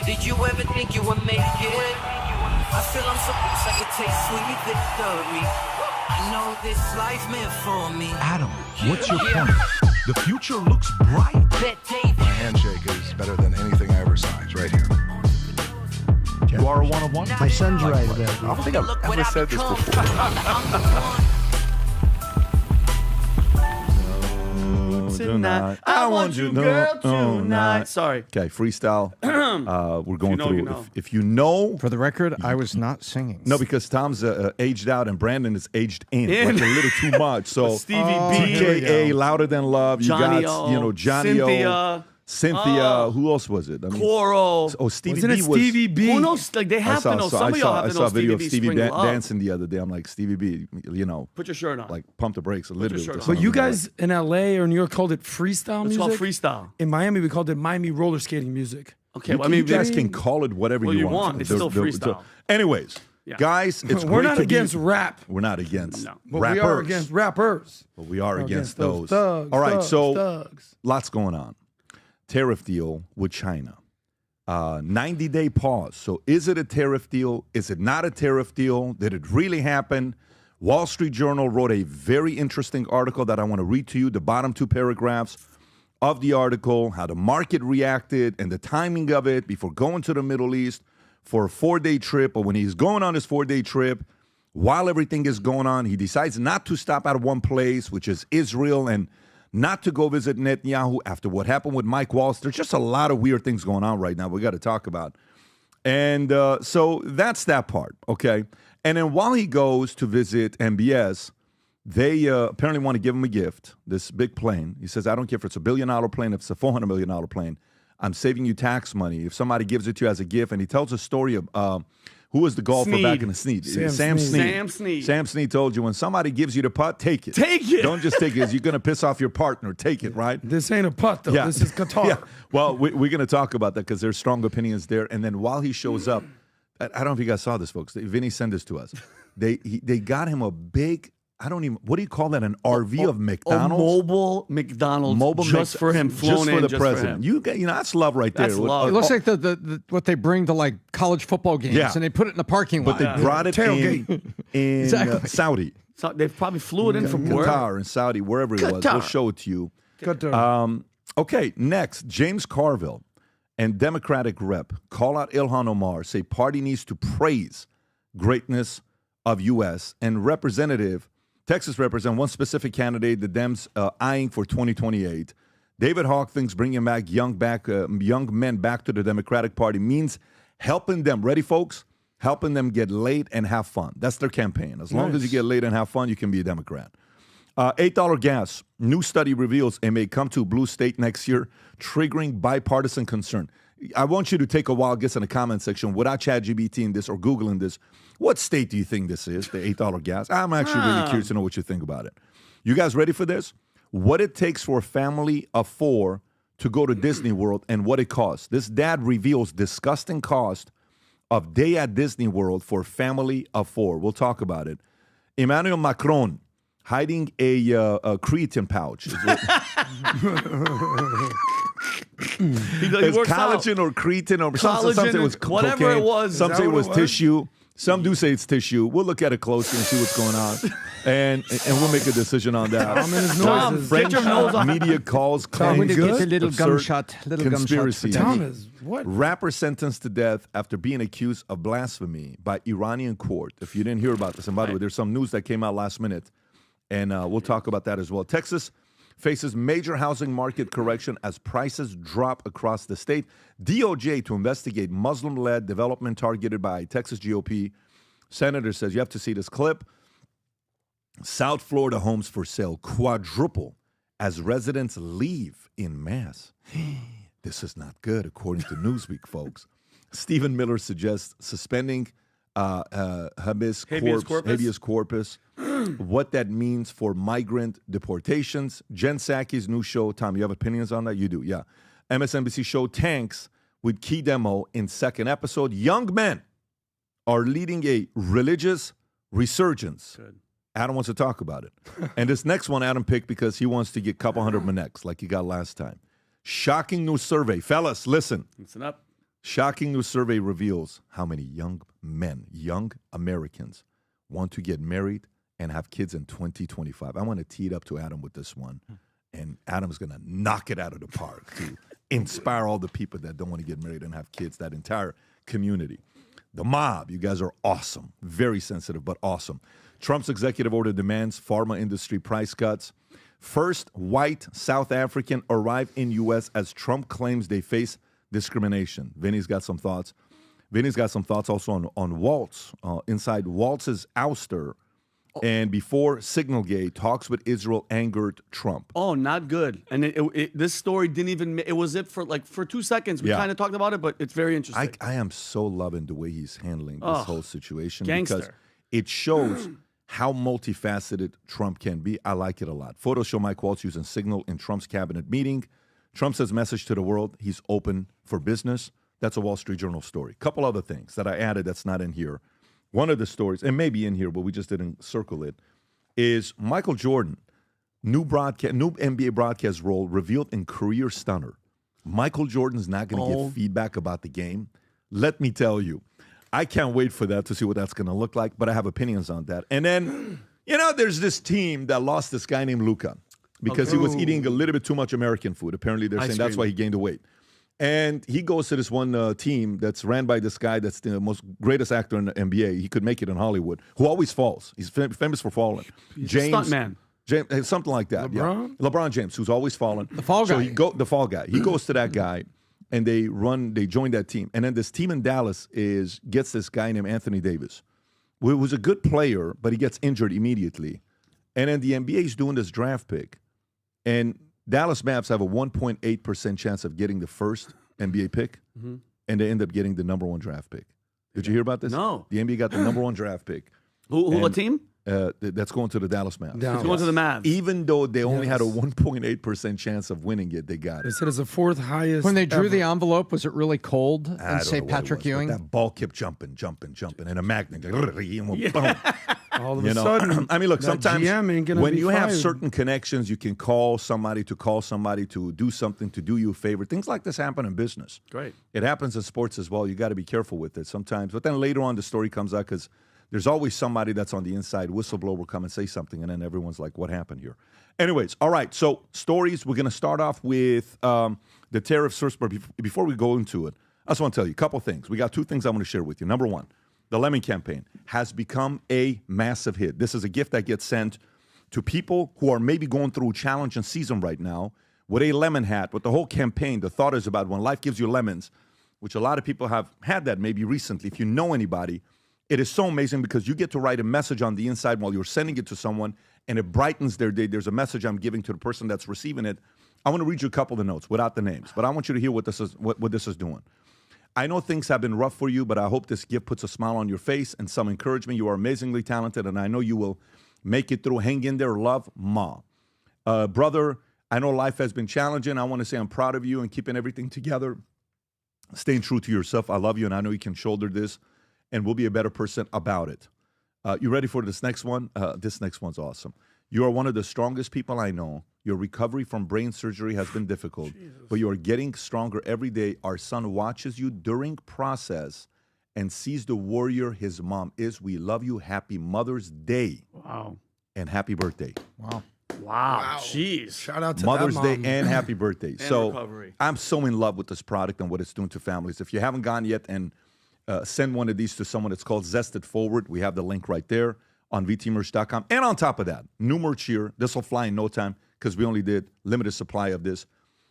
Did you ever think you would make it? I feel I'm so close I could taste sweet victory. I know this life meant for me. Adam, what's your point? The future looks bright. My handshake is better than anything I ever saw. It's right here. You are a one-of-one? My son's right about I don't think I've ever said this before. Tonight. I want you, girl, tonight. Sorry. Okay, freestyle. We're going know, through. you know. If you know, For the record, I was not singing. no, because Tom's aged out and Brandon is aged in, like a little too much. So Stevie B. TKA, Louder Than Love. You Johnny got O. Johnny O. Cynthia. Who else was it? I mean, Coral. oh, Stevie Wasn't B it was. Stevie B? Who knows? Like, they have to know. Some of y'all have to know I saw a video of Stevie Stevie B. Spring Love. dancing the other day. I'm like, Stevie B, Put your shirt on. like pump the brakes a little bit. shirt with on. some But you of the- guys in LA or New York called it freestyle It's music? called freestyle. In Miami, we called it Miami roller skating music. Okay, You, well, I mean, you guys can call it whatever Well, you you want. want. It's still freestyle. Anyways, Yeah. guys, it's We're great not to against be, rap, We're not against No. but rappers. we are against rappers. But we are We're against those. thugs, All right, thugs, so thugs. lots going on. Tariff deal with China. 90-day pause. So is it a tariff deal? Is it not a tariff deal? Did it really happen? Wall Street Journal wrote a very interesting article that I want to read to you, the bottom two paragraphs of the article, how the market reacted and the timing of it before going to the Middle East for a 4-day trip, or when he's going on his 4-day trip, while everything is going on, he decides not to stop at one place, which is Israel, and not to go visit Netanyahu after what happened with Mike Waltz. There's just a lot of weird things going on right now we got to talk about. And so that's that part, okay? And then while he goes to visit MBS, they apparently want to give him a gift, this big plane. He says, I don't care if it's $1 billion plane, if it's a $400 million plane. I'm saving you tax money. If somebody gives it to you as a gift, and he tells a story of who was the golfer Snead. back in the Snead? Sam Snead. Sam Snead. Sam Snead told you, when somebody gives you the putt, take it. Take it. Don't just take it. You're going to piss off your partner. Take it, right? This ain't a putt, though. Yeah. This is Qatar. Yeah. Well, we're going to talk about that because there's strong opinions there. And then while he shows up, I don't know if you guys saw this, folks. Vinny sent this to us. They got him a big, what do you call that? An RV of McDonald's? A mobile McDonald's just for him, flown just for in the just president. for him. That's love right there. That's love. It looks like the what they bring to like college football games, Yeah. and they put it in the parking But lot. they brought it in Exactly. Saudi. So they probably flew it in from where? Qatar and Saudi, wherever it was. We'll Qatar. show it to you. Qatar. Okay, next, James Carville and Democratic rep call out Ilhan Omar, say party needs to praise greatness of U.S. and Texas represent one specific candidate the Dems eyeing for 2028. David Hawk thinks bringing back young men back to the Democratic Party means helping them. Ready, folks? Helping them get laid and have fun. That's their campaign. As long as you get laid and have fun, you can be a Democrat. $8 gas. New study reveals it may come to a blue state next year, triggering bipartisan concern. I want you to take a wild guess in the comment section without ChatGPT in this or Googling this. What state do you think this is, the $8 gas? I'm actually really curious to know what you think about it. You guys ready for this? What it takes for a family of 4 to go to Disney World and what it costs. This dad reveals disgusting cost of day at Disney World for a family of 4. We'll talk about it. Emmanuel Macron hiding a creatine pouch. He works collagen out. or creatine or something. Some say it was whatever cocaine. it was. Some Is say that it was what it was? tissue. Some do say it's tissue. We'll look at it closely and see what's going on, and we'll make a decision on that. I'm in his Tom, noises. get your nose off. Media calls I'm claims going to get a little absurd gum shot. conspiracy. Tom is what? Rapper sentenced to death after being accused of blasphemy by Iranian court. If you didn't hear about this, and by the way, there's some news that came out last minute, and we'll talk about that as well. Texas faces major housing market correction as prices drop across the state. DOJ to investigate Muslim-led development targeted by Texas GOP. Senator says, you have to see this clip. South Florida homes for sale quadruple as residents leave in mass. This is not good, according to Newsweek, folks. Stephen Miller suggests suspending habeas corpus, what that means for migrant deportations. Jen Psaki's new show. Tom, you have opinions on that? You do, yeah. MSNBC show Tanks with key demo in second episode. Young men are leading a religious resurgence. Good. Adam wants to talk about it. And this next one Adam picked because he wants to get a couple hundred Manex like he got last time. Shocking new survey. Fellas, listen. Listen up. Shocking new survey reveals how many young men, young Americans, want to get married and have kids in 2025. I want to tee it up to Adam with this one. And Adam's going to knock it out of the park to inspire all the people that don't want to get married and have kids, that entire community. The mob, you guys are awesome. Very sensitive, but awesome. Trump's executive order demands pharma industry price cuts. First white South African arrive in U.S. as Trump claims they face discrimination. Vinny's got some thoughts. Vinny's got some thoughts also on Waltz, inside Waltz's ouster. And before Signalgate, talks with Israel angered Trump. Oh, not good. And this story didn't even, it was for 2 seconds. We kind of talked about it, but it's very interesting. I am so loving the way he's handling this whole situation. Gangster. Because it shows how multifaceted Trump can be. I like it a lot. Photos show Mike Waltz using Signal in Trump's cabinet meeting. Trump says message to the world, he's open for business. That's a Wall Street Journal story. Couple other things that I added that's not in here. One of the stories, and maybe in here, but we just didn't circle it, is Michael Jordan, new NBA broadcast role revealed in Career Stunner. Michael Jordan's not going to give feedback about the game. Let me tell you, I can't wait for that to see what that's going to look like, but I have opinions on that. And then, there's this team that lost this guy named Luka because he was eating a little bit too much American food. Apparently, they're saying that's why he gained the weight. And he goes to this one team that's ran by this guy that's the most greatest actor in the NBA. He could make it in Hollywood, who always falls. He's famous for falling. James, something like that. LeBron? Yeah. LeBron James, who's always falling. The fall guy. The fall guy. He goes to that guy, and they join that team. And then this team in Dallas gets this guy named Anthony Davis, who was a good player, but he gets injured immediately. And then the NBA is doing this draft pick. And Dallas Mavs have a 1.8% chance of getting the first NBA pick, and they end up getting the number one draft pick. Did you hear about this? No. The NBA got the number one draft pick. What team? That's going to the Dallas Mavs. It's going to the Mavs. Even though they only had a 1.8% chance of winning it, they got They it. said it's the fourth highest. When they drew ever. the envelope, was it really cold? I And don't say know what it Patrick was, but Ewing? that ball kept jumping, and a magnet. All of a sudden, I mean, look, that sometimes GM ain't gonna when be you have fired. certain connections, you can call somebody to do something, to do you a favor. Things like this happen in business. Great. It happens in sports as well. You got to be careful with it sometimes. But then later on, the story comes out because there's always somebody that's on the inside. Whistleblower will come and say something, and then everyone's like, what happened here? Anyways, all right, so stories. We're going to start off with the tariffs first. But before we go into it, I just want to tell you a couple things. We got two things I want to share with you. Number one, the Lemon campaign has become a massive hit. This is a gift that gets sent to people who are maybe going through a challenging season right now with a lemon hat. With the whole campaign, the thought is about when life gives you lemons, which a lot of people have had that maybe recently. If you know anybody, it is so amazing because you get to write a message on the inside while you're sending it to someone, and it brightens their day. There's a message I'm giving to the person that's receiving it. I want to read you a couple of the notes without the names, but I want you to hear what this is doing. I know things have been rough for you, but I hope this gift puts a smile on your face and some encouragement. You are amazingly talented, and I know you will make it through. Hang in there. Love, Ma. Brother, I know life has been challenging. I want to say I'm proud of you and keeping everything together, staying true to yourself. I love you, and I know you can shoulder this, and we'll be a better person about it. You ready for this next one? This next one's awesome. You are one of the strongest people I know. Your recovery from brain surgery has been difficult, but you are getting stronger every day. Our son watches you during process and sees the warrior his mom is. We love you. Happy Mother's Day. Wow. And happy birthday. Wow. Wow. Jeez. Shout out to Mother's that Day mom. and happy birthday. So recovery. I'm so in love with this product and what it's doing to families. If you haven't gone yet and send one of these to someone, it's called Zested Forward. We have the link right there on vtmerch.com. And on top of that, new merch here. This will fly in no time because we only did limited supply of this.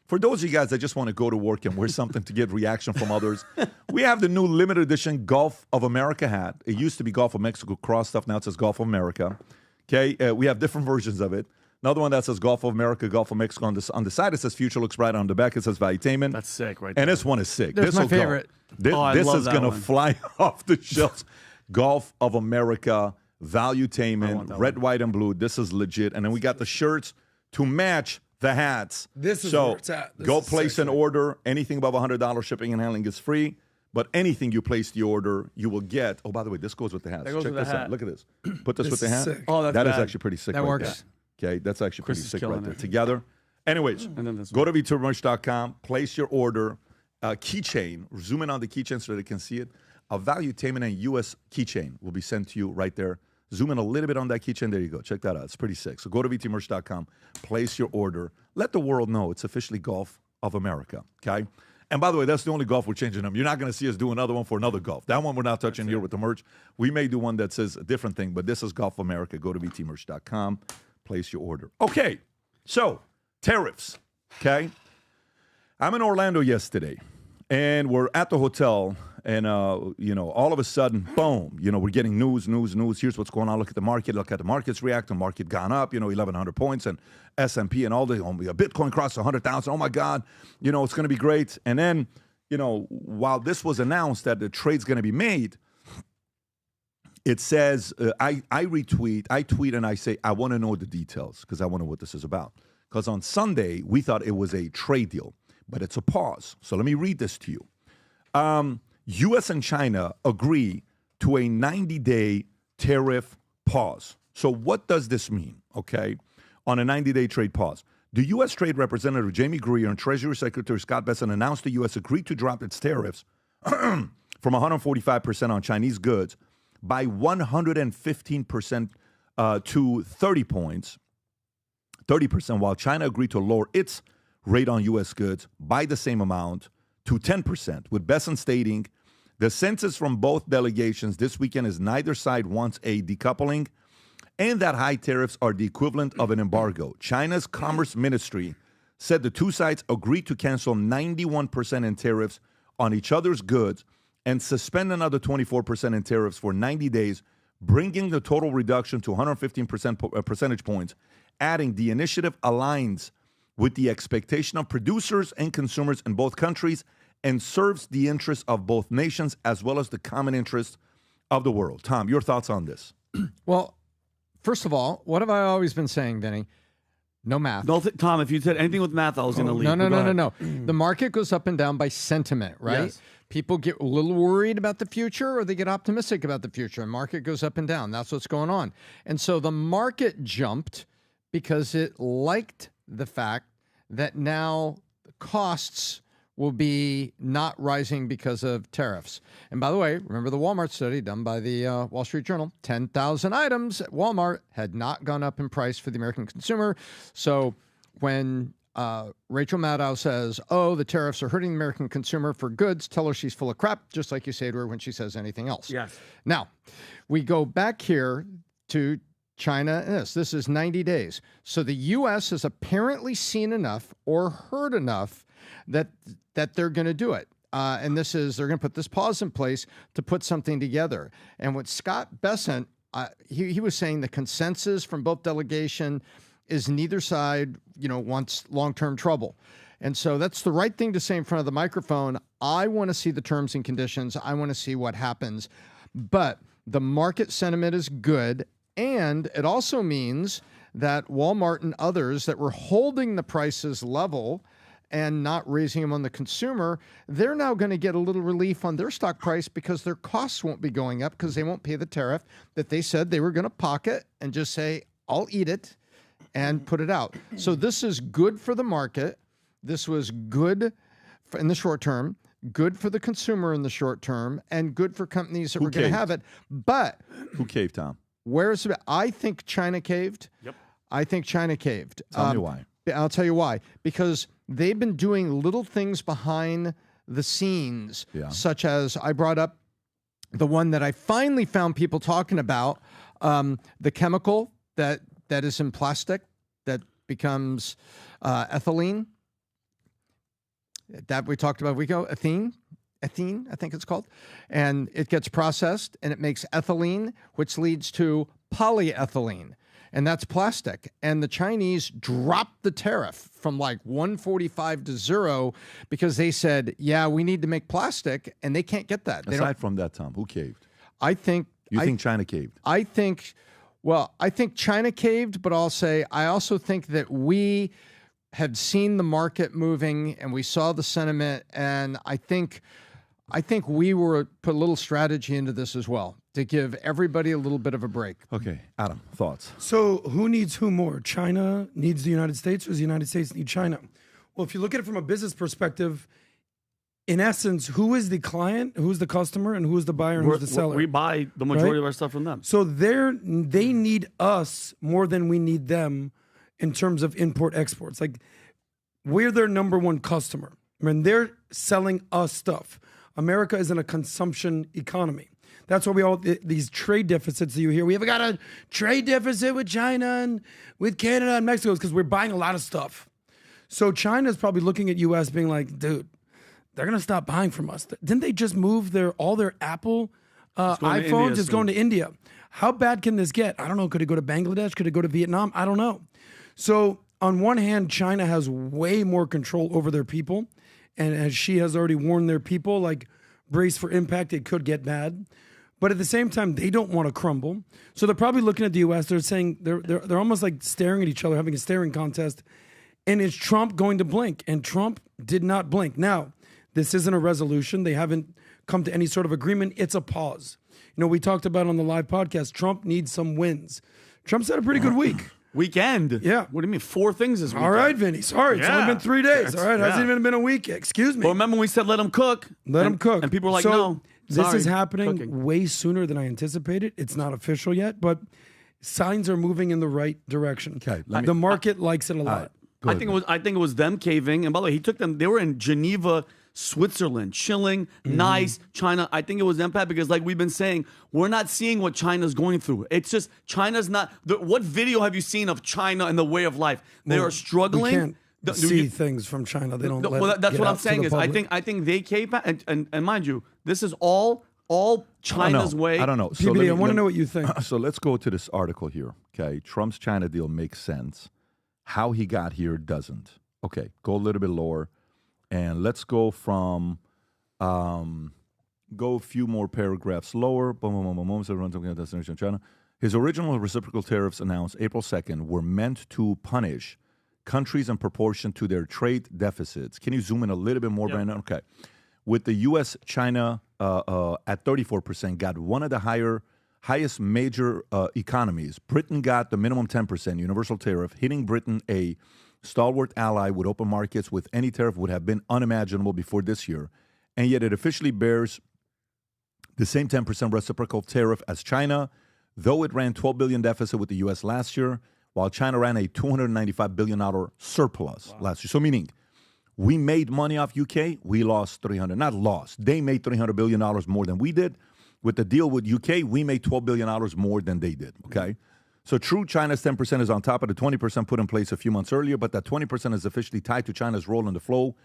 For those of you guys that just want to go to work and wear something to get reaction from others, we have the new limited edition Gulf of America hat. It used to be Gulf of Mexico cross stuff. Now it says Gulf of America. Okay, we have different versions of it. Another one that says Gulf of America, Gulf of Mexico. On the side, it says Future Looks Bright. On the back, it says Valuetainment. That's sick right there. And this one is sick. That's This my will go. favorite. I This love is that going to one. fly off the shelves. Gulf of America, I Valuetainment, want that red, one. white, and blue. This is legit. And then we got the shirts to match the hats. This is so where it's at. This go is place an sexy. order. Anything above $100 shipping and handling is free. But anything you place the order, you will get. Oh, by the way, this goes with the hats. That goes Check with the this out. hat. Look at this. Put this with This the is hat. sick. Oh, that's That is bad. actually pretty sick. That right works. There. Okay, that's actually Chris pretty is sick killing right there. it. Together. Anyways, And then this go to vtmerch.com, place your order, keychain. Zoom in on the keychain so they can see it. A Valuetainment and U.S. keychain will be sent to you right there. Zoom in a little bit on that keychain. There you go. Check that out. It's pretty sick. So go to vtmerch.com, place your order. Let the world know it's officially Golf of America, okay? And by the way, that's the only golf we're changing them. You're not going to see us do another one for another golf. That one we're not touching here with the merch. We may do one that says a different thing, but this is Golf of America. Go to vtmerch.com, place your order. Okay, so tariffs, okay? I'm in Orlando yesterday, and we're at the hotel, and, all of a sudden, boom, we're getting news. Here's what's going on. Look at the market. Look at the market's react. The market gone up, 1,100 points, and S&P and all the Bitcoin crossed 100,000. Oh, my God, it's going to be great. And then, while this was announced that the trade's going to be made, it says, I tweet, and I say, I want to know the details because I want to know what this is about. Because on Sunday, we thought it was a trade deal, but it's a pause. So let me read this to you. U.S. and China agree to a 90-day tariff pause. So what does this mean, okay, on a 90-day trade pause? The U.S. Trade Representative Jamie Greer and Treasury Secretary Scott Bessent announced the U.S. agreed to drop its tariffs from 145% on Chinese goods by 115% to 30 points, 30%, while China agreed to lower its rate on U.S. goods by the same amount to 10%, with Bessent stating, the census from both delegations this weekend is neither side wants a decoupling and that high tariffs are the equivalent of an embargo. China's Commerce Ministry said the two sides agreed to cancel 91% in tariffs on each other's goods and suspend another 24% in tariffs for 90 days, bringing the total reduction to 115 percentage points, adding the initiative aligns with the expectation of producers and consumers in both countries and serves the interests of both nations as well as the common interests of the world. Tom, your thoughts on this? Well, first of all, what have I always been saying, Vinny? No math. No, Tom, if you said anything with math, I was going to leave. No. The market goes up and down by sentiment, right? Yes. People get a little worried about the future or they get optimistic about the future. And market goes up and down. That's what's going on. And so the market jumped because it liked the fact that now costs will be not rising because of tariffs. And by the way, remember the Walmart study done by the Wall Street Journal? 10,000 items at Walmart had not gone up in price for the American consumer. So when Rachel Maddow says, the tariffs are hurting the American consumer for goods, tell her she's full of crap, just like you say to her when she says anything else. Yes. Now, we go back here to China. This is 90 days. So the U.S. has apparently seen enough or heard enough that they're going to do it. And they're going to put this pause in place to put something together. And what Scott Bessent, he was saying the consensus from both delegation is neither side, wants long-term trouble. And so that's the right thing to say in front of the microphone. I want to see the terms and conditions. I want to see what happens. But the market sentiment is good. And it also means that Walmart and others that were holding the prices level and not raising them on the consumer, they're now going to get a little relief on their stock price because their costs won't be going up because they won't pay the tariff that they said they were going to pocket and just say, I'll eat it and put it out. So this is good for the market. This was good in the short term, good for the consumer in the short term, and good for companies that were going to have it. But who caved, Tom? I think China caved. Yep. I think China caved. Tell me why. I'll tell you why. Because they've been doing little things behind the scenes, such as I brought up the one that I finally found people talking about, the chemical that is in plastic that becomes ethylene. That we talked about a week ago, ethene, I think it's called. And it gets processed and it makes ethylene, which leads to polyethylene. And that's plastic. And the Chinese dropped the tariff from like 145 to 0 because they said, we need to make plastic, and they can't get that. Aside from that, Tom, who caved? I think China caved? I think China caved, but I also think that we had seen the market moving and we saw the sentiment, and I think we put a little strategy into this as well to give everybody a little bit of a break. Okay, Adam, thoughts? So who needs who more? China needs the United States, or does the United States need China? Well, if you look at it from a business perspective, in essence, who is the client, who's the customer, and who's the buyer, and who's the seller? We buy the majority Right? of our stuff from them. So they need us more than we need them in terms of import exports. Like, we're their number one customer. When they're selling us stuff, America is in a consumption economy. That's why these trade deficits that you hear. We have got a trade deficit with China and with Canada and Mexico because we're buying a lot of stuff. So China is probably looking at U.S. being like, dude, they're gonna stop buying from us. Didn't they just move all their Apple iPhones? It's going to India. How bad can this get? I don't know. Could it go to Bangladesh? Could it go to Vietnam? I don't know. So on one hand, China has way more control over their people. And as she has already warned their people, like, brace for impact, it could get bad. But at the same time, they don't want to crumble. So they're probably looking at the U.S. They're saying, they're almost like staring at each other, having a staring contest. And is Trump going to blink? And Trump did not blink. Now, this isn't a resolution. They haven't come to any sort of agreement. It's a pause. You know, we talked about on the live podcast, Trump needs some wins. Trump's had a pretty good week. Weekend? Yeah. What do you mean? 4 things this weekend? All right, Vinny. Sorry, it's only been 3 days. All right, Yeah. hasn't even been a week. Excuse me. Well, remember when we said let him cook? Let him cook. And people were like, So, no. This sorry, is happening cooking. way sooner than I anticipated. It's not official yet, but signs are moving in the right direction. Okay, The market likes it a lot. Go I ahead, think it was them caving. And by the way, he took them. They were in Geneva, Switzerland, chilling, nice. China. I think it was them, Pat, because like we've been saying, we're not seeing what China's going through. It's just China's not. What video have you seen of China and the way of life? They are struggling. We can't see things from China. They don't. No, let well, it that's get what out I'm to saying the is public. I think they cave back, and mind you, this is all China's way. I don't know. So PBD, I want to know what you think. So let's go to this article here. Okay, Trump's China deal makes sense. How he got here doesn't. Okay, go a little bit lower, and let's go from go a few more paragraphs lower. Boom, boom, boom, boom, boom. So everyone's looking at destination China. His original reciprocal tariffs announced April 2nd were meant to punish countries in proportion to their trade deficits. Can you zoom in a little bit more, Brandon? Okay. With the U.S. China at 34%, got one of the highest major economies. Britain got the minimum 10% universal tariff, hitting Britain, a stalwart ally with open markets with any tariff would have been unimaginable before this year. And yet it officially bears the same 10% reciprocal tariff as China, though it ran $12 billion deficit with the U.S. last year, while China ran a $295 billion surplus last year. So meaning, we made money off UK, we lost 300. Not lost. They made $300 billion more than we did. With the deal with UK, we made $12 billion more than they did, okay? So true, China's 10% is on top of the 20% put in place a few months earlier, but that 20% is officially tied to China's role in the flow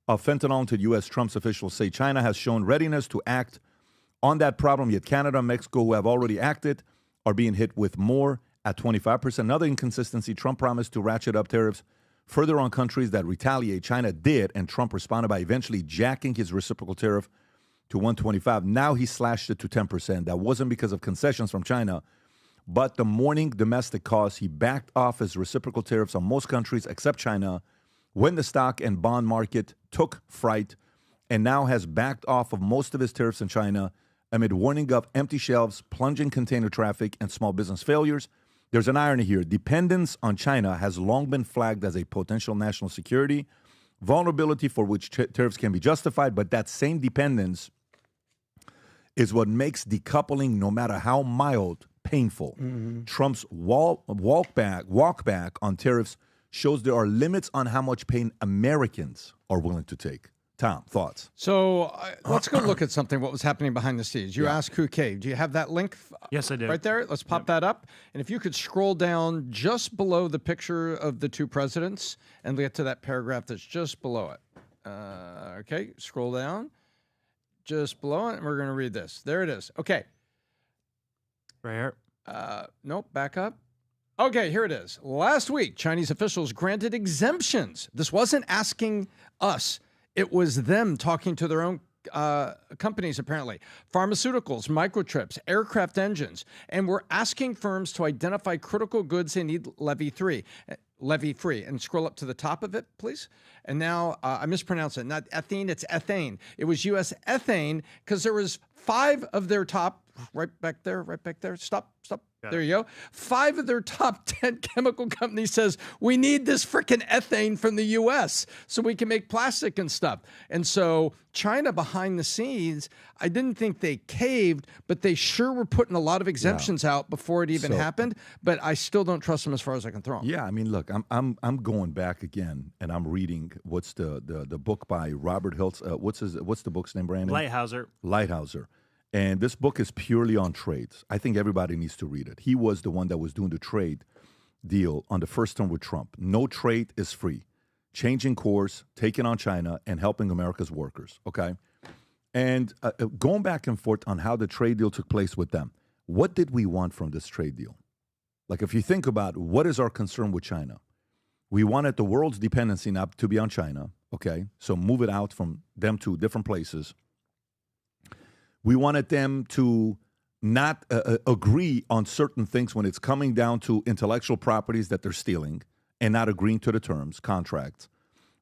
of fentanyl to U.S. Trump's officials say China has shown readiness to act on that problem, yet Canada and Mexico, who have already acted, are being hit with more at 25%. Another inconsistency, Trump promised to ratchet up tariffs further on countries that retaliate. China did, and Trump responded by eventually jacking his reciprocal tariff to 125. Now he slashed it to 10%. That wasn't because of concessions from China, but the morning domestic costs. He backed off his reciprocal tariffs on most countries except China when the stock and bond market took fright, and now has backed off of most of his tariffs in China amid warning of empty shelves, plunging container traffic, and small business failures. There's an irony here. Dependence on China has long been flagged as a potential national security vulnerability for which tariffs can be justified, but that same dependence is what makes decoupling, no matter how mild, painful. Trump's walk back on tariffs shows there are limits on how much pain Americans are willing to take. Tom, thoughts? So let's go look at something, what was happening behind the scenes. You asked who caved. Do you have that link? Yes, I do. Right there? Let's pop that up. And if you could scroll down just below the picture of the two presidents and get to that paragraph that's just below it. Okay, scroll down. Just below it, and we're going to read this. There it is. Okay. Right here. Nope, back up. Okay, here it is. Last week, Chinese officials granted exemptions. This wasn't asking us. It was them talking to their own companies, apparently. Pharmaceuticals, microchips, aircraft engines. And we're asking firms to identify critical goods they need levy-free. And scroll up to the top of it, please. And now, I mispronounced it. Not ethane, it's ethane. It was U.S. ethane because there was 5 of their top right back there. Stop. There you go. 5 of their top 10 chemical companies says we need this freaking ethane from the U.S. so we can make plastic and stuff. And so China behind the scenes, I didn't think they caved, but they sure were putting a lot of exemptions out before it even happened. But I still don't trust them as far as I can throw them. Yeah, I mean, look, I'm going back again, and I'm reading what's the book by Robert Hiltz. What's the book's name, Brandon? Lighthouser. And this book is purely on trades. I think everybody needs to read it. He was the one that was doing the trade deal on the first term with Trump. No trade is free. Changing course, taking on China, and helping America's workers, okay? And going back and forth on how the trade deal took place with them. What did we want from this trade deal? Like, if you think about what is our concern with China, we wanted the world's dependency not to be on China, okay? So move it out from them to different places. We wanted them to not agree on certain things when it's coming down to intellectual properties that they're stealing and not agreeing to the terms, contracts.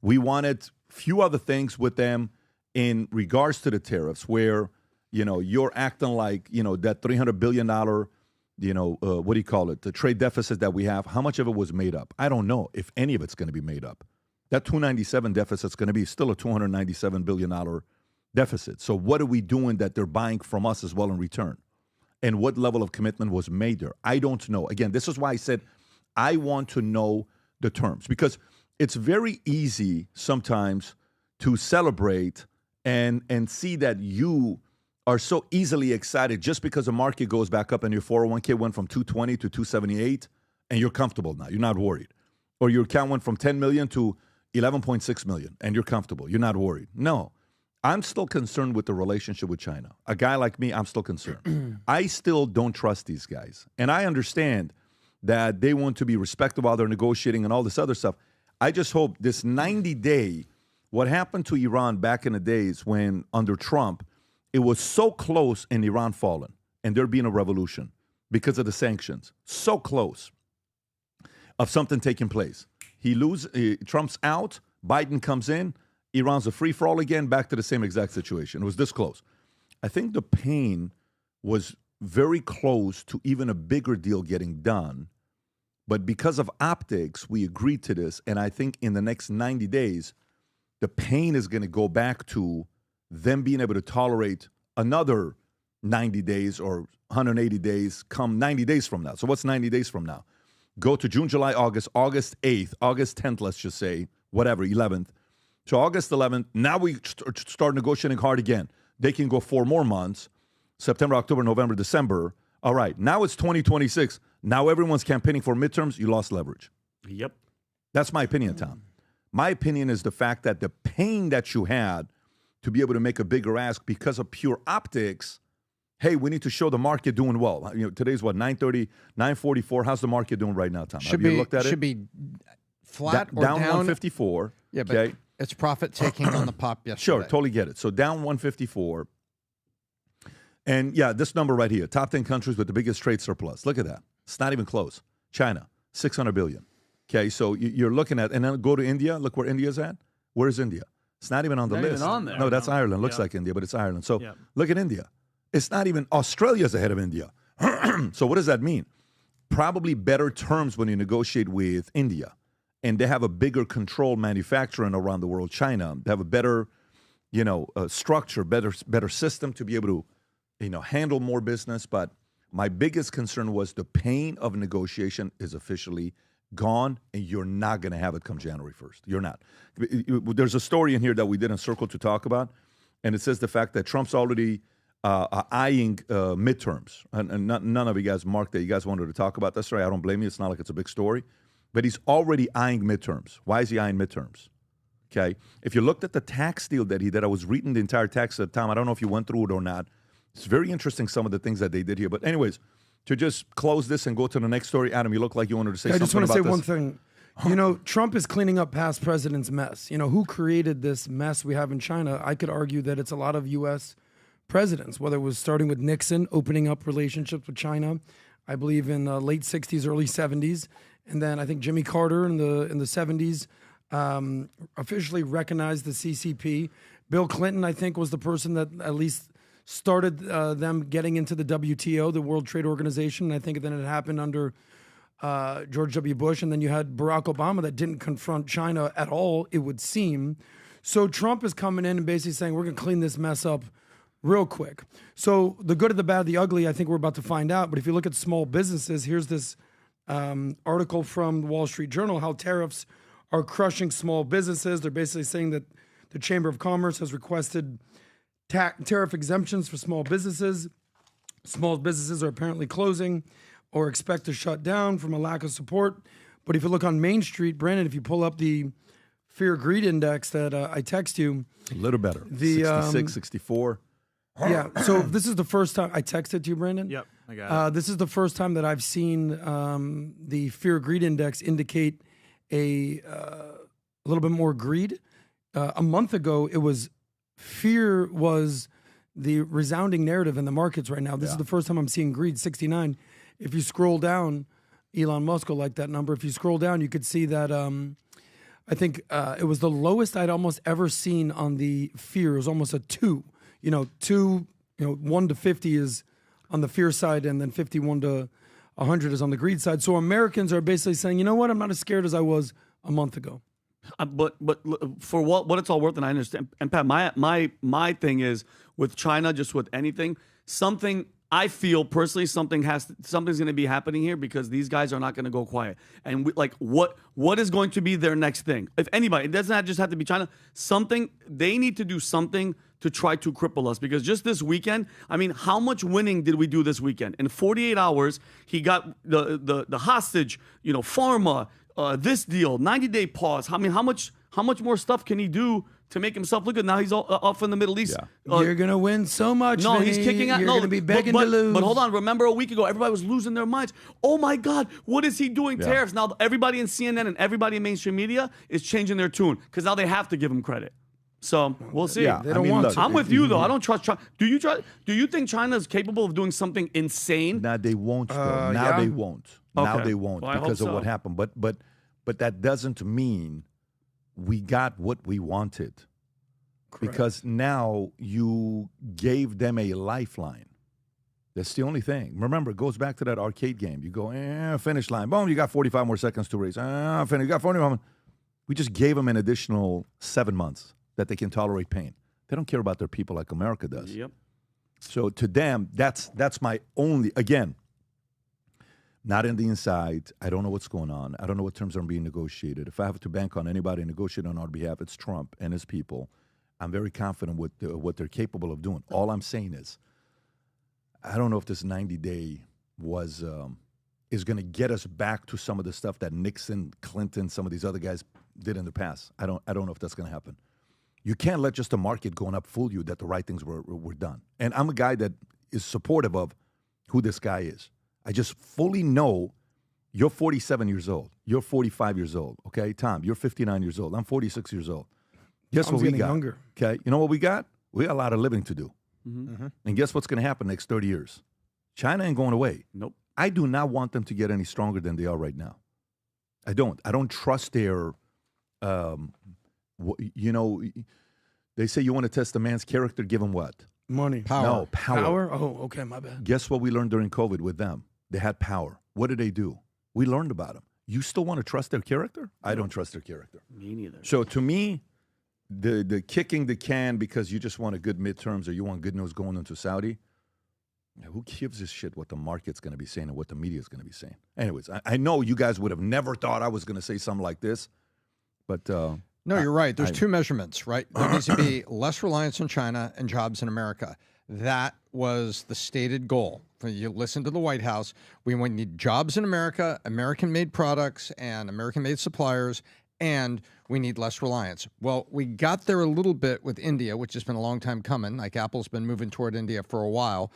We wanted few other things with them in regards to the tariffs where, you're acting like, that $300 billion, the trade deficit that we have, how much of it was made up? I don't know if any of it's going to be made up. That 297 deficit is going to be still a $297 billion deficit. So what are we doing that they're buying from us as well in return? And what level of commitment was made there? I don't know. Again, this is why I said I want to know the terms, because it's very easy sometimes to celebrate and see that you are so easily excited just because the market goes back up and your 401k went from 220 to 278 and you're comfortable now. You're not worried. Or your account went from 10 million to 11.6 million and you're comfortable. You're not worried. No. I'm still concerned with the relationship with China. A guy like me, I'm still concerned. I still don't trust these guys. And I understand that they want to be respectful while they're negotiating and all this other stuff. I just hope this 90-day, what happened to Iran back in the days when under Trump, it was so close in Iran fallen and there being a revolution because of the sanctions. So close of something taking place. Trump's out, Biden comes in, Iran's a free-for-all again, back to the same exact situation. It was this close. I think the pain was very close to even a bigger deal getting done. But because of optics, we agreed to this. And I think in the next 90 days, the pain is going to go back to them being able to tolerate another 90 days or 180 days come 90 days from now. So what's 90 days from now? Go to June, July, August 8th, August 10th, let's just say, whatever, 11th. So August 11th, now we start negotiating hard again. They can go 4 more months, September, October, November, December. All right, now it's 2026. Now everyone's campaigning for midterms. You lost leverage. Yep. That's my opinion, Tom. My opinion is the fact that the pain that you had to be able to make a bigger ask because of pure optics, hey, we need to show the market doing well. Today's what, 9:30, 9:44. How's the market doing right now, Tom? Have you looked at it? Should be flat or down 154. Yeah, but okay. It's profit taking on the pop yesterday. Sure, totally get it. So down 154. And yeah, this number right here, top 10 countries with the biggest trade surplus. Look at that. It's not even close. China, 600 billion. Okay, so you're looking at, and then go to India. Look where India's at. Where's India? It's not even on the list. Even on there. No, that's Ireland. Looks like India, but it's Ireland. So look at India. It's not even, Australia's ahead of India. So what does that mean? Probably better terms when you negotiate with India. And they have a bigger control manufacturing around the world, China. They have a better, structure, better system to be able to, handle more business. But my biggest concern was the pain of negotiation is officially gone, and you're not going to have it come January 1st. You're not. There's a story in here that we did in Circle to talk about, and it says the fact that Trump's already eyeing midterms. And none of you guys marked that you guys wanted to talk about that story. I don't blame you. It's not like it's a big story. But he's already eyeing midterms. Why is he eyeing midterms? Okay. If you looked at the tax deal that he did, I was reading the entire tax at the time. I don't know if you went through it or not. It's very interesting, some of the things that they did here. But anyways, to just close this and go to the next story, Adam, you look like you wanted to say something about this. I just want to say one thing. Trump is cleaning up past president's mess. Who created this mess we have in China? I could argue that it's a lot of U.S. presidents, whether it was starting with Nixon, opening up relationships with China, I believe in the late 60s, early 70s. And then I think Jimmy Carter in the 70s officially recognized the CCP. Bill Clinton, I think, was the person that at least started them getting into the WTO, the World Trade Organization. And I think then it happened under George W. Bush. And then you had Barack Obama that didn't confront China at all, it would seem. So Trump is coming in and basically saying, we're going to clean this mess up real quick. So the good, the bad, the ugly, I think we're about to find out. But if you look at small businesses, here's this article from the Wall Street Journal, how tariffs are crushing small businesses. They're basically saying that the Chamber of Commerce has requested tariff exemptions for small businesses. Small businesses are apparently closing or expect to shut down from a lack of support. But if you look on Main Street, Brandon, if you pull up the Fear Greed Index that I text you. A little better. The 66, 64. Yeah. So this is the first time I texted to you, Brandon. Yep, I got it. This is the first time that I've seen the Fear Greed Index indicate a little bit more greed. A month ago, it was fear was the resounding narrative in the markets right now. This is the first time I'm seeing greed, 69. If you scroll down, Elon Musk will like that number. If you scroll down, you could see that I think it was the lowest I'd almost ever seen on the fear. It was almost a 2. 1 to 50 is on the fear side, and then 51 to 100 is on the greed side. So Americans are basically saying, you know what, I'm not as scared as I was a month ago. But for what it's all worth, and I understand. And Pat, my thing is with China, just with anything, something I feel personally, something's going to be happening here because these guys are not going to go quiet. And what is going to be their next thing? If anybody, it doesn't just have to be China. They need to do something to try to cripple us, because just this weekend, I mean, how much winning did we do this weekend? In 48 hours, he got the hostage, pharma, this deal, 90-day pause. I mean, how much more stuff can he do to make himself look good? Now he's off in the Middle East. Yeah. You're going to win so much, No, Vinny. he's kicking out. You're going to be begging but, to lose. But hold on. Remember a week ago, everybody was losing their minds. Oh, my God, what is he doing? Yeah. Tariffs. Now everybody in CNN and everybody in mainstream media is changing their tune because now they have to give him credit. So we'll see. Yeah, They don't want to. I'm with you, though. I don't trust China. Do you think China is capable of doing something insane? Now they won't. Though. Now yeah. they won't. Now Okay. they won't Well, I because hope of what so. happened. But that doesn't mean we got what we wanted. Correct. Because now you gave them a lifeline. That's the only thing. Remember, it goes back to that arcade game. You go, finish line. Boom, you got 45 more seconds to race. Finish. You got 45. We just gave them an additional 7 months that they can tolerate pain. They don't care about their people like America does. Yep. So to them, that's my only, again, not in the inside. I don't know what's going on. I don't know what terms are being negotiated. If I have to bank on anybody negotiating on our behalf, it's Trump and his people. I'm very confident with what they're capable of doing. All I'm saying is, I don't know if this 90-day is going to get us back to some of the stuff that Nixon, Clinton, some of these other guys did in the past. I don't know if that's going to happen. You can't let just the market going up fool you that the right things were done. And I'm a guy that is supportive of who this guy is. I just fully know you're 47 years old. You're 45 years old. Okay, Tom, you're 59 years old. I'm 46 years old. Guess Tom's what we getting got? younger. Okay, you know what we got? We got a lot of living to do. Mm-hmm. And guess what's going to happen next 30 years? China ain't going away. Nope. I do not want them to get any stronger than they are right now. I don't. I don't trust their, they say you want to test a man's character, give him what? Money. Power. No, power. Power? Oh, okay, my bad. Guess what we learned during COVID with them? They had power. What did they do? We learned about them. You still want to trust their character? I don't trust their character. Me neither. So to me, the kicking the can because you just want a good midterms or you want good news going into Saudi, who gives a shit what the market's going to be saying and what the media is going to be saying? Anyways, I know you guys would have never thought I was going to say something like this, but No, you're right. There's two measurements, right? There needs to be less reliance on China and jobs in America. That was the stated goal. You listen to the White House. We need jobs in America, American-made products, and American-made suppliers, and we need less reliance. Well, we got there a little bit with India, which has been a long time coming. Like Apple's been moving toward India for a while.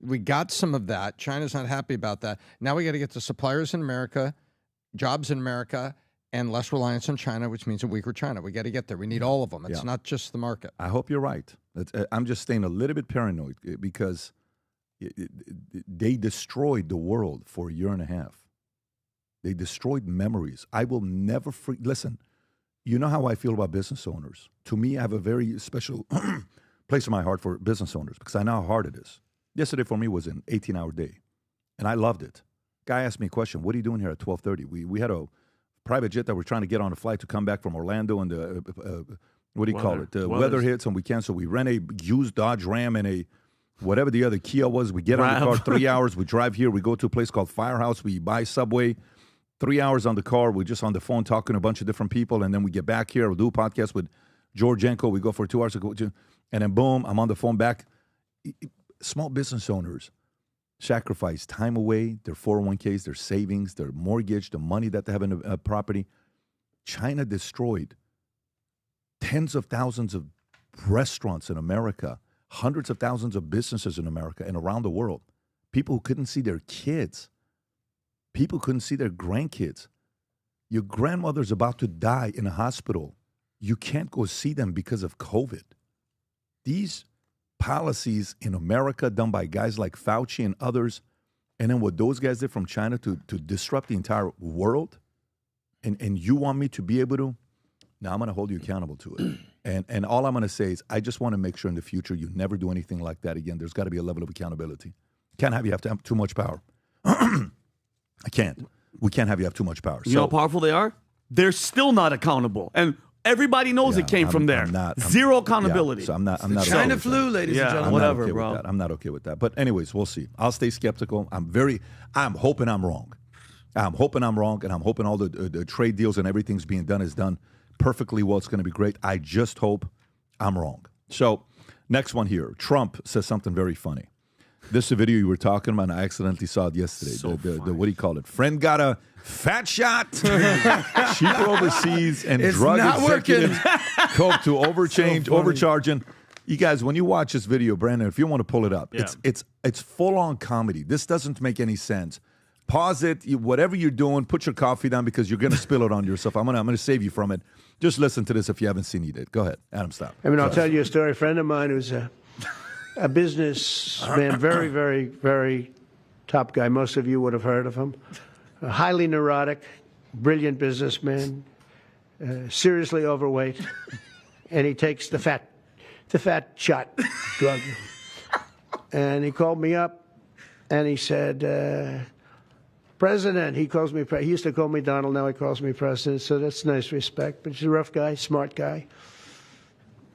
We got some of that. China's not happy about that. Now we got to get the suppliers in America, jobs in America, and less reliance on China, which means a weaker China. We got to get there. We need all of them. It's not just the market. I hope you're right. I'm just staying a little bit paranoid because they destroyed the world for a year and a half. They destroyed memories. I will never forget. Listen, you know how I feel about business owners. To me, I have a very special place in my heart for business owners because I know how hard it is. Yesterday for me was an 18-hour day, and I loved it. Guy asked me a question, what are you doing here at 12:30? We had a private jet that we're trying to get on a flight to come back from Orlando, and the, what do you call it? The weather hits, and we cancel. We rent a used Dodge Ram and a whatever the other Kia was. We get on the car 3 hours. We drive here. We go to a place called Firehouse. We buy Subway. 3 hours on the car. We're just on the phone talking to a bunch of different people, and then we get back here. We'll do a podcast with Georgienko. We go for 2 hours, and then boom, I'm on the phone back. Small business owners sacrifice time away, their 401ks, their savings, their mortgage, the money that they have in a property. China destroyed tens of thousands of restaurants in America, hundreds of thousands of businesses in America and around the world. People who couldn't see their kids. People couldn't see their grandkids. Your grandmother's about to die in a hospital. You can't go see them because of COVID. These policies in America done by guys like Fauci and others, and then what those guys did from China to disrupt the entire world, and you want me to be able to? Now I'm going to hold you accountable to it. And all I'm going to say is I just want to make sure in the future you never do anything like that again. There's got to be a level of accountability. Can't have you have to have too much power. I can't. We can't have you have too much power. You know how powerful they are? They're still not accountable. And everybody knows it came from there. Zero accountability. Yeah, so I'm not China okay flu, ladies and gentlemen. Whatever, okay bro. I'm not okay with that. But anyways, we'll see. I'll stay skeptical. I'm hoping I'm wrong. I'm hoping I'm wrong, and I'm hoping all the trade deals and everything's being done is done perfectly well. It's going to be great. I just hope I'm wrong. So next one here. Trump says something very funny. This is a video you were talking about, and I accidentally saw it yesterday. So the what do you call it? Friend got a fat shot. Cheaper overseas and It's drug not executives cope to overcharging. You guys, when you watch this video, Brandon, if you want to pull it up, it's full on comedy. This doesn't make any sense. Pause it. Whatever you're doing, put your coffee down because you're going to spill it on yourself. I'm going to save you from it. Just listen to this if you haven't seen it. Go ahead, Adam. Stop. I mean, I'll tell you a story. A friend of mine who's a businessman, very, very, very top guy. Most of you would have heard of him. A highly neurotic, brilliant businessman, seriously overweight, and he takes the fat shot drug. And he called me up, and he said, President, he calls me, he used to call me Donald, now he calls me President, so that's nice respect. But he's a rough guy, smart guy,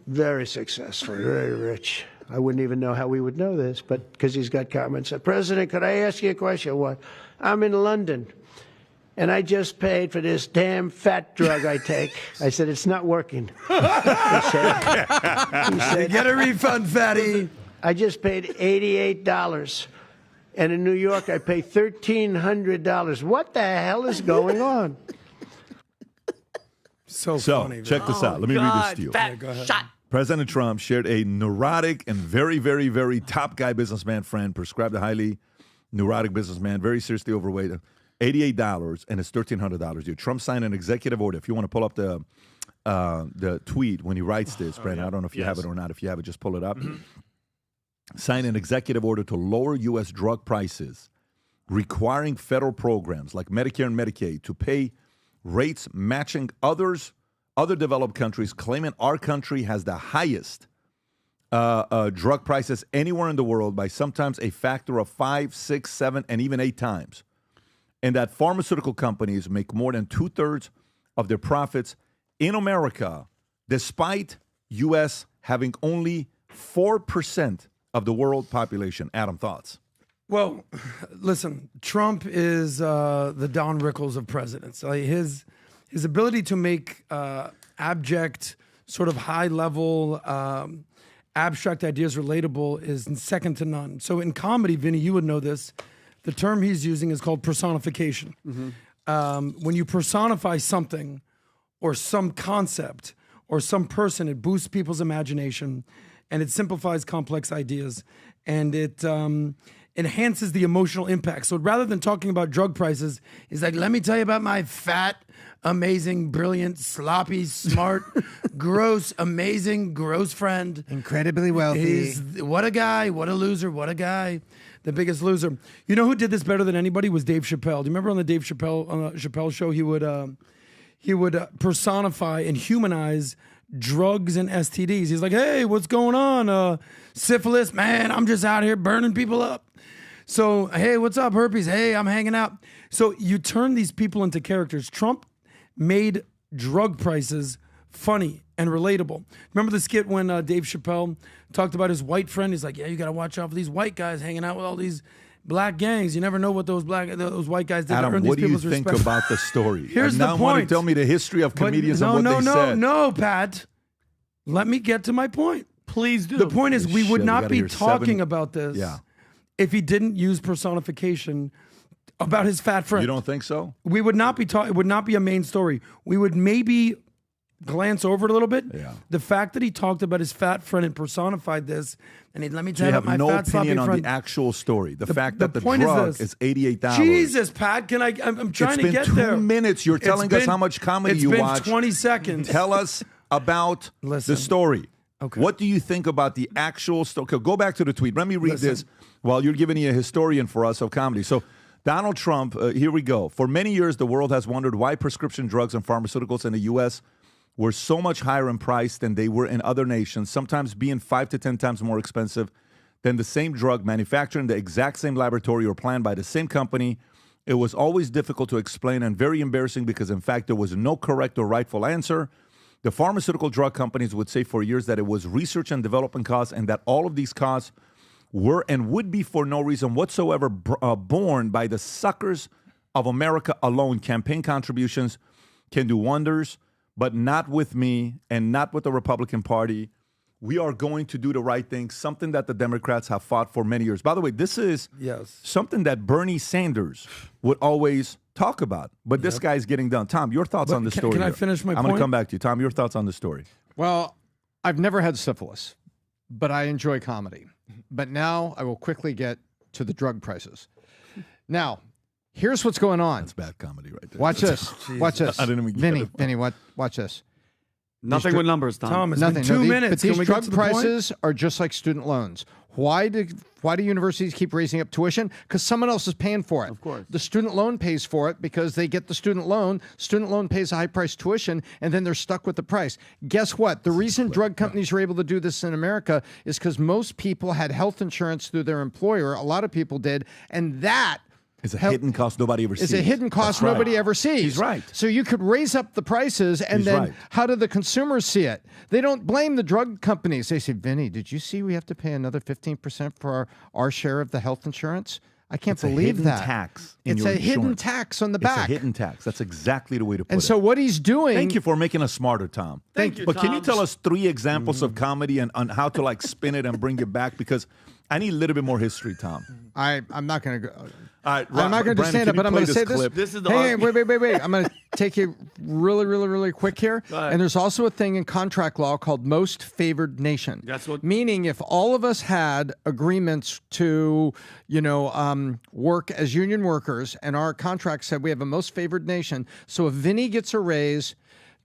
very successful, very rich. I wouldn't even know how we would know this, but because he's got comments. Said, President, could I ask you a question? What? I'm in London, and I just paid for this damn fat drug I take. I said, it's not working. He said, Get a refund, fatty. I just paid $88. And in New York, I pay $1,300. What the hell is going on? So funny. Check this out. Let me read this to you. Fat go ahead. shot. President Trump shared a neurotic and very, very, very top guy businessman friend, prescribed a highly neurotic businessman, very seriously overweight, $88, and it's $1,300 due. Trump signed an executive order. If you want to pull up the tweet when he writes this, Brandon, I don't know if you have it or not. If you have it, just pull it up. Signed an executive order to lower U.S. drug prices, requiring federal programs like Medicare and Medicaid to pay rates matching other developed countries, claiming our country has the highest drug prices anywhere in the world by sometimes a factor of 5, 6, 7, and even 8 times. And that pharmaceutical companies make more than 2/3 of their profits in America, despite U.S. having only 4% of the world population. Adam, thoughts? Well, listen, Trump is the Don Rickles of presidents. Like his ability to make abject, sort of high-level, abstract ideas relatable is second to none. So in comedy, Vinny, you would know this, the term he's using is called personification. When you personify something or some concept or some person, it boosts people's imagination and it simplifies complex ideas and it enhances the emotional impact. So rather than talking about drug prices, he's like, let me tell you about my fat, amazing, brilliant, sloppy, smart, gross, amazing, gross friend. Incredibly wealthy. What a guy, what a loser, what a guy. The biggest loser. You know who did this better than anybody was Dave Chappelle. Do you remember on the Dave Chappelle show, he would personify and humanize drugs and STDs. He's like, hey, what's going on? Syphilis, man, I'm just out here burning people up. So, hey, what's up, herpes? Hey, I'm hanging out. So you turn these people into characters. Trump made drug prices funny and relatable. Remember the skit when Dave Chappelle talked about his white friend? He's like, yeah, you got to watch out for these white guys hanging out with all these black gangs. You never know what those white guys did to Adam, earn what these do you people's think respect. about the story? Here's and the now point. want to tell me the history of comedians and what they said. No, Pat. Let me get to my point. Please do. The point is, we would Shit, we not gotta be hear talking 7. about this Yeah. if he didn't use personification about his fat friend. You don't think so? We would not be talking. It would not be a main story. We would maybe glance over it a little bit. Yeah. The fact that he talked about his fat friend and personified this, and let me So tell you you have about my no fat sloppy opinion on friend. the actual story. The fact that the point drug is this. is $88. Jesus, Pat, can I? I'm trying to get It's been 2 there. minutes. You're It's telling us been- how much comedy it's you been watch. 20 seconds. Tell us about Listen. the story. Okay. What do you think about the actual story? Okay, go back to the tweet. Let me read Listen. this while you're giving me a historian for us of comedy. So, Donald Trump, here we go. For many years, the world has wondered why prescription drugs and pharmaceuticals in the U.S. were so much higher in price than they were in other nations, sometimes being 5 to 10 times more expensive than the same drug manufactured in the exact same laboratory or planned by the same company. It was always difficult to explain and very embarrassing because, in fact, there was no correct or rightful answer. The pharmaceutical drug companies would say for years that it was research and development costs and that all of these costs were and would be for no reason whatsoever borne by the suckers of America alone. Campaign contributions can do wonders, but not with me and not with the Republican Party. We are going to do the right thing, something that the Democrats have fought for many years. By the way, this is something that Bernie Sanders would always talk about, but this guy's getting done. Tom, your thoughts on the story. Can I here. finish my I'm point? going to come back to you. Tom, your thoughts on the story. Well, I've never had syphilis, but I enjoy comedy. But now I will quickly get to the drug prices. Now, here's what's going on. That's bad comedy right there. Watch this. Watch this. I didn't even get it. Vinny, watch this. Nothing with numbers, Tom. Tom, it's Nothing. been 2 minutes. But Can these we get drug to the point? prices are just like student loans. Why do universities keep raising up tuition? Because someone else is paying for it. Of course. The student loan pays for it because they get the student loan. Student loan pays a high price tuition, and then they're stuck with the price. Guess what? The reason drug companies are able to do this in America is because most people had health insurance through their employer. A lot of people did, and that It's a hidden cost nobody ever sees. is a hidden cost That's right. nobody ever sees. He's right. So you could raise up the prices, and He's then right. how do the consumers see it? They don't blame the drug companies. They say, Vinny, did you see we have to pay another 15% for our share of the health insurance? I can't It's a believe hidden that. tax in It's your a hidden insurance. tax on the It's back. a hidden tax. That's exactly the way to put it. And so what he's doing. Thank you for making us smarter, Tom. Thank you, But can you Tom. tell us 3 examples of comedy and on how to like spin it and bring it back? Because I need a little bit more history, Tom. I'm not going to go. All right, I'm not going to Brandon, stand can up, but you I'm play going to say this. clip? This is the Hey, wait. I'm going to take you really quick here. ahead. And there's also a thing in contract law called most favored nation. That's what- Meaning if all of us had agreements to, work as union workers and our contract said we have a most favored nation. So if Vinny gets a raise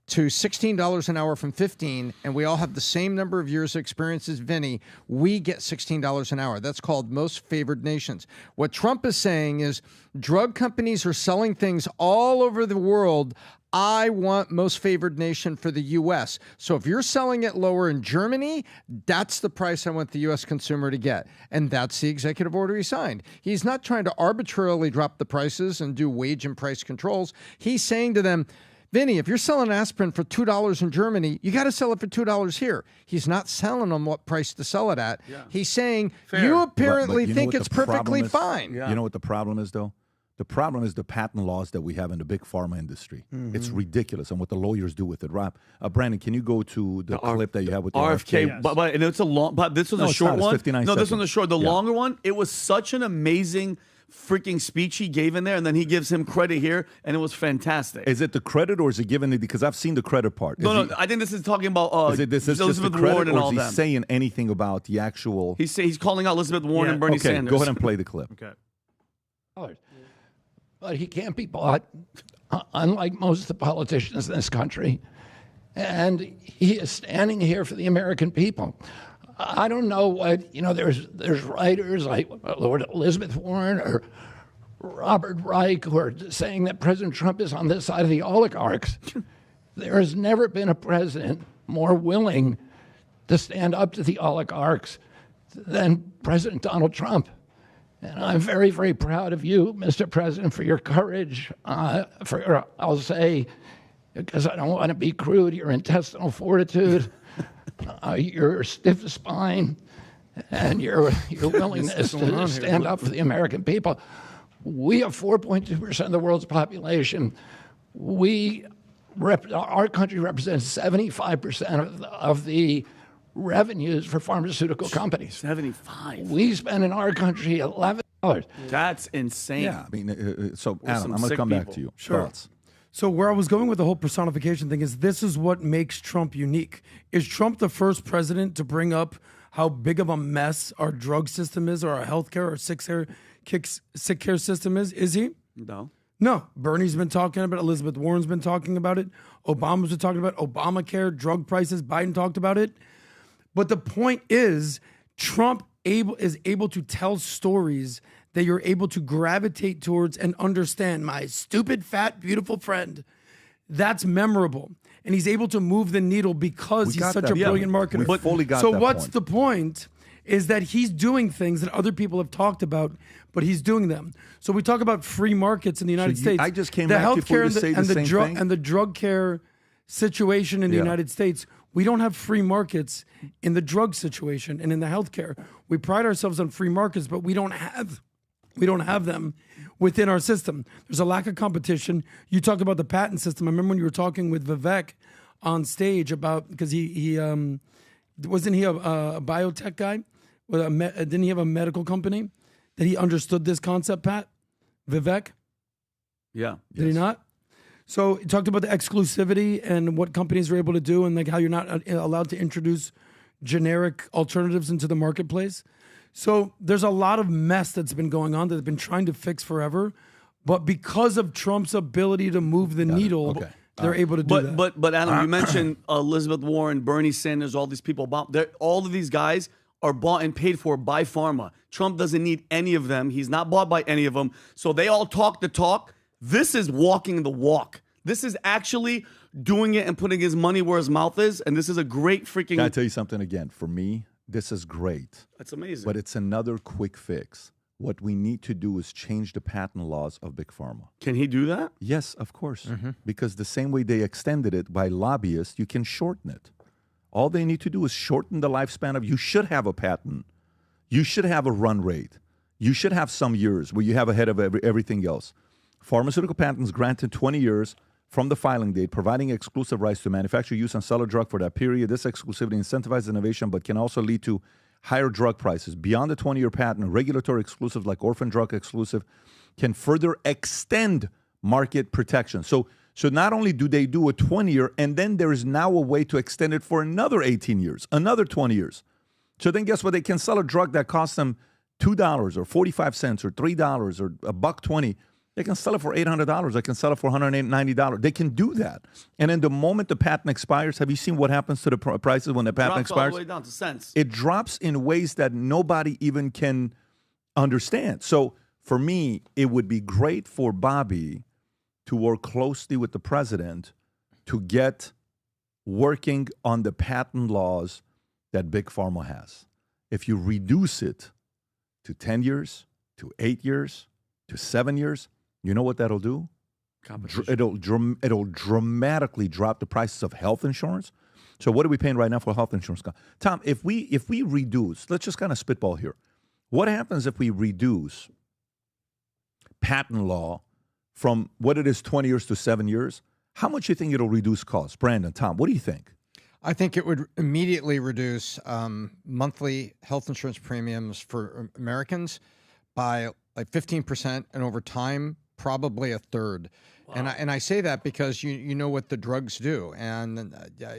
to $16 an hour from 15, and we all have the same number of years of experience as Vinny, we get $16 an hour. That's called most favored nations. What Trump is saying is drug companies are selling things all over the world. I want most favored nation for the U.S. So if you're selling it lower in Germany, that's the price I want the U.S. consumer to get. And that's the executive order he signed. He's not trying to arbitrarily drop the prices and do wage and price controls. He's saying to them, Vinny, if you're selling aspirin for $2 in Germany, you got to sell it for $2 here. He's not selling them what price to sell it at. Yeah. He's saying, you apparently But you know think what it's the problem perfectly is? fine. You know what the problem is, though? The problem is the patent laws that we have in the big pharma industry. It's ridiculous, and what the lawyers do with it. Brandon, can you go to the clip that you have with the RFK? RFK? But and it's a long. But this was No, a it's short not. It's one. 59 No, this seconds. one's a short. The Yeah. longer one. It was such an amazing freaking speech he gave in there, and then he gives him credit here, and it was fantastic. Is it the credit, or is it given it? Because I've seen the credit part. No, I think this is talking about Is it this is just the Elizabeth credit, Warren and or all is he them. saying anything about the actual? He's calling out Elizabeth Warren and Bernie okay, Sanders. go ahead and play the clip. Okay. But he can't be bought, unlike most of the politicians in this country. And he is standing here for the American people. I don't know what, there's writers like Lord Elizabeth Warren or Robert Reich who are saying that President Trump is on this side of the oligarchs. There has never been a president more willing to stand up to the oligarchs than President Donald Trump. And I'm very, very proud of you, Mr. President, for your courage, I'll say, because I don't want to be crude, your intestinal fortitude, your stiff spine, and your willingness to stand up for the American people. We have 4.2% of the world's population. Our country represents 75% of the revenues for pharmaceutical companies. 75. We spend in our country $11. That's insane. Yeah, I mean, so Adam, some I'm going to sick come back people. to you. Sure. Thoughts? So where I was going with the whole personification thing is this is what makes Trump unique. Is Trump the first president to bring up how big of a mess our drug system is, or our healthcare or sick care system is? Is he? No. No. Bernie's been talking about it. Elizabeth Warren's been talking about it. Obama's been talking about it. Obamacare, drug prices. Biden talked about it. But the point is, Trump is able to tell stories that you're able to gravitate towards and understand. My stupid, fat, beautiful friend. That's memorable. And he's able to move the needle because he's such a brilliant marketer. We fully got so that what's point. the point is that he's doing things that other people have talked about, but he's doing them. So we talk about free markets in the United States. I just came the back to you for you to healthcare say and the the same drug thing. and the drug care situation in the United States. We don't have free markets in the drug situation and in the healthcare. We pride ourselves on free markets, but we don't have them within our system. There's a lack of competition. You talk about the patent system. I remember when you were talking with Vivek on stage about, because he wasn't he a biotech guy? Didn't he have a medical company that he understood this concept, Pat? Vivek? Yeah. Did he not? So he talked about the exclusivity and what companies are able to do, and like how you're not allowed to introduce generic alternatives into the marketplace. So there's a lot of mess that's been going on that they've been trying to fix forever, but because of Trump's ability to move the needle, they're able to do that. But Adam, you mentioned Elizabeth Warren, Bernie Sanders, all these people. All of these guys are bought and paid for by pharma. Trump doesn't need any of them. He's not bought by any of them. So they all talk the talk. This is walking the walk. This is actually doing it and putting his money where his mouth is. And this is a great freaking... Can I tell you something again? For me, this is great. That's amazing. But it's another quick fix. What we need to do is change the patent laws of Big Pharma. Can he do that? Yes, of course. Because the same way they extended it by lobbyists, you can shorten it. All they need to do is shorten the lifespan of... You should have a patent. You should have a run rate. You should have some years where you have ahead of everything else. Pharmaceutical patents granted 20 years from the filing date, providing exclusive rights to manufacture, use, and sell a drug for that period. This exclusivity incentivizes innovation, but can also lead to higher drug prices. Beyond the 20-year patent, regulatory exclusives like orphan drug exclusive can further extend market protection. So not only do they do a 20-year, and then there is now a way to extend it for another 18 years, another 20 years. So then guess what? They can sell a drug that costs them $2 or 45 cents or $3 or $1.20. They can sell it for $800. They can sell it for $190. They can do that. And then the moment the patent expires, have you seen what happens to the prices when the patent expires? All the way down to cents. It drops in ways that nobody even can understand. So for me, it would be great for Bobby to work closely with the president to get working on the patent laws that Big Pharma has. If you reduce it to 10 years, to 8 years, to 7 years, you know what that'll do? It'll dramatically drop the prices of health insurance. So what are we paying right now for health insurance? Tom, if we reduce, let's just kind of spitball here. What happens if we reduce patent law from what it is 20 years to 7 years? How much do you think it'll reduce costs? Brandon, Tom, what do you think? I think it would immediately reduce monthly health insurance premiums for Americans by like 15%, and over time, probably a third. Wow. And I say that because you know what the drugs do. And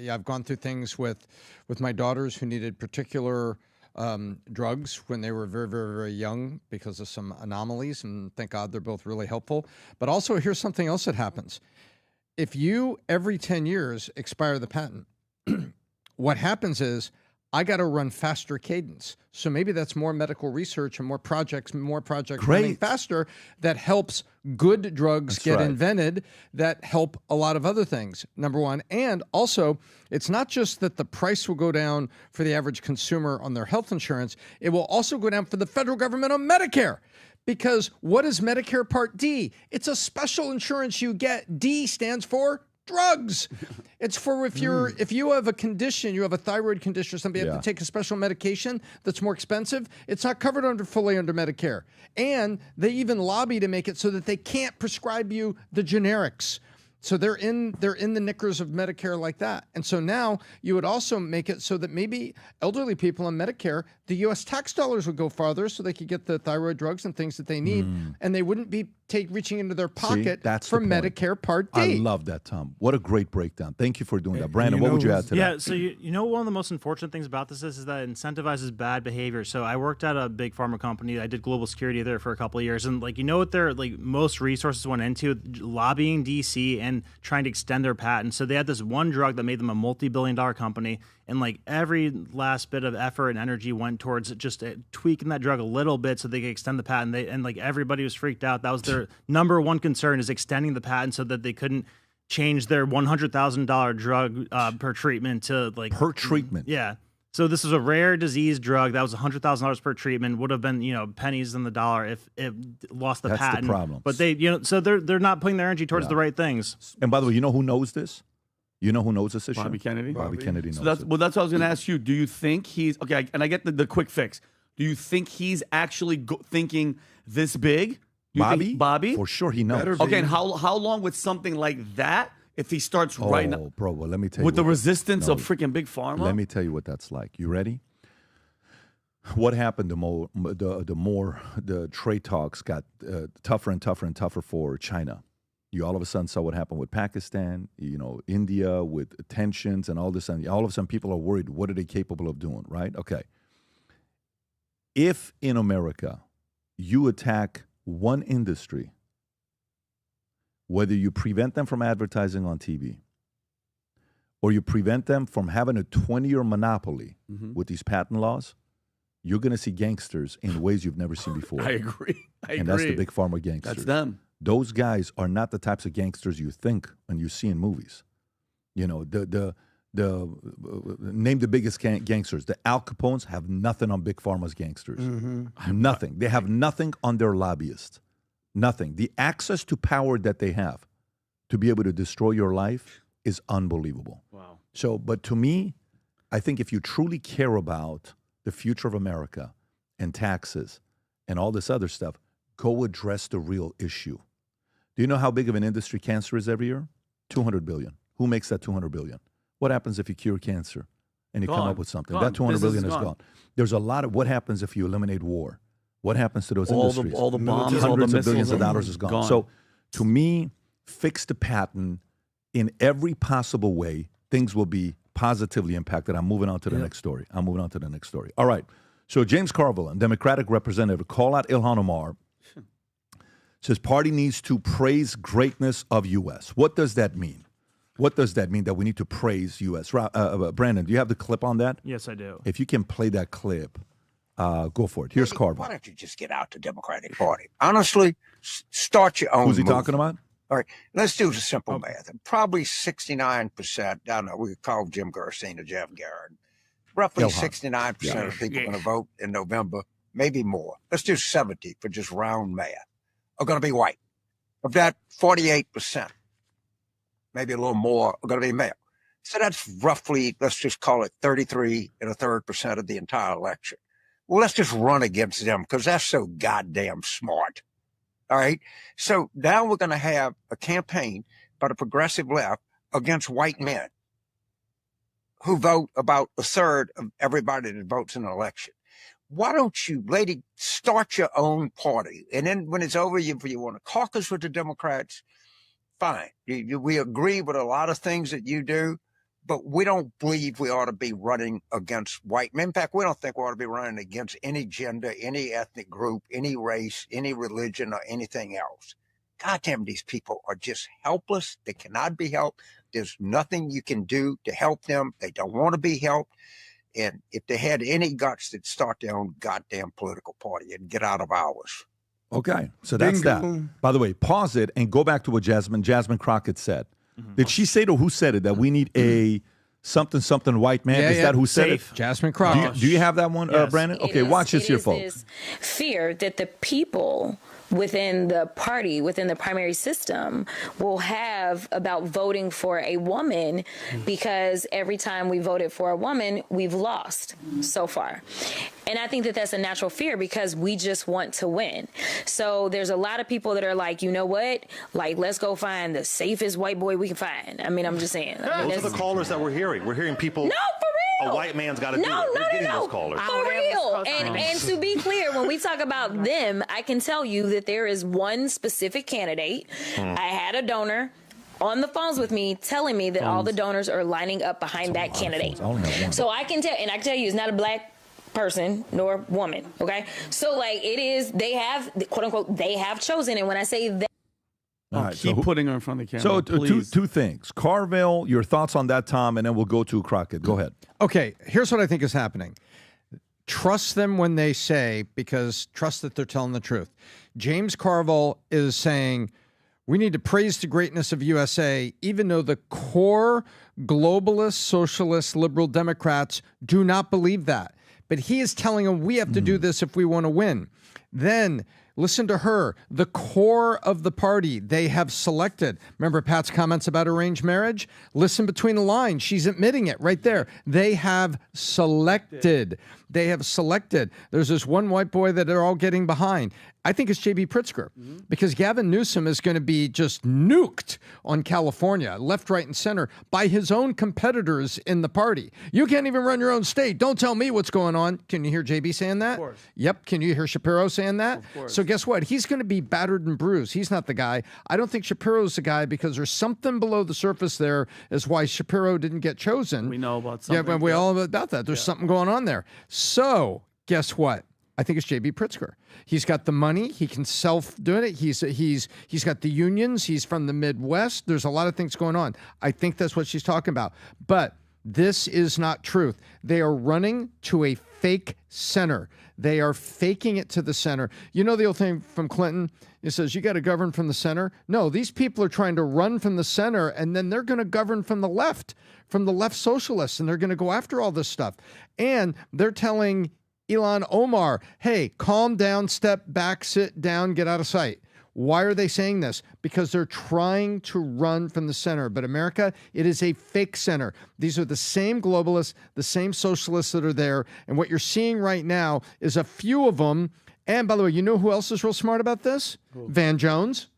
I've gone through things with my daughters who needed particular drugs when they were very, very, very young because of some anomalies. And thank God they're both really helpful. But also, here's something else that happens. If you, every 10 years, expire the patent, what happens is I got to run faster cadence. So maybe that's more medical research and more projects Great. running faster that helps good drugs That's get right. invented that help a lot of other things, number one. And also, it's not just that the price will go down for the average consumer on their health insurance, it will also go down for the federal government on Medicare. Because what is Medicare Part D? It's a special insurance you get. D stands for drugs. It's for if you have a condition, you have a thyroid condition or something, you have to take a special medication that's more expensive. It's not covered fully under Medicare. And they even lobby to make it so that they can't prescribe you the generics. So they're in the knickers of Medicare like that. And so now you would also make it so that maybe elderly people on Medicare, the U.S. tax dollars would go farther so they could get the thyroid drugs and things that they need, and they wouldn't be reaching into their pocket that's for the point. Medicare Part D. I love that, Tom. What a great breakdown. Thank you for doing that. Brandon, what would you add to that? Yeah, so you know one of the most unfortunate things about this is that it incentivizes bad behavior. So I worked at a big pharma company. I did global security there for a couple of years, and what their most resources went into? Lobbying DC and trying to extend their patent. So they had this one drug that made them a multi-billion-dollar company, and every last bit of effort and energy went towards just tweaking that drug a little bit so they could extend the patent. Everybody was freaked out. That was their number one concern, is extending the patent so that they couldn't change their $100,000 drug per treatment to Per treatment. Yeah. So this is a rare disease drug that was $100,000 per treatment, would have been pennies in the dollar if it lost the That's patent. the problem. But they so they're not putting their energy towards the right things. And by the way, you know who knows this? You know who knows this issue? Bobby Kennedy. Bobby Kennedy knows So that's it. what I was going to ask you. Do you think he's okay? And I get the quick fix. Do you think he's actually thinking this big? Do you think Bobby? For sure he knows. Okay, and how long would something like that, if he starts right now, bro, well, let me tell you. with the what- resistance no, of freaking Big Pharma? Let me tell you what that's like. You ready? What happened? The more the trade talks got tougher and tougher and tougher for China. You all of a sudden saw what happened with Pakistan, India with tensions and all this, and all of a sudden people are worried. What are they capable of doing? Right? Okay. If in America you attack one industry, whether you prevent them from advertising on TV, or you prevent them from having a 20-year monopoly with these patent laws, you're going to see gangsters in ways you've never seen before. I agree. And that's the Big Pharma gangsters. That's them. Those guys are not the types of gangsters you think and you see in movies. The name the biggest gangsters. The Al Capones have nothing on Big Pharma's gangsters. Nothing. They have nothing on their lobbyists. Nothing. The access to power that they have to be able to destroy your life is unbelievable. Wow. So, but to me, I think if you truly care about the future of America and taxes and all this other stuff, go address the real issue. Do you know how big of an industry cancer is every year? 200 billion. Who makes that 200 billion? What happens if you cure cancer and you come up with something? Gone. That 200 Business billion is is gone. gone. There's a lot of what happens if you eliminate war? What happens to those industries? All the bombs, all the Hundreds of missiles, billions of dollars is gone. So to me, fix the patent in every possible way. Things will be positively impacted. I'm moving on to the next story. All right. So James Carville, a Democratic representative, call out Ilhan Omar. Says party needs to praise greatness of U.S. What does that mean? What does that mean that we need to praise U.S.? Brandon, do you have the clip on that? Yes, I do. If you can play that clip, go for it. Here's Carville. Why don't you just get out the Democratic Party? Honestly, start your own Who's he movement. talking about? All right, let's do the simple math. Probably 69%, I don't know, we could call Jim Gerstein or Jeff Garrett. Roughly Ilhan. 69% of people are going to vote in November, maybe more. Let's do 70 for just round math, are going to be white. Of that, 48%, maybe a little more, are going to be male. So that's roughly, let's just call it 33 1/3% of the entire election. Well, let's just run against them because that's so goddamn smart. All right. So now we're going to have a campaign by the progressive left against white men who vote about a third of everybody that votes in an election. Why don't you, lady, start your own party? And then when it's over, if you want to caucus with the Democrats, fine. We agree with a lot of things that you do, but we don't believe we ought to be running against white men. In fact, we don't think we ought to be running against any gender, any ethnic group, any race, any religion, or anything else. God damn, these people are just helpless. They cannot be helped. There's nothing you can do to help them. They don't want to be helped. And if they had any guts, they'd start their own goddamn political party and get out of ours. Okay, so that's Bingo. that. By the way, pause it and go back to what Jasmine Crockett said. Did she say to who said it that we need a something white man? Yeah, Is yeah. that who said Safe. it? Jasmine Do Crockett. you have that one, Brandon? Okay, watch this here, folks. This fear that the people within the party, within the primary system, will have about voting for a woman, because every time we voted for a woman, we've lost so far. And I think that that's a natural fear because we just want to win. So there's a lot of people that are like, you know what? Like, let's go find the safest white boy we can find. I mean, I'm just saying. Those are the callers that we're hearing. We're hearing people. No, for real. A white man's got to do it. We're getting those callers. For real. And to be clear, when we talk about them, I can tell you that there is one specific candidate. I had a donor on the phones with me telling me that all the donors are lining up behind that candidate. So I can tell you it's not a black person nor woman. Okay. So like it is, they have, quote unquote, they have chosen. And when I say that, All right, Keep putting her in front of the So camera, please. two things. Carville, your thoughts on that, Tom, and then we'll go to Crockett. Go ahead. Okay, here's what I think is happening. Trust them when they say, because trust that they're telling the truth. James Carville is saying, we need to praise the greatness of USA, even though the core globalist, socialist, liberal Democrats do not believe that. But he is telling them we have to do this if we want to win. Then listen to her. The core of the party, they have selected. Remember Pat's comments about arranged marriage? Listen between the lines. She's admitting it right there. They have selected. They have selected. There's this one white boy that they're all getting behind. I think it's J.B. Pritzker, because Gavin Newsom is going to be just nuked on California, left, right, and center, by his own competitors in the party. You can't even run your own state. Don't tell me what's going on. Can you hear J.B. saying that? Of course. Yep. Can you hear Shapiro saying that? Of course. So guess what? He's going to be battered and bruised. He's not the guy. I don't think Shapiro's the guy, because there's something below the surface there is why Shapiro didn't get chosen. We know about something. Yeah, but we all know about that. There's something going on there. So guess what? I think it's J.B. Pritzker. He's got the money. He can self-do it. He's got the unions. He's from the Midwest. There's a lot of things going on. I think that's what she's talking about. But this is not truth. They are running to a fake center. They are faking it to the center. You know the old thing from Clinton? It says, you got to govern from the center. No, these people are trying to run from the center, and then they're going to govern from the left socialists, and they're going to go after all this stuff. And they're telling Ilhan Omar, hey, calm down, step back, sit down, get out of sight. Why are they saying this? Because they're trying to run from the center. But America, it is a fake center. These are the same globalists, the same socialists that are there. And what you're seeing right now is a few of them. And by the way, you know who else is real smart about this? Van Jones.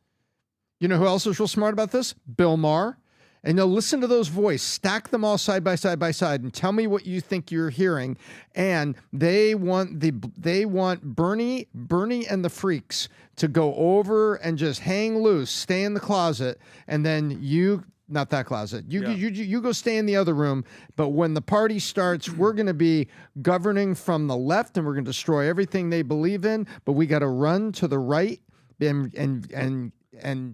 You know who else is real smart about this? Bill Maher. And now listen to those voices, stack them all side by side, and tell me what you think you're hearing. And they want Bernie and the freaks to go over and just hang loose, stay in the closet, and then not that closet. You go stay in the other room. But when the party starts, we're going to be governing from the left, and we're going to destroy everything they believe in. But we got to run to the right and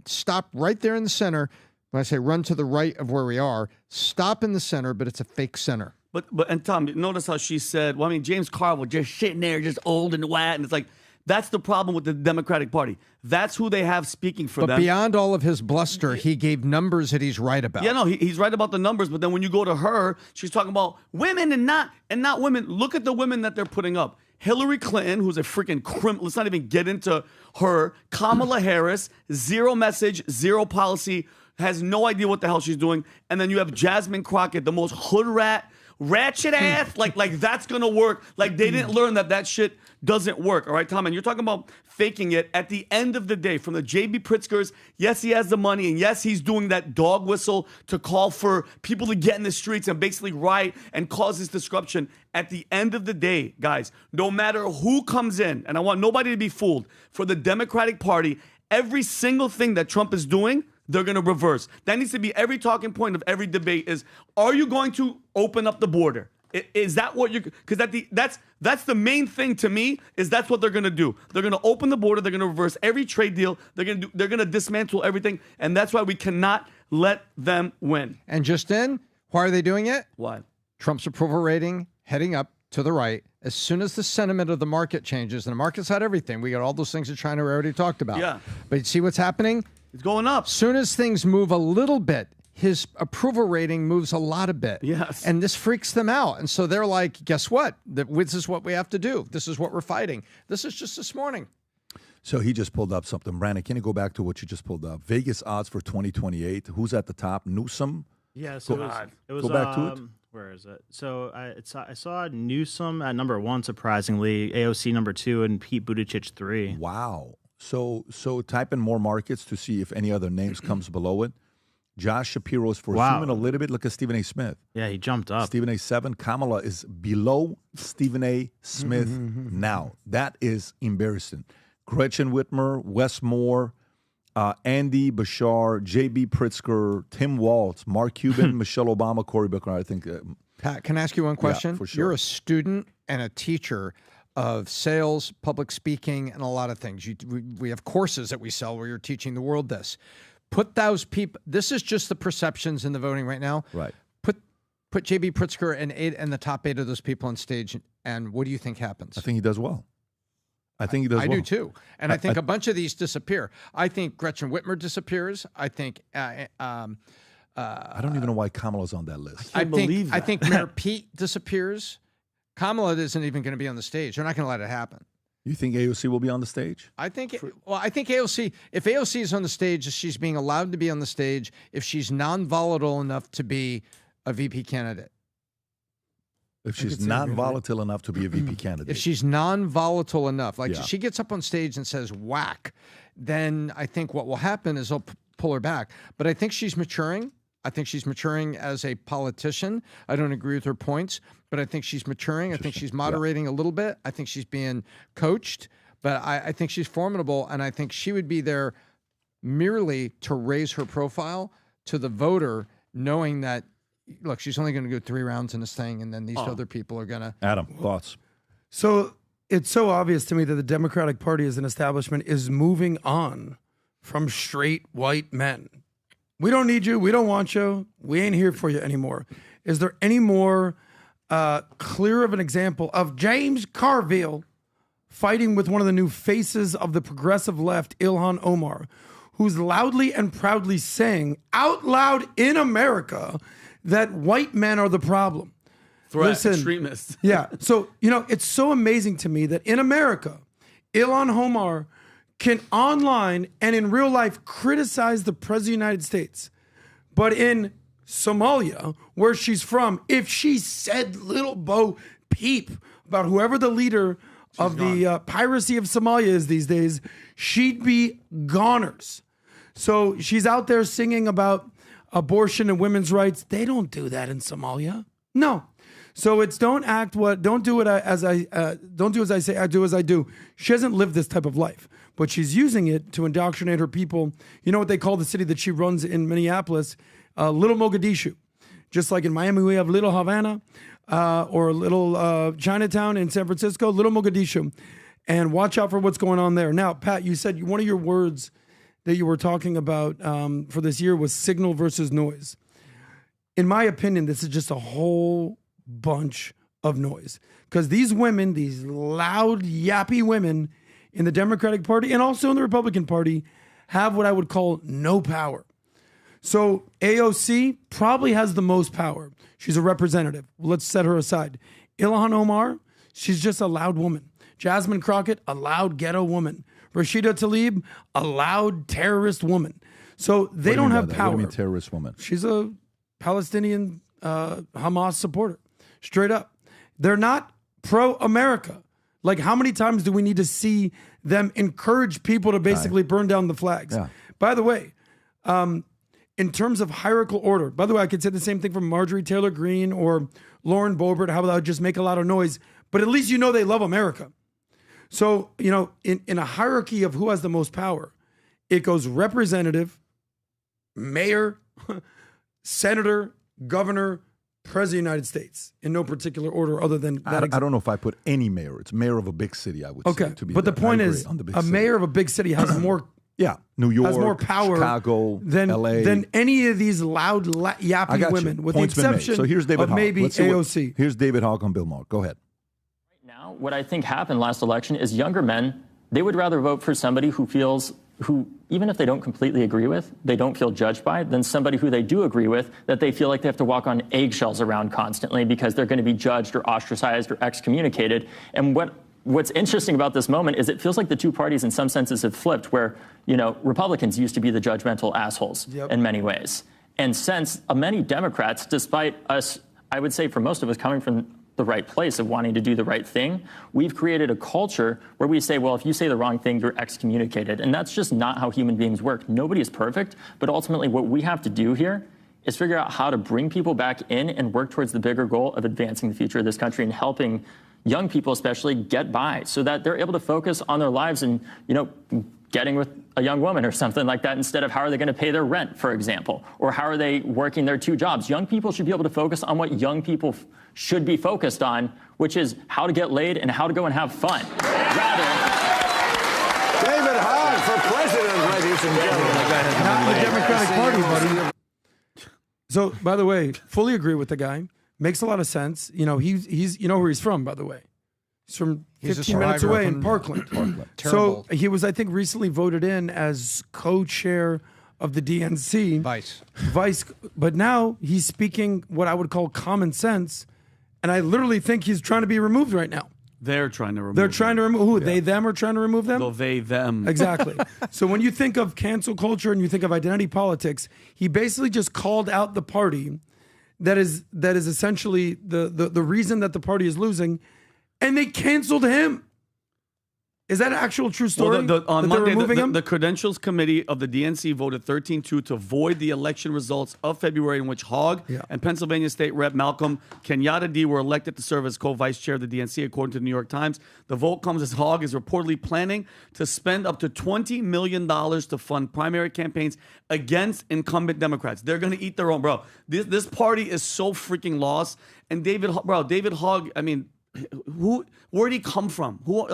stop right there in the center. When I say run to the right of where we are, stop in the center, but it's a fake center. But and Tom, notice how she said, well, I mean, James Carville just sitting there, just old and white, and it's like, that's the problem with the Democratic Party. That's who they have speaking for them. But beyond all of his bluster, he gave numbers that he's right about. Yeah, no, he's right about the numbers, but then when you go to her, she's talking about women and not women. Look at the women that they're putting up. Hillary Clinton, who's a freaking criminal. Let's not even get into her. Kamala Harris, zero message, zero policy, has no idea what the hell she's doing. And then you have Jasmine Crockett, the most hood rat, ratchet ass. like that's going to work. Like they didn't learn that shit doesn't work. All right, Tom? And you're talking about faking it. At the end of the day, from the J.B. Pritzkers, yes, he has the money. And yes, he's doing that dog whistle to call for people to get in the streets and basically riot and cause this disruption. At the end of the day, guys, no matter who comes in, and I want nobody to be fooled, for the Democratic Party, every single thing that Trump is doing, they're going to reverse. That needs to be every talking point of every debate is, are you going to open up the border? Is that what you're, because that's the main thing to me, is that's what they're going to do. They're going to open the border. They're going to reverse every trade deal. They're going to dismantle everything. And that's why we cannot let them win. And just then, why are they doing it? Why? Trump's approval rating heading up to the right. As soon as the sentiment of the market changes, and the market's had everything, we got all those things that China already talked about. Yeah. But you see what's happening? It's going up. As soon as things move a little bit, his approval rating moves a lot a bit. Yes. And this freaks them out. And so they're like, guess what? This is what we have to do. This is what we're fighting. This is just this morning. So he just pulled up something. Brandon, can you go back to what you just pulled up? Vegas odds for 2028. Who's at the top? Newsom? Yeah, so it was go back to it. Where is it? So I saw Newsom at number 1, surprisingly, AOC number 2, and Pete Buttigieg 3. Wow. So type in more markets to see if any other names comes below it. Josh Shapiro is for assuming a little bit. Look at Stephen A. Smith. Yeah, he jumped up. Stephen A. 7. Kamala is below Stephen A. Smith now. That is embarrassing. Gretchen Whitmer, Wes Moore, Andy Bashar, J.B. Pritzker, Tim Waltz, Mark Cuban, Michelle Obama, Cory Booker. I think. Pat, can I ask you one question? Yeah, for sure. You're a student and a teacher of sales, public speaking, and a lot of things. We have courses that we sell where you're teaching the world this. Put those people. This is just the perceptions in the voting right now. Right. Put J.B. Pritzker and the top 8 of those people on stage, and what do you think happens? I think he does well. I think he does well. I do too. And I think a bunch of these disappear. I think Gretchen Whitmer disappears. I think I don't even know why Kamala's on that list. I think Mayor Pete disappears. Kamala isn't even going to be on the stage. They're not going to let it happen. You think AOC will be on the stage? I think AOC, if AOC is on the stage, she's being allowed to be on the stage if she's non-volatile enough to be a VP candidate. If she's non-volatile enough to be a VP candidate. If she's non-volatile enough, like she gets up on stage and says whack, then I think what will happen is they'll pull her back. But I think she's maturing. I think she's maturing as a politician. I don't agree with her points, but I think she's maturing. I think she's moderating a little bit. I think she's being coached, but I think she's formidable, and I think she would be there merely to raise her profile to the voter, knowing that, look, she's only going to go 3 rounds in this thing, and then these other people are going to... Adam, thoughts? So it's so obvious to me that the Democratic Party as an establishment is moving on from straight white men. We don't need you. We don't want you. We ain't here for you anymore. Is there any more clear of an example of James Carville fighting with one of the new faces of the progressive left, Ilhan Omar, who's loudly and proudly saying out loud in America that white men are the problem? Extremists. Yeah. So, it's so amazing to me that in America, Ilhan Omar can online and in real life criticize the President of the United States. But in Somalia, where she's from, if she said little Bo Peep about whoever the leader of the piracy of Somalia is these days, she'd be goners. So she's out there singing about abortion and women's rights. They don't do that in Somalia. No. So it's don't do as I say, I do as I do. She hasn't lived this type of life, but she's using it to indoctrinate her people. You know what they call the city that she runs in Minneapolis? Little Mogadishu. Just like in Miami, we have Little Havana or Little Chinatown in San Francisco, Little Mogadishu. And watch out for what's going on there. Now, Pat, you said one of your words that you were talking about for this year was signal versus noise. In my opinion, this is just a whole bunch of noise. Because these women, these loud, yappy women in the Democratic Party and also in the Republican Party have what I would call no power. So AOC probably has the most power. She's a representative. Let's set her aside. Ilhan Omar, she's just a loud woman. Jasmine Crockett, a loud ghetto woman. Rashida Tlaib, a loud terrorist woman. So they don't have power. What do you mean terrorist woman? She's a Palestinian Hamas supporter. Straight up. They're not pro-America. Like, how many times do we need to see them encourage people to basically burn down the flags? Yeah. By the way, in terms of hierarchical order, by the way, I could say the same thing from Marjorie Taylor Greene or Lauren Boebert, how about just make a lot of noise, but at least they love America. So, in a hierarchy of who has the most power, it goes representative, mayor, senator, governor, President of the United States, in no particular order other than that. I don't know if I put any mayor. It's mayor of a big city, I would say. Okay, but the point is, a mayor of a big city has more Yeah, New York, has more power Chicago, than LA. than any of these loud yappy women, with Point's the been made. exception So here's David of Hogg. maybe Let's see AOC. Here's David Hogg on Bill Maher. Go ahead. Now, what I think happened last election is younger men, they would rather vote for somebody who even if they don't completely agree with, they don't feel judged by, than somebody who they do agree with, that they feel like they have to walk on eggshells around constantly because they're going to be judged or ostracized or excommunicated. And what's interesting about this moment is it feels like the two parties in some senses have flipped, where, Republicans used to be the judgmental assholes in many ways. And since many Democrats, despite us, I would say for most of us coming from the right place of wanting to do the right thing, we've created a culture where we say, well, if you say the wrong thing, you're excommunicated. And that's just not how human beings work. Nobody is perfect, but ultimately what we have to do here is figure out how to bring people back in and work towards the bigger goal of advancing the future of this country and helping young people especially get by so that they're able to focus on their lives and, getting with a young woman or something like that instead of how are they going to pay their rent, for example, or how are they working their two jobs. Young people should be able to focus on what young people should be focused on, which is how to get laid and how to go and have fun. David Hogg for president, ladies and gentlemen. Not the Democratic Party, buddy. So, by the way, fully agree with the guy. Makes a lot of sense. He's where he's from, by the way. He's from 15 minutes away in Parkland. So he was, I think, recently voted in as co-chair of the DNC. Vice. But now he's speaking what I would call common sense. And I literally think he's trying to be removed right now. They're trying to remove They're trying to remove who? Yeah. They, them are trying to remove them? No, they, them. Exactly. So when you think of cancel culture and you think of identity politics, he basically just called out the party that is essentially the reason that the party is losing, and they canceled him. Is that an actual true story? Well, on Monday, the Credentials Committee of the DNC voted 13-2 to void the election results of February in which Hogg and Pennsylvania State Rep. Malcolm Kenyatta D. were elected to serve as co-vice chair of the DNC, according to the New York Times. The vote comes as Hogg is reportedly planning to spend up to $20 million to fund primary campaigns against incumbent Democrats. They're going to eat their own, bro. This party is so freaking lost. And David Hogg, I mean, where'd he come from? What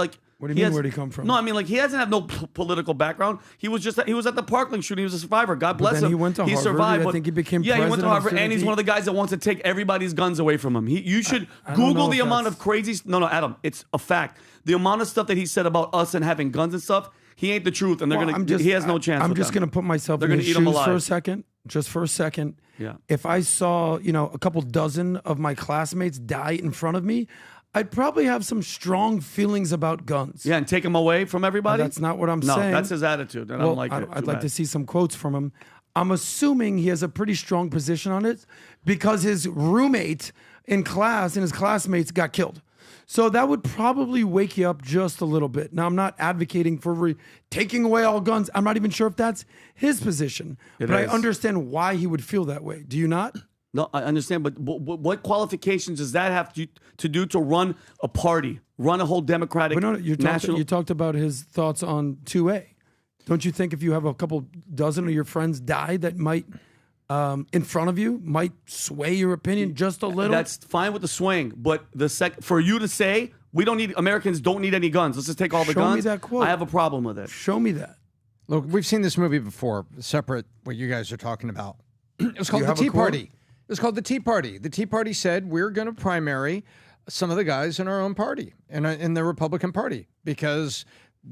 do you mean, where'd he come from? No, I mean, he doesn't have no political background. He was at the Parkland shooting. He was a survivor. God bless him. He went to Harvard. Survived. I think he became president. Yeah, he went to Harvard, and he's one of the guys that wants to take everybody's guns away from him. You should Google the amount of crazy. No, Adam, it's a fact. The amount of stuff that he said about us and having guns and stuff. He ain't the truth, and he has no chance. I'm just gonna put myself in his shoes for a second. Just for a second. Yeah. If I saw, a couple dozen of my classmates die in front of me, I'd probably have some strong feelings about guns. Yeah, and take them away from everybody? That's not what I'm saying. No, that's his attitude. I don't like it. I'd like to see some quotes from him. I'm assuming he has a pretty strong position on it because his roommate in class and his classmates got killed. So that would probably wake you up just a little bit. Now, I'm not advocating for taking away all guns. I'm not even sure if that's his position. But I understand why he would feel that way. Do you not? No, I understand, but what qualifications does that have to do to run a party, run a whole Democratic national? You talked about his thoughts on 2A. Don't you think if you have a couple dozen of your friends die that might, in front of you, might sway your opinion just a little? That's fine with the swing, but for you to say Americans don't need any guns, let's just take all the guns. Show me that quote. I have a problem with it. Show me that. Look, we've seen this movie before, separate what you guys are talking about. It was called The Tea Party. It was called the Tea Party. The Tea Party said, we're going to primary some of the guys in our own party, in the Republican Party, because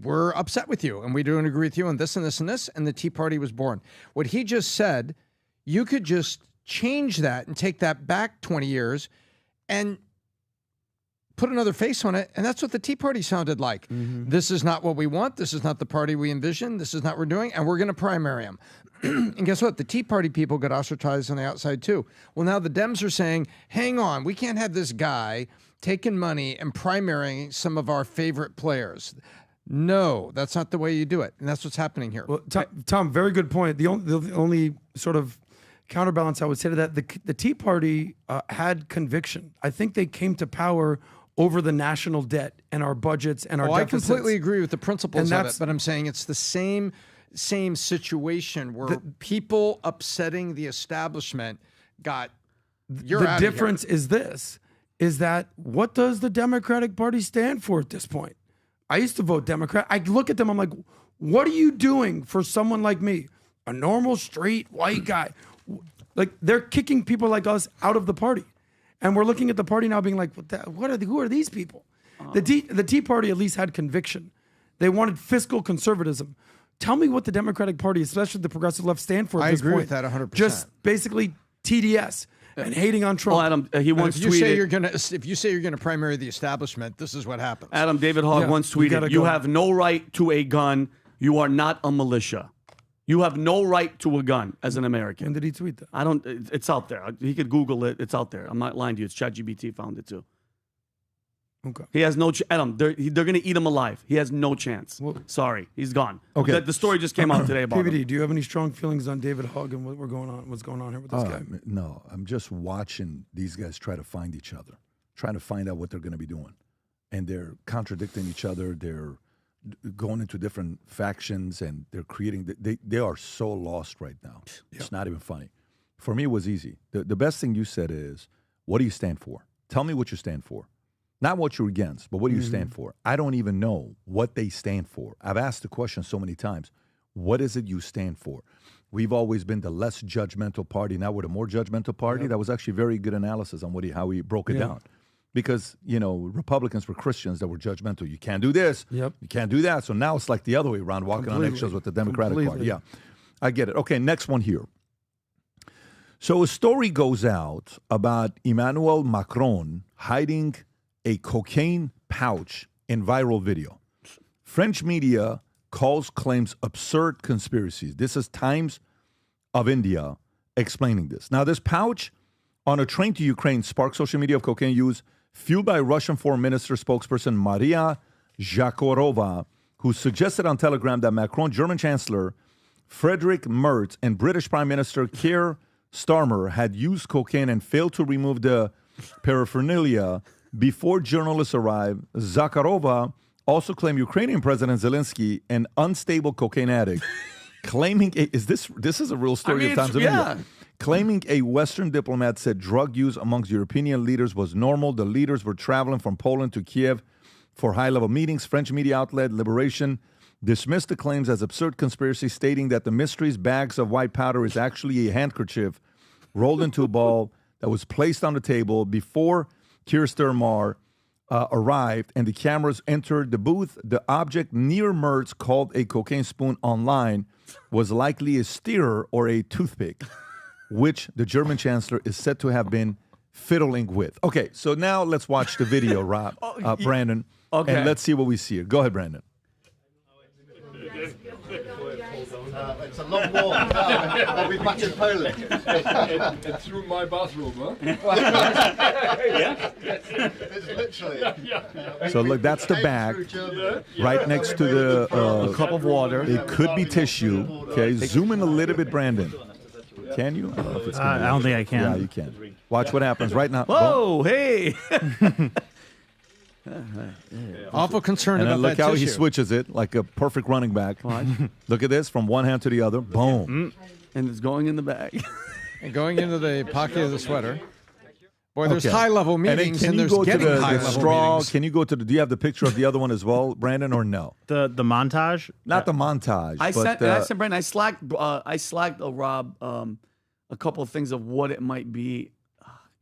we're upset with you and we don't agree with you on this and this and this, and the Tea Party was born. What he just said, you could just change that and take that back 20 years and put another face on it, and that's what the Tea Party sounded like. Mm-hmm. This is not what we want. This is not the party we envision. This is not what we're doing, and we're going to primary them. And guess what? The Tea Party people got ostracized on the outside too. Well, now the Dems are saying, hang on, we can't have this guy taking money and primarying some of our favorite players. No, that's not the way you do it. And that's what's happening here. Well, Tom, very good point. The only sort of counterbalance I would say to that, the Tea Party had conviction. I think they came to power over the national debt and our budgets and our deficits. I completely agree with the principles of it, but I'm saying it's the same situation where people upsetting the establishment got the difference is that what does the Democratic Party stand for at this point? I used to vote Democrat. I look at them, I'm like, What are you doing for someone like me, a normal, straight, white guy? Like, they're kicking people like us out of the party. And we're looking at the party now being like, who are these people? The Tea Party at least had conviction. They wanted fiscal conservatism. Tell me what the Democratic Party, especially the progressive left, stand for at this point. I agree with that 100%. Just basically TDS and hating on Trump. Well, Adam, he once if you tweeted. if you say you're gonna primary the establishment, this is what happens. Adam, David Hogg once tweeted, "You have no right to a gun. You are not a militia. You have no right to a gun as an American." When did he tweet that? I don't. It's out there. He could Google it. It's out there. I'm not lying to you. It's ChatGPT found it too. Okay. He has no. Adam, they're going to eat him alive. He has no chance. Well, sorry, he's gone. Okay. The story just came out today about PBD, him. do you have any strong feelings on David Hogg and what's going on here with this guy? No, I'm just watching these guys try to find each other, trying to find out what they're going to be doing. And they're contradicting each other. They're going into different factions, and they're creating. They are so lost right now. It's not even funny. For me, it was easy. The best thing you said is, what do you stand for? Tell me what you stand for. Not what you're against, but what do you stand for? I don't even know what they stand for. I've asked the question so many times. What is it you stand for? We've always been the less judgmental party. Now we're the more judgmental party. That was actually very good analysis on how he broke it down. Because, Republicans were Christians that were judgmental. You can't do this. Yep. You can't do that. So now it's like the other way around, walking on eggshells with the Democratic Party. Yeah, I get it. Okay, next one here. So a story goes out about Emmanuel Macron hiding a cocaine pouch in viral video. French media calls claims absurd conspiracies. This is Times of India explaining this. Now, this pouch on a train to Ukraine sparked social media of cocaine use, fueled by Russian Foreign Minister spokesperson Maria Zakharova, who suggested on Telegram that Macron, German Chancellor Friedrich Merz, and British Prime Minister Keir Starmer had used cocaine and failed to remove the paraphernalia before journalists arrived. Zakharova also claimed Ukrainian President Zelensky, an unstable cocaine addict, claiming this is a real story of Times of India. Claiming a Western diplomat said drug use amongst European leaders was normal. The leaders were traveling from Poland to Kiev for high-level meetings. French media outlet Liberation dismissed the claims as absurd conspiracy, stating that the mystery's bags of white powder is actually a handkerchief rolled into a ball that was placed on the table before Keir Starmer arrived and the cameras entered the booth. The object near Merz, called a cocaine spoon online, was likely a stirrer or a toothpick, which the German chancellor is said to have been fiddling with. Okay, so now let's watch the video, Brandon, and let's see what we see here. Go ahead, Brandon. It's a long walk. I'll be back in Poland. It's through my bathroom, huh? It's literally. So look, that's the bag right next to the a cup of water. It could be tissue. Okay, zoom in a little bit, Brandon. Can you? I don't think I can. Yeah, you can. Watch what happens right now. Whoa, hey. Awful concerned and about look that how tissue. he switches it like a perfect running back. Look at this, from one hand to the other. Boom. And it's going in the bag. And going into the pocket of the sweater. Boy, there's Okay. high-level meetings, and there's getting high-level straw? meetings. Can you go to the? Do you have the picture of the other one as well, Brandon, or no? The montage? Not the montage. I but, sent Brandon. I slacked Rob a couple of things of what it might be.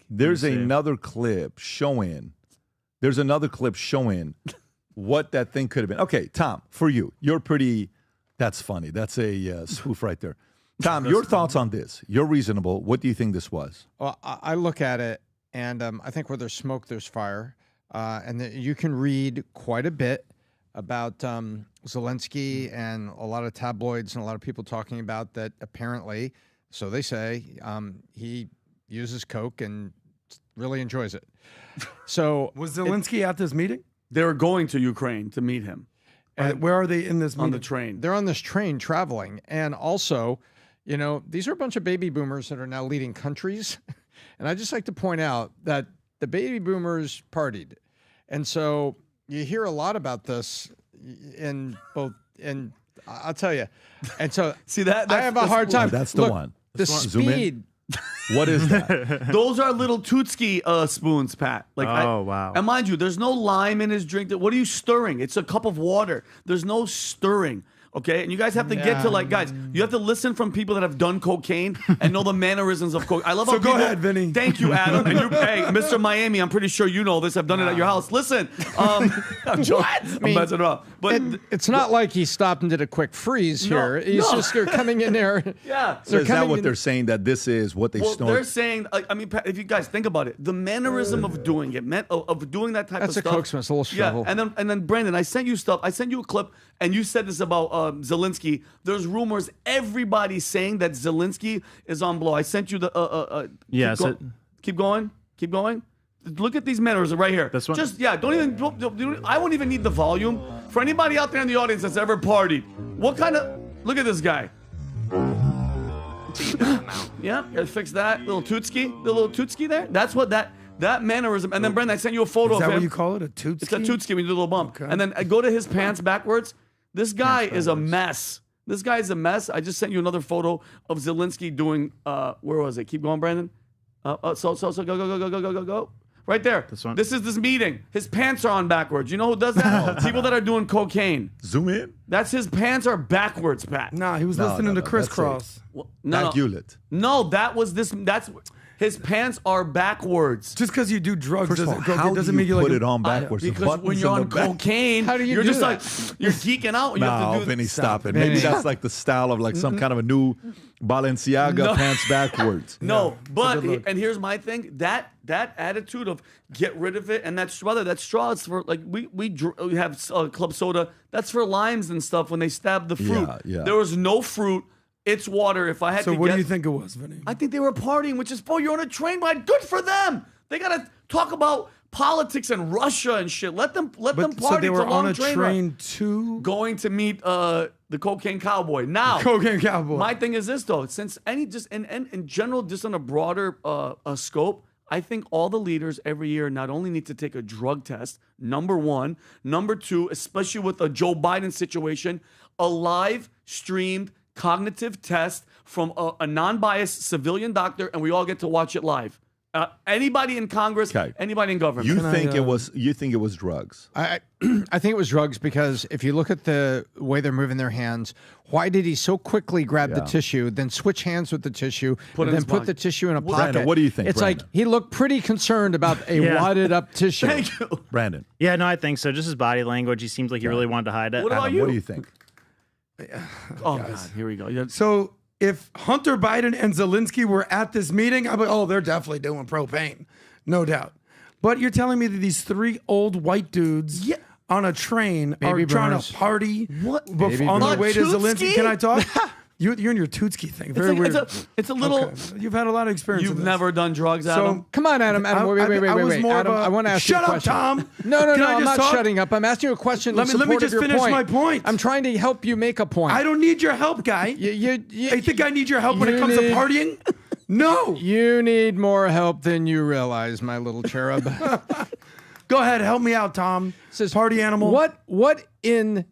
there's another clip showing. There's another clip showing what that thing could have been. Okay, Tom, for you, you're pretty. That's funny. That's a spoof right there. Tom, your thoughts on this? You're reasonable. What do you think this was? Well, I look at it, and I think where there's smoke, there's fire. And you can read quite a bit about Zelensky and a lot of tabloids and a lot of people talking about that apparently, so they say, he uses coke and really enjoys it. So was Zelensky at this meeting? They were going to Ukraine to meet him. And where are they in this meeting? On the train. They're on this train traveling. And also, you know, these are a bunch of baby boomers that are now leading countries. And I just like to point out that the baby boomers partied. And so you hear a lot about this in both, and I'll tell you. And so see that I have a hard time. That's the one. The Zoom in. speed. What is that? Those are little Tootski spoons, Pat. Like, wow. And mind you, there's no lime in his drink. What are you stirring? It's a cup of water. There's no stirring. Okay, and you guys have to get to guys. You have to listen from people that have done cocaine and know the mannerisms of cocaine. I love. So go ahead, Vinny. Thank you, Adam. And hey, Mr. Miami, I'm pretty sure you know this. I've done it at your house. Listen, I'm joking. I'm messing around. But it's not like he stopped and did a quick freeze here. He's just coming in there. Yeah. So is that what they're saying? That this is what they started? They're saying. I mean, if you guys think about it, the mannerism of doing it, of doing that type of stuff. That's a Coachman, it's a little shovel. Yeah, and then Brandon, I sent you stuff. I sent you a clip, and you said this about Zelensky. There's rumors. Everybody's saying that Zelensky is on blow. I sent you the. Keep going. Keep going. Look at these mannerisms right here. This one? Just don't even. I won't even need the volume. For anybody out there in the audience that's ever partied, what kind of? Look at this guy. Yeah, gotta fix that little tootski there. That's what that mannerism. And then Brandon, I sent you a photo of him. Is that what you call it? A tootski? It's a tootski when you do a little bump. Okay. And then I go to his pants backwards. This guy is a mess. This guy is a mess. I just sent you another photo of Zelensky doing. Where was it? Keep going, Brandon. So go. Right there. This one? This is this meeting. His pants are on backwards. You know who does that? People that are doing cocaine. Zoom in. That's his pants are backwards, Pat. Nah, he was listening to Crisscross. No, that was this. That's his pants are backwards. Just because you do drugs First of all, doesn't, how doesn't do make you you put like it on backwards? The Because when buttons you're in on the back. cocaine, How do you you're do just that? like you're geeking out. You have to do Vinny, stop it. Vinny. Maybe that's like the style of like some kind of a new Balenciaga pants backwards. No, but good look. and here's my thing. That attitude of get rid of it, and that straw is for like we have club soda. That's for limes and stuff when they stab the fruit. Yeah. There was no fruit. It's water. If I had So to what guess, do you think it was, Vinny? I think they were partying, which is, you're on a train ride. Good for them. They got to talk about politics and Russia and shit. Let them party. So they were it's a long on a train train ride. to Going to meet the cocaine cowboy. Now, Cocaine Cowboy. my thing is this though, since in general, just on a broader scope, I think all the leaders every year not only need to take a drug test, number one, number two, especially with a Joe Biden situation, a live streamed cognitive test from a non-biased civilian doctor, and we all get to watch it live. Anybody in Congress, anybody in government. You think it was drugs? I think it was drugs because if you look at the way they're moving their hands, why did he so quickly grab the tissue, then switch hands with the tissue, and then put the tissue in a pocket? Brandon, what do you think? It's Brandon? like he looked pretty concerned about a wadded up tissue. Thank you. Brandon. Yeah, no, I think so. Just his body language, he seems like he really wanted to hide it. What about Adam, you? what do you think? Oh, God, here we go. So if Hunter Biden and Zelensky were at this meeting, I'd be they're definitely doing propane, no doubt. But you're telling me that these three old white dudes on a train are trying to party on their way to Zelensky? Can I talk? You're in your Tootski thing. Very weird. It's a little. Okay. You've had a lot of experience. You've with this. never done drugs, Adam. So come on, Adam. Wait. Adam, I want to ask you a question. Shut up, Tom. No, Can I I'm just not talk? shutting up. I'm asking you a question. Let me just finish my point. I'm trying to help you make a point. I don't need your help, guy. You think I need your help when it comes to partying? No. You need more help than you realize, my little cherub. Go ahead, help me out, Tom. Says party animal. What in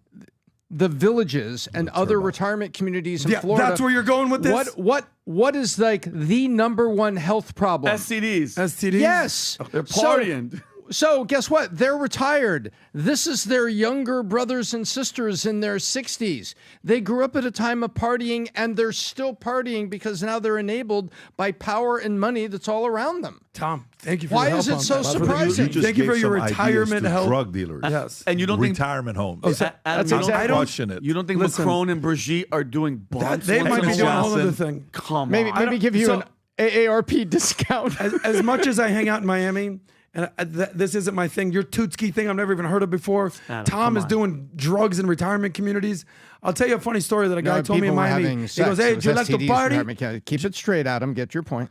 the villages and other retirement communities in Florida? That's where you're going with this? What is like the number one health problem? STDs. Yes. They're partying. So guess what? They're retired. This is their younger brothers and sisters in their 60s. They grew up at a time of partying, and they're still partying because now they're enabled by power and money that's all around them. Tom, thank you for Why your help is it on so that. surprising? Thank you for your retirement help. Drug dealers. Yes. And you don't think retirement homes. Adam, you don't think Macron and Brigitte are doing bonds? They might be doing a whole other thing. Come on. Maybe give you an AARP discount. As much as I hang out in Miami, and this isn't my thing, your Tootski thing I've never even heard of before. Adam, Tom is doing drugs in retirement communities. I'll tell you a funny story that a guy told me in Miami. He goes, hey, do you like to party? Keep it straight, Adam. Get your point.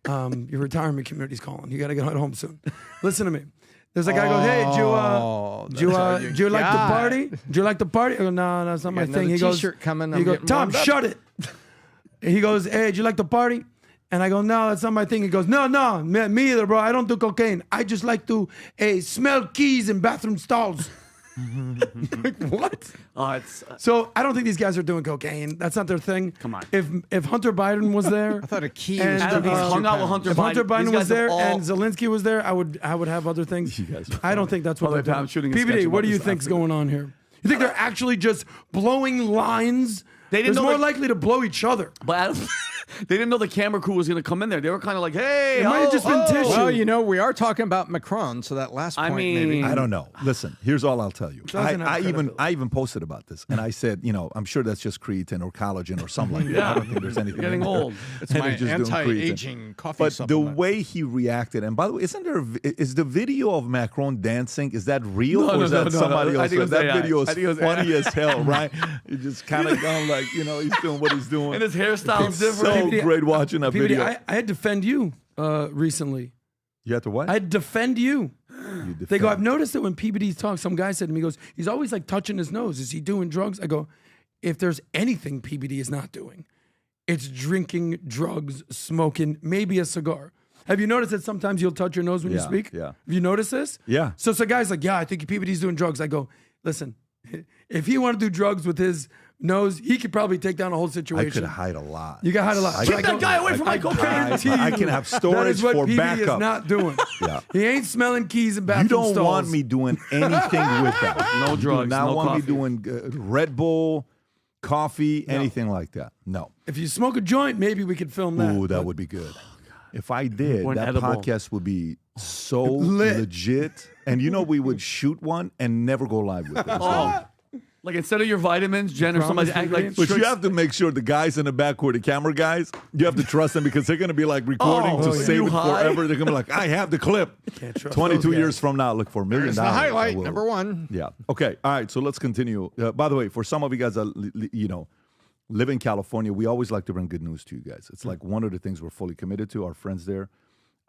Your retirement community's calling. You got to get home soon. Listen to me. There's a guy goes, hey, do you like to party? Do you like to party? I go, no, that's not my thing. He goes, Tom, shut it. He goes, hey, do you like to party? And I go, no, that's not my thing. He goes, no, me either, bro. I don't do cocaine. I just like to smell keys in bathroom stalls. Like, what? So I don't think these guys are doing cocaine. That's not their thing. Come on. If Hunter Biden was there, I thought a key and, was Adam, he's hung out with Hunter if Biden. Hunter Biden These was guys there have and Zelensky was there, I would have other things. I don't think that's what By the they're way, I'm doing. shooting a sketch PBD, what about do you this think's after. going on here? You think they're actually just blowing lines? They didn't They're know more likely to blow each other. But Adam, they didn't know the camera crew was going to come in there. They were kind of like, hey, It might have just been tissue. Well, you know, we are talking about Macron, so that last point maybe. I don't know. Listen, here's all I'll tell you. Doesn't have I credibility. even posted about this, and I said, you know, I'm sure that's just creatine or collagen or something like that. Yeah. I don't think there's anything. Getting in there. old. It's And my they're just doing creatine. anti-aging coffee But supplement. the way he reacted, and by the way, is the video of Macron dancing, is that real or is that somebody I else? think it was That AI. video is I think it was funny AI. as hell, right? It just kind of going like, you know, he's doing what he's doing. And his hairstyle's It's different. so great watching that PBD, video. I had to defend you recently. You have to what? I had to defend you. You They go, defend- I've noticed that when PBD talks, some guy said to me, he goes, he's always like touching his nose. Is he doing drugs? I go, if there's anything PBD is not doing, it's drinking, drugs, smoking, maybe a cigar. Have you noticed that sometimes you'll touch your nose when you Yeah, speak? yeah. Have you noticed this? Yeah. So guy's like, yeah, I think PBD's doing drugs. I go, listen, if he wanted to do drugs with his nose, he could probably take down a whole I situation. could hide a lot. You got hide a lot. I But could- I go, guy away from my cocaine. guarantee I you can have that storage is what for PBD backup. is not doing. Yeah. He ain't smelling keys in You bathroom don't stalls. want me doing anything with that. No You do drugs, not no want coffee. me doing Red Bull, coffee, anything like that. No. If you smoke a joint, maybe we could film that. Ooh, that would be good. If I did, Or an that edible. podcast would be so Lit. legit. And you know, we would shoot one and never go live with it. Oh. Like instead of your vitamins, Jen or somebody act like But you have to make sure the guys in the back who are the camera guys, you have to trust them because they're going to be like recording to save you it high? forever. They're going to be like, I have the clip. Can't trust 22 those years guys. from now, look for $1 million. There's the I highlight, will. number one. Yeah. Okay. All right. So let's continue. By the way, for some of you guys that live in California, we always like to bring good news to you guys. It's like one of the things we're fully committed to. Our friends there,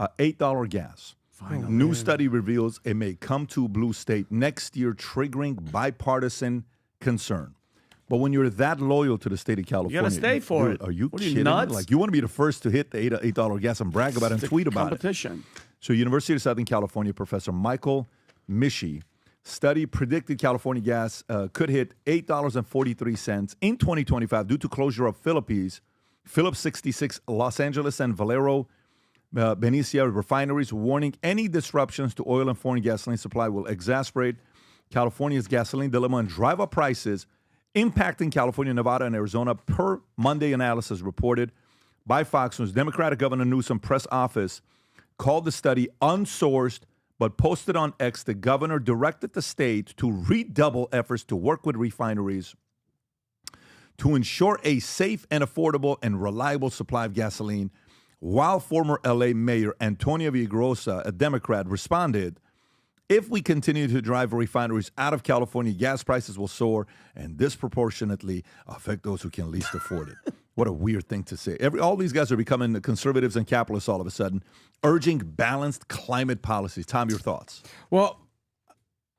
$8 gas. New study reveals it may come to blue state next year, triggering bipartisan concern. But when you're that loyal to the state of California, stay for dude, it. Are you What are you, kidding? nuts? Like you want to be the first to hit the $8 gas and brag about it and tweet about it. competition. So, University of Southern California professor Michael Mishi study predicted California gas could hit $8.43 in 2025 due to closure of Phillips 66, Los Angeles, and Valero Benicia refineries, warning any disruptions to oil and foreign gasoline supply will exacerbate California's gasoline dilemma and drive up prices, impacting California, Nevada, and Arizona, per Monday analysis reported by Fox News. Democratic Governor Newsom press office called the study unsourced, but posted on X the governor directed the state to redouble efforts to work with refineries to ensure a safe and affordable and reliable supply of gasoline, while former LA Mayor Antonio Villaraigosa, a Democrat, responded, if we continue to drive refineries out of California, gas prices will soar and disproportionately affect those who can least afford it. What a weird thing to say. All these guys are becoming the conservatives and capitalists all of a sudden, urging balanced climate policies. Tom, your thoughts? Well,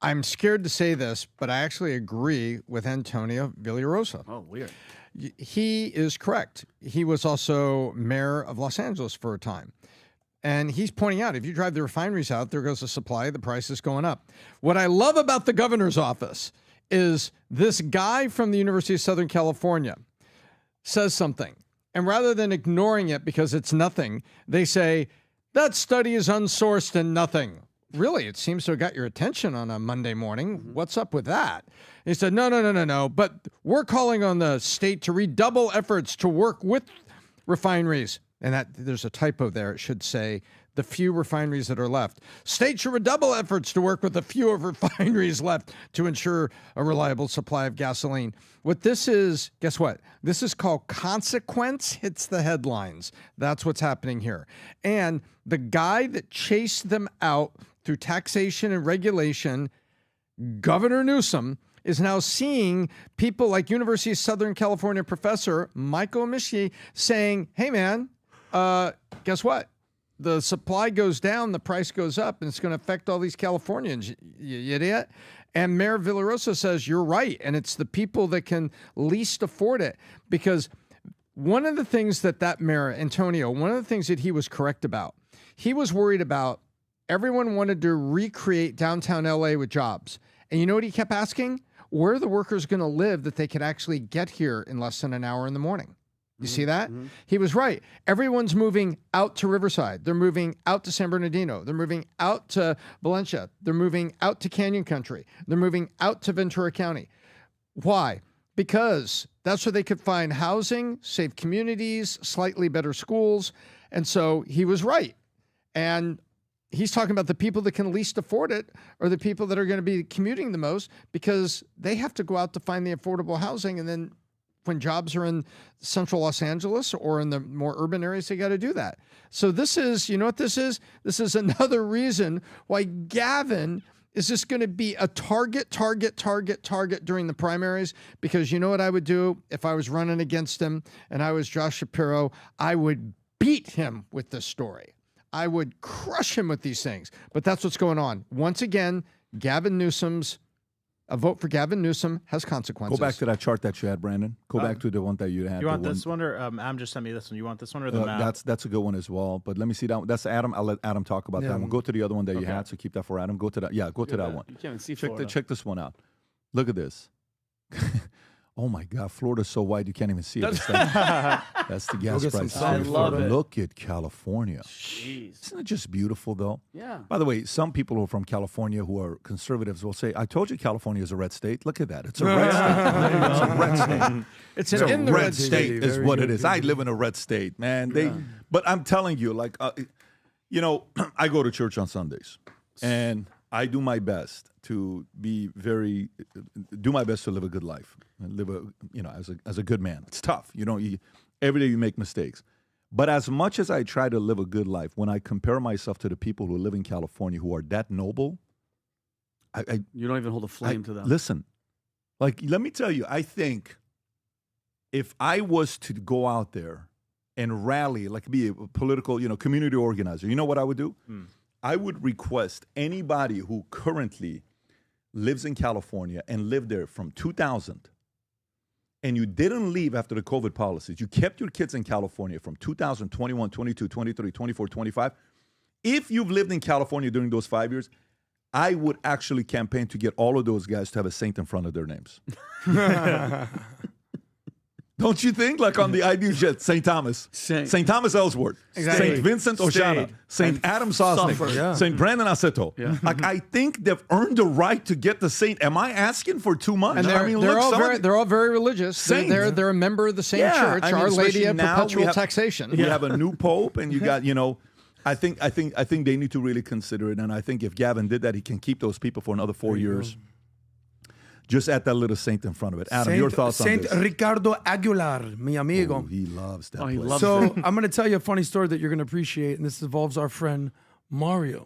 I'm scared to say this, but I actually agree with Antonio Villaraigosa. Oh, weird. He is correct. He was also mayor of Los Angeles for a time. And he's pointing out, if you drive the refineries out, there goes the supply, the price is going up. What I love about the governor's office is this guy from the University of Southern California says something. And rather than ignoring it because it's nothing, they say, that study is unsourced and nothing. Really, it seems to have got your attention on a Monday morning. What's up with that? He said, no. But we're calling on the state to redouble efforts to work with refineries. And that there's a typo there. It should say the few refineries that are left. State should redouble efforts to work with the few of refineries left to ensure a reliable supply of gasoline. What this is, guess what? This is called consequence hits the headlines. That's what's happening here. And the guy that chased them out through taxation and regulation, Governor Newsom, is now seeing people like University of Southern California professor Michael Mishi saying, hey, man, guess what? The supply goes down, the price goes up, and it's going to affect all these Californians, you idiot. And Mayor Villaraigosa says, you're right, and it's the people that can least afford it. Because one of the things that mayor, Antonio, one of the things that he was correct about, he was worried about everyone wanted to recreate downtown LA with jobs. And you know what he kept asking? Where are the workers going to live that they could actually get here in less than an hour in the morning? You see that? Mm-hmm. He was right. Everyone's moving out to Riverside. They're moving out to San Bernardino. They're moving out to Valencia. They're moving out to Canyon Country. They're moving out to Ventura County. Why? Because that's where they could find housing, safe communities, slightly better schools. And so he was right. And he's talking about the people that can least afford it are the people that are going to be commuting the most because they have to go out to find the affordable housing. And then when jobs are in central Los Angeles or in the more urban areas, they got to do that. So this is, you know what this is? This is another reason why Gavin is just going to be a target during the primaries, because you know what I would do if I was running against him and I was Josh Shapiro? I would beat him with this story. I would crush him with these things. But that's what's going on. Once again, a vote for Gavin Newsom has consequences. Go back to that chart that you had, Brandon. Go back to the one that you had. You want this one, or Adam just sent me this one? You want this one or the map? That's a good one as well. But let me see that one. That's Adam. I'll let Adam talk about that one. Go to the other one that you had, so keep that for Adam. Go to that. Yeah, go to that one. You can't even see check this one out. Look at this. Oh my God, Florida's so wide you can't even see it. That's the gas price. I love it. Look at California. Jeez. Isn't it just beautiful, though? Yeah. By the way, some people who are from California who are conservatives will say, I told you California is a red state. Look at that. It's a red state. It's a red state. It's a red state is what it is. I live in a red state, man. But I'm telling you, like, I go to church on Sundays, and I do my best to live a good life and live as a good man. It's tough. Every day you make mistakes. But as much as I try to live a good life, when I compare myself to the people who live in California who are that noble, you don't even hold a flame to them. Listen, like, let me tell you, I think if I was to go out there and rally, like be a political, community organizer, you know what I would do? I would request anybody who currently lives in California and lived there from 2000, and you didn't leave after the COVID policies, you kept your kids in California from 2021, 22, 23, 24, 25. If you've lived in California during those 5 years, I would actually campaign to get all of those guys to have a saint in front of their names. Don't you think? Like on the ID jet, St. Thomas, St. Thomas Ellsworth, exactly. St. Vincent Oshana, St. Adam Sosnick, St. Brandon Aceto. Yeah. Like, I think they've earned the right to get the saint. Am I asking for too much? And they're all very religious. They're a member of the same church, Our Lady of Perpetual Taxation. We have a new pope, and you got, I think they need to really consider it. And I think if Gavin did that, he can keep those people for another 4 years. Just add that little saint in front of it. Adam, your thoughts on this? Saint Ricardo Aguilar, mi amigo. Oh, he loves that place. He loves so it. I'm going to tell you a funny story that you're going to appreciate, and this involves our friend Mario,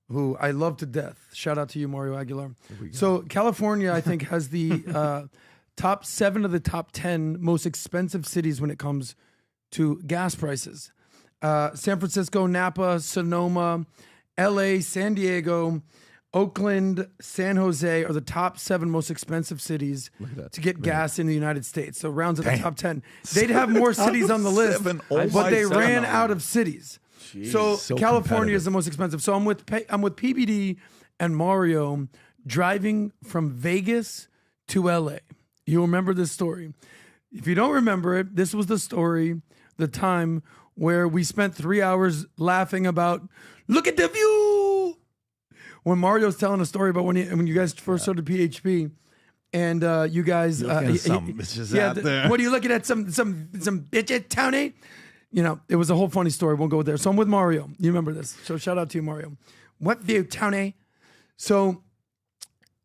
who I love to death. Shout out to you, Mario Aguilar. So California, I think, has the top 7 of the top 10 most expensive cities when it comes to gas prices. San Francisco, Napa, Sonoma, LA, San Diego, Oakland, San Jose are the top 7 most expensive cities to get gas in the United States. So rounds at the top 10. They'd have more cities on the list, but they ran out of cities. So California is the most expensive. So I'm with PBD and Mario driving from Vegas to LA. You'll remember this story. If you don't remember it, this was the story, the time where we spent 3 hours laughing about, look at the view. When Mario's telling a story about when you guys first started PHP, and you guys, some bitches out there. What are you looking at? Some bitches, Tony? It was a whole funny story. Won't go there. So I'm with Mario. You remember this? So shout out to you, Mario. What view, Tony? So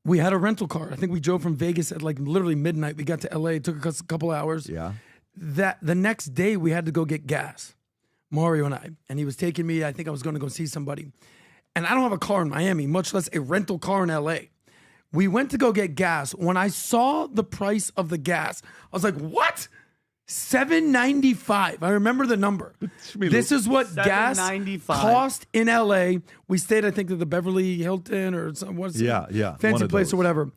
we had a rental car. I think we drove from Vegas at like literally midnight. We got to LA. It took us a couple hours. Yeah. That the next day we had to go get gas, Mario and I, and he was taking me. I think I was going to go see somebody. And I don't have a car in Miami, much less a rental car in LA. We went to go get gas. When I saw the price of the gas, I was like, what? $7.95. I remember the number. This is what gas cost in LA. We stayed, I think, at the Beverly Hilton or some fancy place or whatever.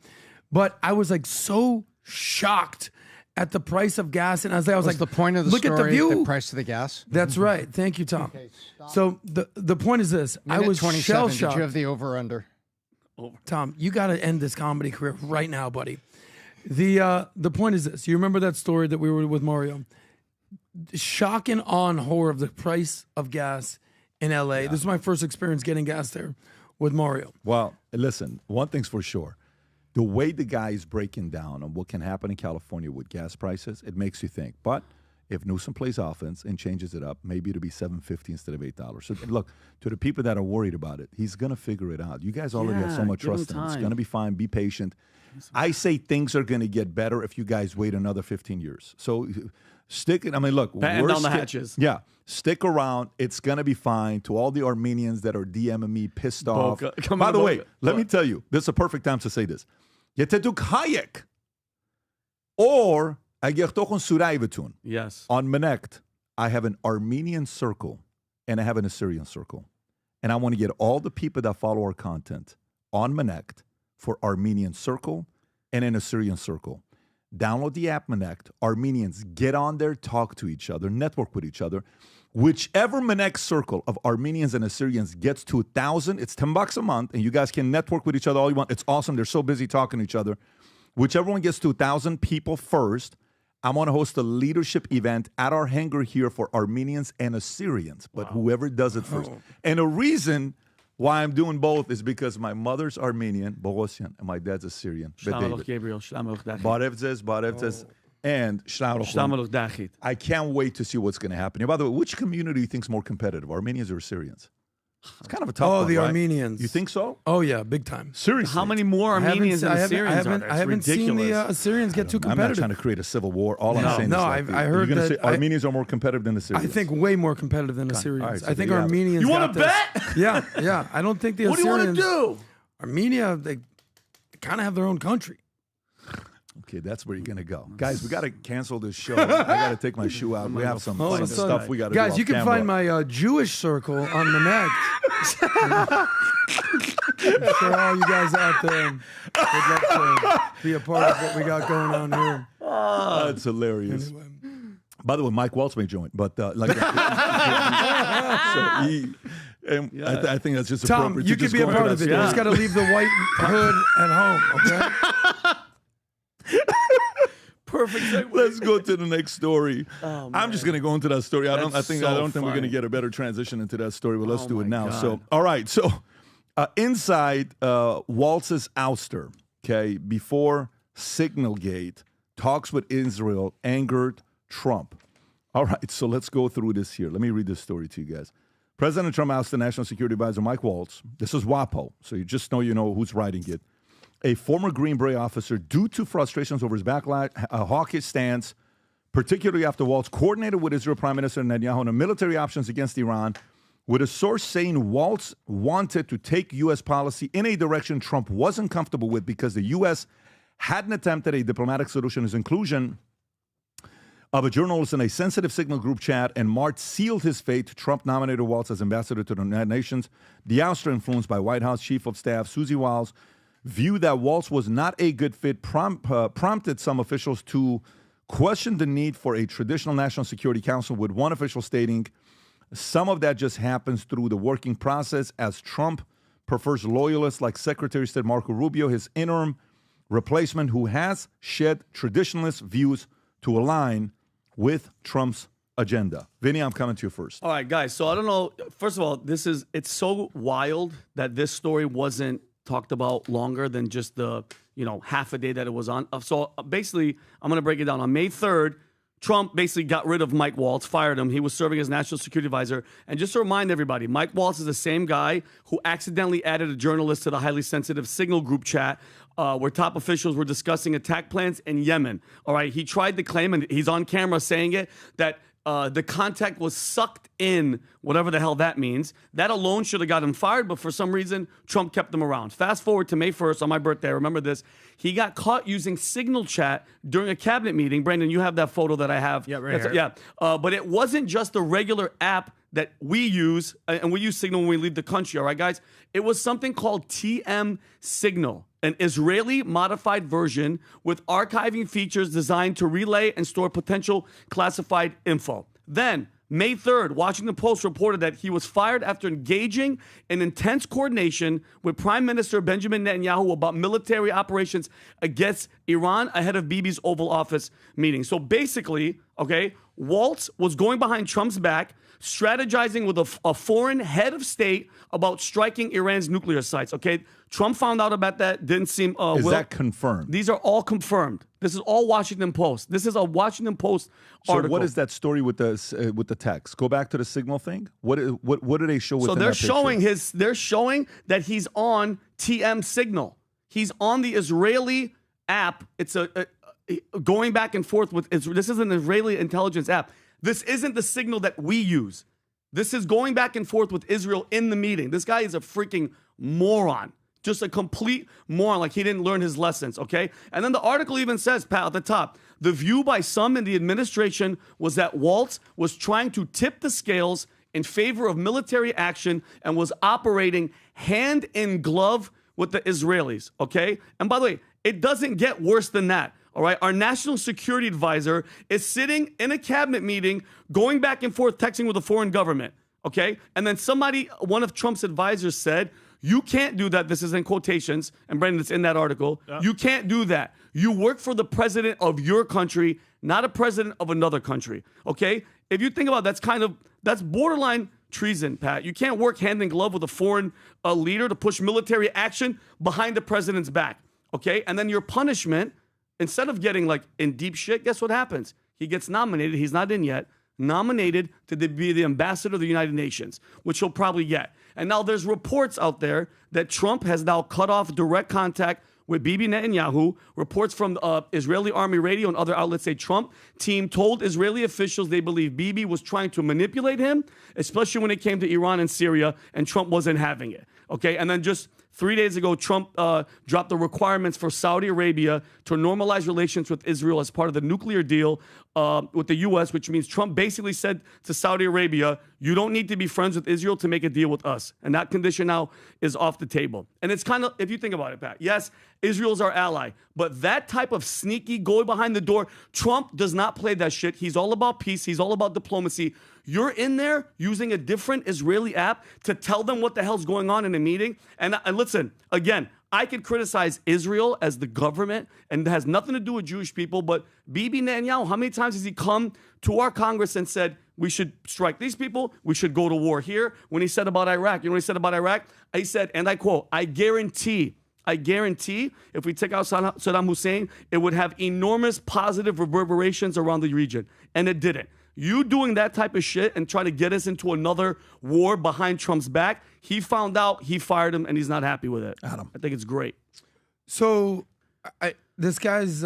But I was like so shocked at the price of gas, and I was like, the point of the look story, at the view. The price of the gas? That's right. Thank you, Tom. Okay, so the point is this. I was 27. shell-shocked. Did you have the over-under? Tom, you got to end this comedy career right now, buddy. The point is this. You remember that story that we were with Mario? Shock and awe and horror of the price of gas in LA. This is my first experience getting gas there with Mario. Well, listen, one thing's for sure. the way the guy is breaking down on what can happen in California with gas prices, it makes you think. But if Newsom plays offense and changes it up, maybe it'll be $7.50 instead of $8. So look, to the people that are worried about it, he's going to figure it out. You guys already have so much trust in him. It's going to be fine. Be patient. I say things are going to get better if you guys wait another 15 years. So stick it. I mean, look. Batten down the hatches. Yeah. Stick around. It's going to be fine. To all the Armenians that are DMing me pissed off. By the way, let me tell you, this is a perfect time to say this. Yeteduk Hayek or Yes. On Menect, I have an Armenian circle and I have an Assyrian circle. And I want to get all the people that follow our content on Menect for Armenian circle and an Assyrian circle. Download the app Menect. Armenians, get on there, talk to each other, network with each other. Whichever Menect circle of Armenians and Assyrians gets to 1,000, it's $10 a month, and you guys can network with each other all you want. It's awesome. They're so busy talking to each other. Whichever one gets to 1,000 people first, I'm going to host a leadership event at our hangar here for Armenians and Assyrians, but whoever does it first. And the reason why I'm doing both is because my mother's Armenian, Bogosian, and my dad's Assyrian. Gabriel. And I can't wait to see what's going to happen. By the way, which community do you think is more competitive, Armenians or Assyrians? It's kind of a tough one, the right? Armenians. You think so? Oh, yeah, big time. Seriously. How many more Armenians and Assyrians are there? I haven't seen the Assyrians get too competitive. I'm not trying to create a civil war. All I'm saying is I heard you're that say Armenians are more competitive than Assyrians. I think way more competitive than Assyrians. Right, so I think there you have it. Armenians. You want to bet? Yeah. I don't think the What do you Assyrians. want to do? Armenia, they kind of have their own country. Okay, that's where you're going to go. Guys, we got to cancel this show. I got to take my shoe out. We have some stuff we got to do. Guys, you can find my Jewish circle on the net. I'm sure all you guys out there would love to be a part of what we got going on here. That's hilarious. Anyway. By the way, Mike Waltz may join, but I think that's just Tom, appropriate. you can be a part of it. You just got to leave the white hood at home, okay? Perfect segue. Let's go to the next story. I'm just going to go into that story. I don't think we're going to get a better transition into that story, but let's do it now. God. So, all right. So, inside Waltz's ouster, okay, before Signalgate, talks with Israel angered Trump. All right. So let's go through this here. Let me read this story to you guys. President Trump asked the National Security Advisor Mike Waltz. This is WAPO, so you just know who's writing it. A former Green Beret officer, due to frustrations over his hawkish stance, particularly after Waltz coordinated with Israel Prime Minister Netanyahu on the military options against Iran, with a source saying Waltz wanted to take U.S. policy in a direction Trump wasn't comfortable with because the U.S. hadn't attempted a diplomatic solution. His inclusion of a journalist in a sensitive Signal group chat and March sealed his fate. Trump nominated Waltz as ambassador to the United Nations. The ouster, influenced by White House Chief of Staff Susie Wiles, view that Waltz was not a good fit prompted some officials to question the need for a traditional national security council, with one official stating some of that just happens through the working process, as Trump prefers loyalists like Secretary of State Marco Rubio, his interim replacement, who has shed traditionalist views to align with Trump's agenda. Vinny, I'm coming to you first. All right, guys. So I don't know. First of all, it's so wild that this story wasn't talked about longer than just the half a day that it was on. So basically, I'm going to break it down. On May 3rd, Trump basically got rid of Mike Waltz, fired him. He was serving as national security advisor. And just to remind everybody, Mike Waltz is the same guy who accidentally added a journalist to the highly sensitive Signal group chat where top officials were discussing attack plans in Yemen. All right, he tried to claim, and he's on camera saying it, that the contact was sucked in, whatever the hell that means. That alone should have got him fired, but for some reason, Trump kept him around. Fast forward to May 1st, on my birthday, I remember this. He got caught using Signal chat during a cabinet meeting. Brandon, you have that photo that I have. Yeah, right here. Yeah, but it wasn't just the regular app that we use, and we use Signal when we leave the country, all right, guys? It was something called TM Signal, an Israeli modified version with archiving features designed to relay and store potential classified info. Then, May 3rd, Washington Post reported that he was fired after engaging in intense coordination with Prime Minister Benjamin Netanyahu about military operations against Iran ahead of Bibi's Oval Office meeting. So basically, Okay, Waltz was going behind Trump's back, strategizing with a foreign head of state about striking Iran's nuclear sites. Okay, Trump found out about that. Didn't seem. Is that confirmed? These are all confirmed. This is all Washington Post. This is a Washington Post article. So what is that story with the text? Go back to the signal thing. What do they show? So they're showing They're showing that he's on TM Signal. He's on the Israeli app. It's going back and forth with. This is an Israeli intelligence app. This isn't the signal that we use. This is going back and forth with Israel in the meeting. This guy is a freaking moron. Just a complete moron, like he didn't learn his lessons, okay? And then the article even says, Pat, at the top, the view by some in the administration was that Waltz was trying to tip the scales in favor of military action and was operating hand in glove with the Israelis, okay? And by the way, it doesn't get worse than that. All right, our national security advisor is sitting in a cabinet meeting, going back and forth, texting with a foreign government, okay? And then one of Trump's advisors said, you can't do that. This is in quotations, and Brendan, it's in that article. Yeah. You can't do that. You work for the president of your country, not a president of another country, okay? If you think about it, that's borderline treason, Pat. You can't work hand in glove with a foreign leader to push military action behind the president's back, okay? And then your punishment, instead of getting like in deep shit, guess what happens? He gets nominated. He's not in yet. Nominated to be the ambassador of the United Nations, which he'll probably get. And now there's reports out there that Trump has now cut off direct contact with Bibi Netanyahu. Reports from Israeli Army Radio and other outlets say Trump team told Israeli officials they believe Bibi was trying to manipulate him, especially when it came to Iran and Syria, and Trump wasn't having it. Okay, and then just 3 days ago, Trump dropped the requirements for Saudi Arabia to normalize relations with Israel as part of the nuclear deal with the U.S., which means Trump basically said to Saudi Arabia, you don't need to be friends with Israel to make a deal with us. And that condition now is off the table. And it's kind of, if you think about it, Pat, yes, Israel's our ally, but that type of sneaky going behind the door, Trump does not play that shit. He's all about peace. He's all about diplomacy. You're in there using a different Israeli app to tell them what the hell's going on in a meeting. And listen, again, I could criticize Israel as the government, and it has nothing to do with Jewish people, but Bibi Netanyahu, how many times has he come to our Congress and said, we should strike these people, we should go to war here? When he said about Iraq, you know what he said about Iraq? He said, and I quote, I guarantee if we take out Saddam Hussein, it would have enormous positive reverberations around the region. And it didn't. You doing that type of shit and trying to get us into another war behind Trump's back, he found out, he fired him, and he's not happy with it. Adam. I think it's great. So this guy's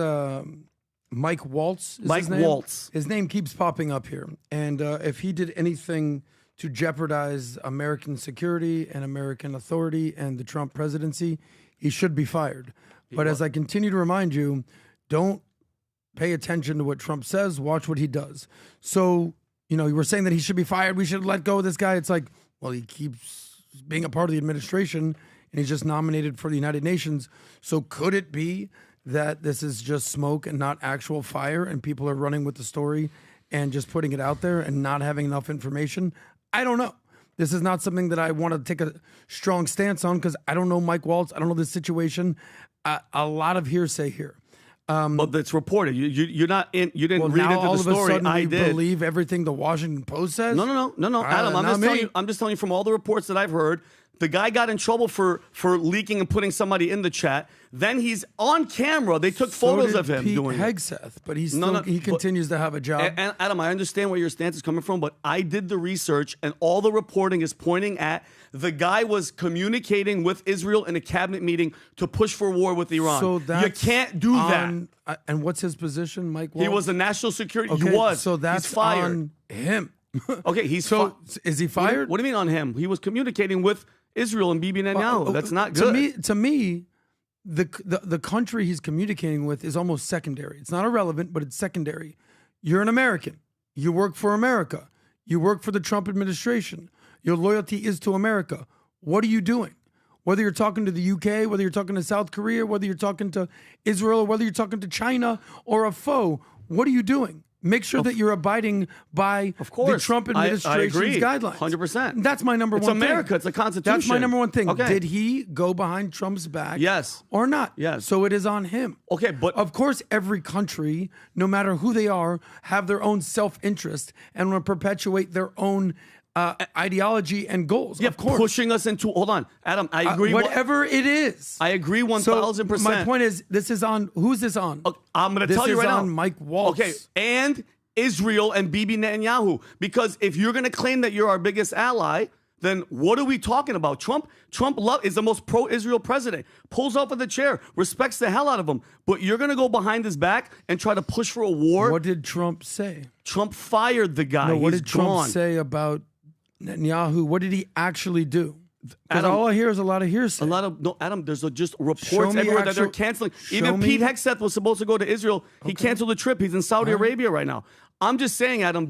Mike Waltz. Waltz. His name keeps popping up here. And if he did anything to jeopardize American security and American authority and the Trump presidency, he should be fired. But as I continue to remind you, don't pay attention to what Trump says. Watch what he does. So, you were saying that he should be fired. We should let go of this guy. It's like, well, he keeps being a part of the administration and he's just nominated for the United Nations. So could it be that this is just smoke and not actual fire and people are running with the story and just putting it out there and not having enough information? I don't know. This is not something that I want to take a strong stance on because I don't know Mike Waltz. I don't know this situation. A lot of hearsay here. But it's reported. You're not in. You didn't read into the story. All of a sudden, I did. Believe everything the Washington Post says. No. Adam, I'm just telling you from all the reports that I've heard. The guy got in trouble for leaking and putting somebody in the chat. Then he's on camera. They took photos of him doing Hegseth, it. But he continues to have a job. And Adam, I understand where your stance is coming from, but I did the research, and all the reporting is pointing at the guy was communicating with Israel in a cabinet meeting to push for war with Iran. So you can't do that. And what's his position, Mike Waltz? He was a national security. Okay, He was. So that's he's fired. On him. Okay, is he fired? What do you mean on him? He was communicating with Israel and Bibi Netanyahu. That's not good. To me, the country he's communicating with is almost secondary. It's not irrelevant, but it's secondary. You're an American. You work for America. You work for the Trump administration. Your loyalty is to America. What are you doing? Whether you're talking to the UK, whether you're talking to South Korea, whether you're talking to Israel, or whether you're talking to China or a foe, what are you doing? Make sure that you're abiding by the Trump administration's guidelines. 100%. That's my number one thing. It's America. It's a constitution. That's my number one thing. Okay. Did he go behind Trump's back? Yes. Or not? Yes. So it is on him. Okay, but of course, every country, no matter who they are, have their own self-interest and want to perpetuate their own ideology and goals. Yeah, of course. pushing us into. Hold on, Adam. I agree. Whatever it is. I agree 1,000%. My point is, this is on. Who's this on? I'm going to tell you right now. This is on Mike Waltz. Okay, and Israel and Bibi Netanyahu. Because if you're going to claim that you're our biggest ally, then what are we talking about? Trump is the most pro-Israel president. Pulls off of the chair, respects the hell out of him. But you're going to go behind his back and try to push for a war? What did Trump say? Trump fired the guy. No, what He's did Trump gone. say about Netanyahu? What did he actually do? Because Adam, all I hear is a lot of hearsay. Adam, there's just reports everywhere that they're canceling. Even Pete Hegseth was supposed to go to Israel. He canceled the trip. He's in Saudi Arabia right now. I'm just saying, Adam,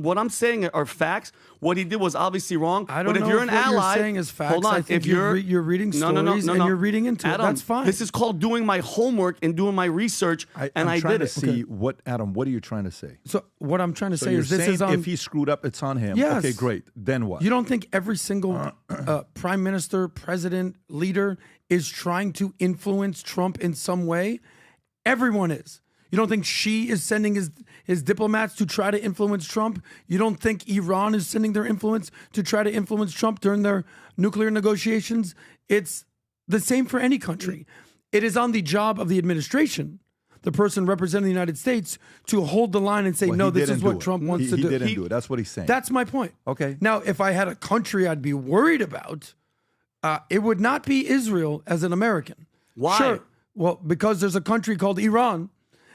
what I'm saying are facts. What he did was obviously wrong. I don't but if know you're if an what ally, you're saying is facts. hold on. I think If you're reading stories and you're reading into Adam, it. That's fine. This is called doing my homework and doing my research, and I did it. See what, Adam? What are you trying to say? So what I'm trying to say you're is this saying is on. if he screwed up, it's on him. Yes. Okay, great. Then what? You don't think every single prime minister, president, leader is trying to influence Trump in some way? Everyone is. You don't think Xi is sending his diplomats to try to influence Trump? You don't think Iran is sending their influence to try to influence Trump during their nuclear negotiations? It's the same for any country. It is on the job of the administration, the person representing the United States, to hold the line and say, no, this is what Trump wants to do. He didn't do it. That's what he's saying. That's my point. Okay. Now, if I had a country I'd be worried about, it would not be Israel as an American. Why? Sure. Well, because there's a country called Iran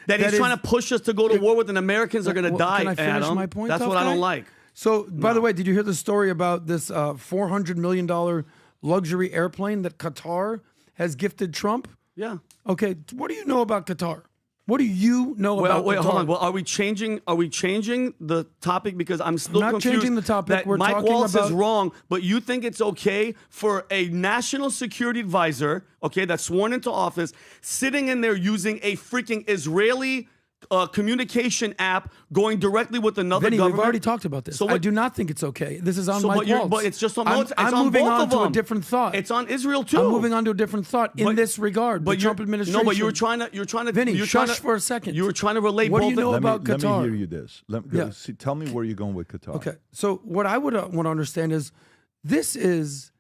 that he's trying to push us to go to war with, and Americans are going to die. Can I finish Adam? my point? That's what I don't like. So, by the way, did you hear the story about this $400 million luxury airplane that Qatar has gifted Trump? Yeah. Okay. What do you know about Qatar? What do you know about wait, Qatar? hold on. Well, are we changing the topic? Because I'm still not confused. changing the topic. That We're Mike talking Waltz about is wrong, but you think it's okay for a national security advisor, okay, that's sworn into office, sitting in there using a freaking Israeli communication app going directly with another Vinny, government? we've already talked about this. So I do not think it's okay. This is on Mike Waltz. But it's just on. It's I'm on moving both on of to them. a different thought. It's on Israel too. I'm moving on to a different thought in this regard. But the Trump administration. No, but you're trying to. Vinny, you're shush trying to, for a second. You were trying to relate. What do both you know of, about Qatar? Let me hear you this. Tell me where you're going with Qatar. Okay. So what I would want to understand is this is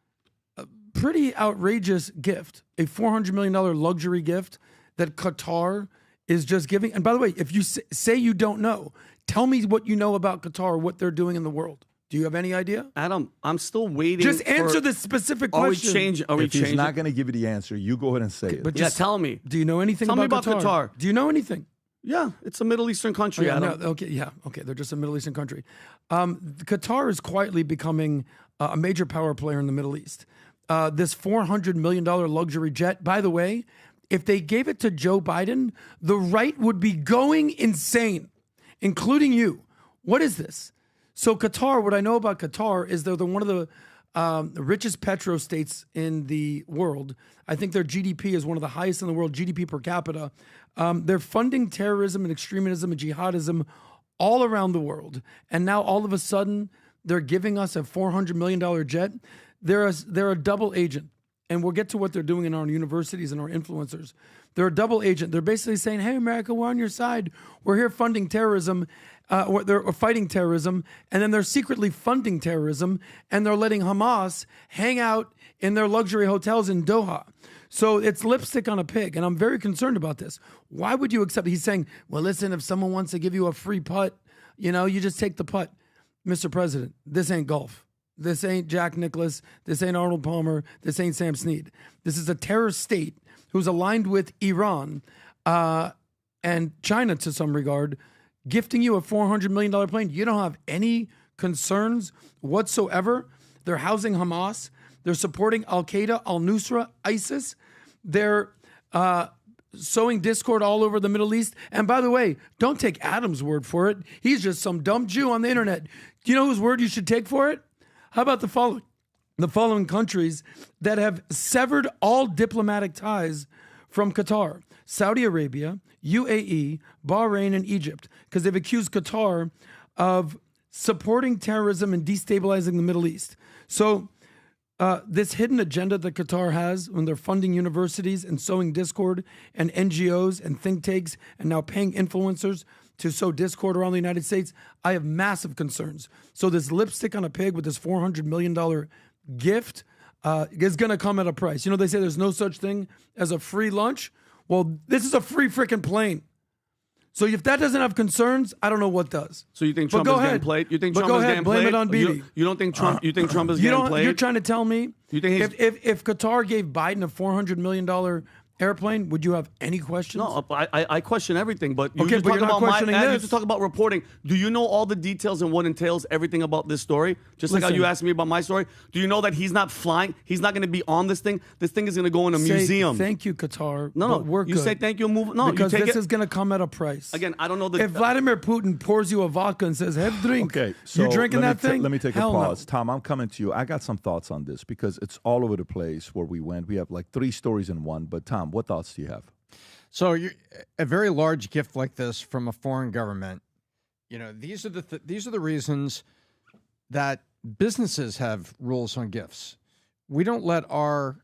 a pretty outrageous gift, a $400 million luxury gift that Qatar is just giving. And by the way, if you say you don't know, tell me what you know about Qatar, what they're doing in the world. Do you have any idea? Adam, I'm still waiting. Just answer this specific question. Are we if changing? He's not going to give you the answer, you go ahead and say it. But just tell me. Do you know anything tell about me about Qatar? Do you know anything? Yeah, it's a Middle Eastern country, Adam. No, okay, they're just a Middle Eastern country. Qatar is quietly becoming a major power player in the Middle East. This $400 million luxury jet, by the way, if they gave it to Joe Biden, the right would be going insane, including you. What is this? So Qatar, what I know about Qatar is they're one of the richest petro-states in the world. I think their GDP is one of the highest in the world, GDP per capita. They're funding terrorism and extremism and jihadism all around the world. And now all of a sudden, they're giving us a $400 million jet. They're a double agent. And we'll get to what they're doing in our universities and our influencers. They're a double agent. They're basically saying, hey, America, we're on your side. We're here funding terrorism. They're fighting terrorism. And then they're secretly funding terrorism. And they're letting Hamas hang out in their luxury hotels in Doha. So it's lipstick on a pig. And I'm very concerned about this. Why would you accept it? He's saying, well, listen, if someone wants to give you a free putt, you just take the putt. Mr. President, this ain't golf. This ain't Jack Nicklaus. This ain't Arnold Palmer. This ain't Sam Snead. This is a terrorist state who's aligned with Iran and China to some regard, gifting you a $400 million plane. You don't have any concerns whatsoever. They're housing Hamas. They're supporting Al-Qaeda, Al-Nusra, ISIS. They're sowing discord all over the Middle East. And by the way, don't take Adam's word for it. He's just some dumb Jew on the internet. Do you know whose word you should take for it? How about the following? The following countries that have severed all diplomatic ties from Qatar. Saudi Arabia, UAE, Bahrain, and Egypt, because they've accused Qatar of supporting terrorism and destabilizing the Middle East. So this hidden agenda that Qatar has when they're funding universities and sowing discord, and NGOs and think tanks, and now paying influencers to sow discord around the United States, I have massive concerns. So this lipstick on a pig with this $400 million gift is going to come at a price. You know, they say there's no such thing as a free lunch. Well, this is a free freaking plane. So if that doesn't have concerns, I don't know what does. So you think Trump is getting played? You think Trump is getting played? Blame it on Bibi. You don't think Trump? You think Trump is getting played? You're trying to tell me you think if Qatar gave Biden a $400 million airplane, would you have any questions? No, I question everything, but you Okay, just but talk you're not about questioning you this. just talk about reporting. Do you know all the details and what entails everything about this story? Just like how Listen. you asked me about my story. Do you know that he's not flying? He's not going to be on this thing. This thing is going to go in a Say, museum. Thank you, Qatar. No, but we're you good. say thank you and move. No, because you take this it. is going to come at a price. Again, I don't know the. If Vladimir Putin pours you a vodka and says, "Have a drink," Okay, so you drinking let me that thing? let me take a Hell pause. No. Tom, I'm coming to you. I got some thoughts on this because it's all over the place where we went. We have like 3 stories in one. But Tom, what thoughts do you have? So a very large gift like this from a foreign government, you know, these are the reasons that businesses have rules on gifts. We don't let our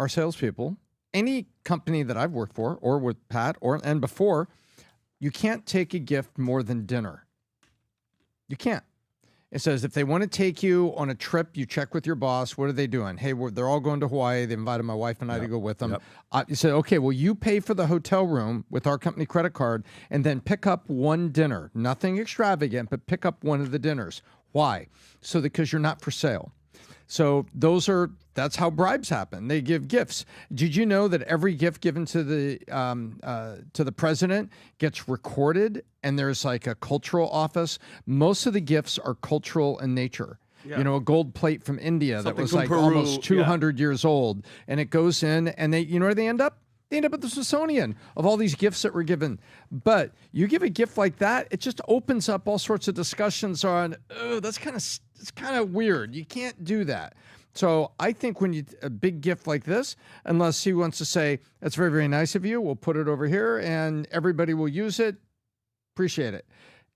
salespeople, any company that I've worked for or with Pat and before, you can't take a gift more than dinner. You can't. It says if they want to take you on a trip, you check with your boss. What are they doing? Hey, they're all going to Hawaii. They invited my wife and I to go with them. You say, okay, well, you pay for the hotel room with our company credit card and then pick up one dinner. Nothing extravagant, but pick up one of the dinners. Why? So because you're not for sale. So that's how bribes happen. They give gifts. Did you know that every gift given to the president gets recorded, and there's like a cultural office? Most of the gifts are cultural in nature. Yeah. You know, a gold plate from India that was like Peru. almost 200 years old, and it goes in, and you know where they end up? They end up at the Smithsonian of all these gifts that were given. But you give a gift like that, it just opens up all sorts of discussions on, oh, it's kind of weird. You can't do that. So I think when a big gift like this, unless he wants to say, that's very, very nice of you, we'll put it over here and everybody will use it, appreciate it.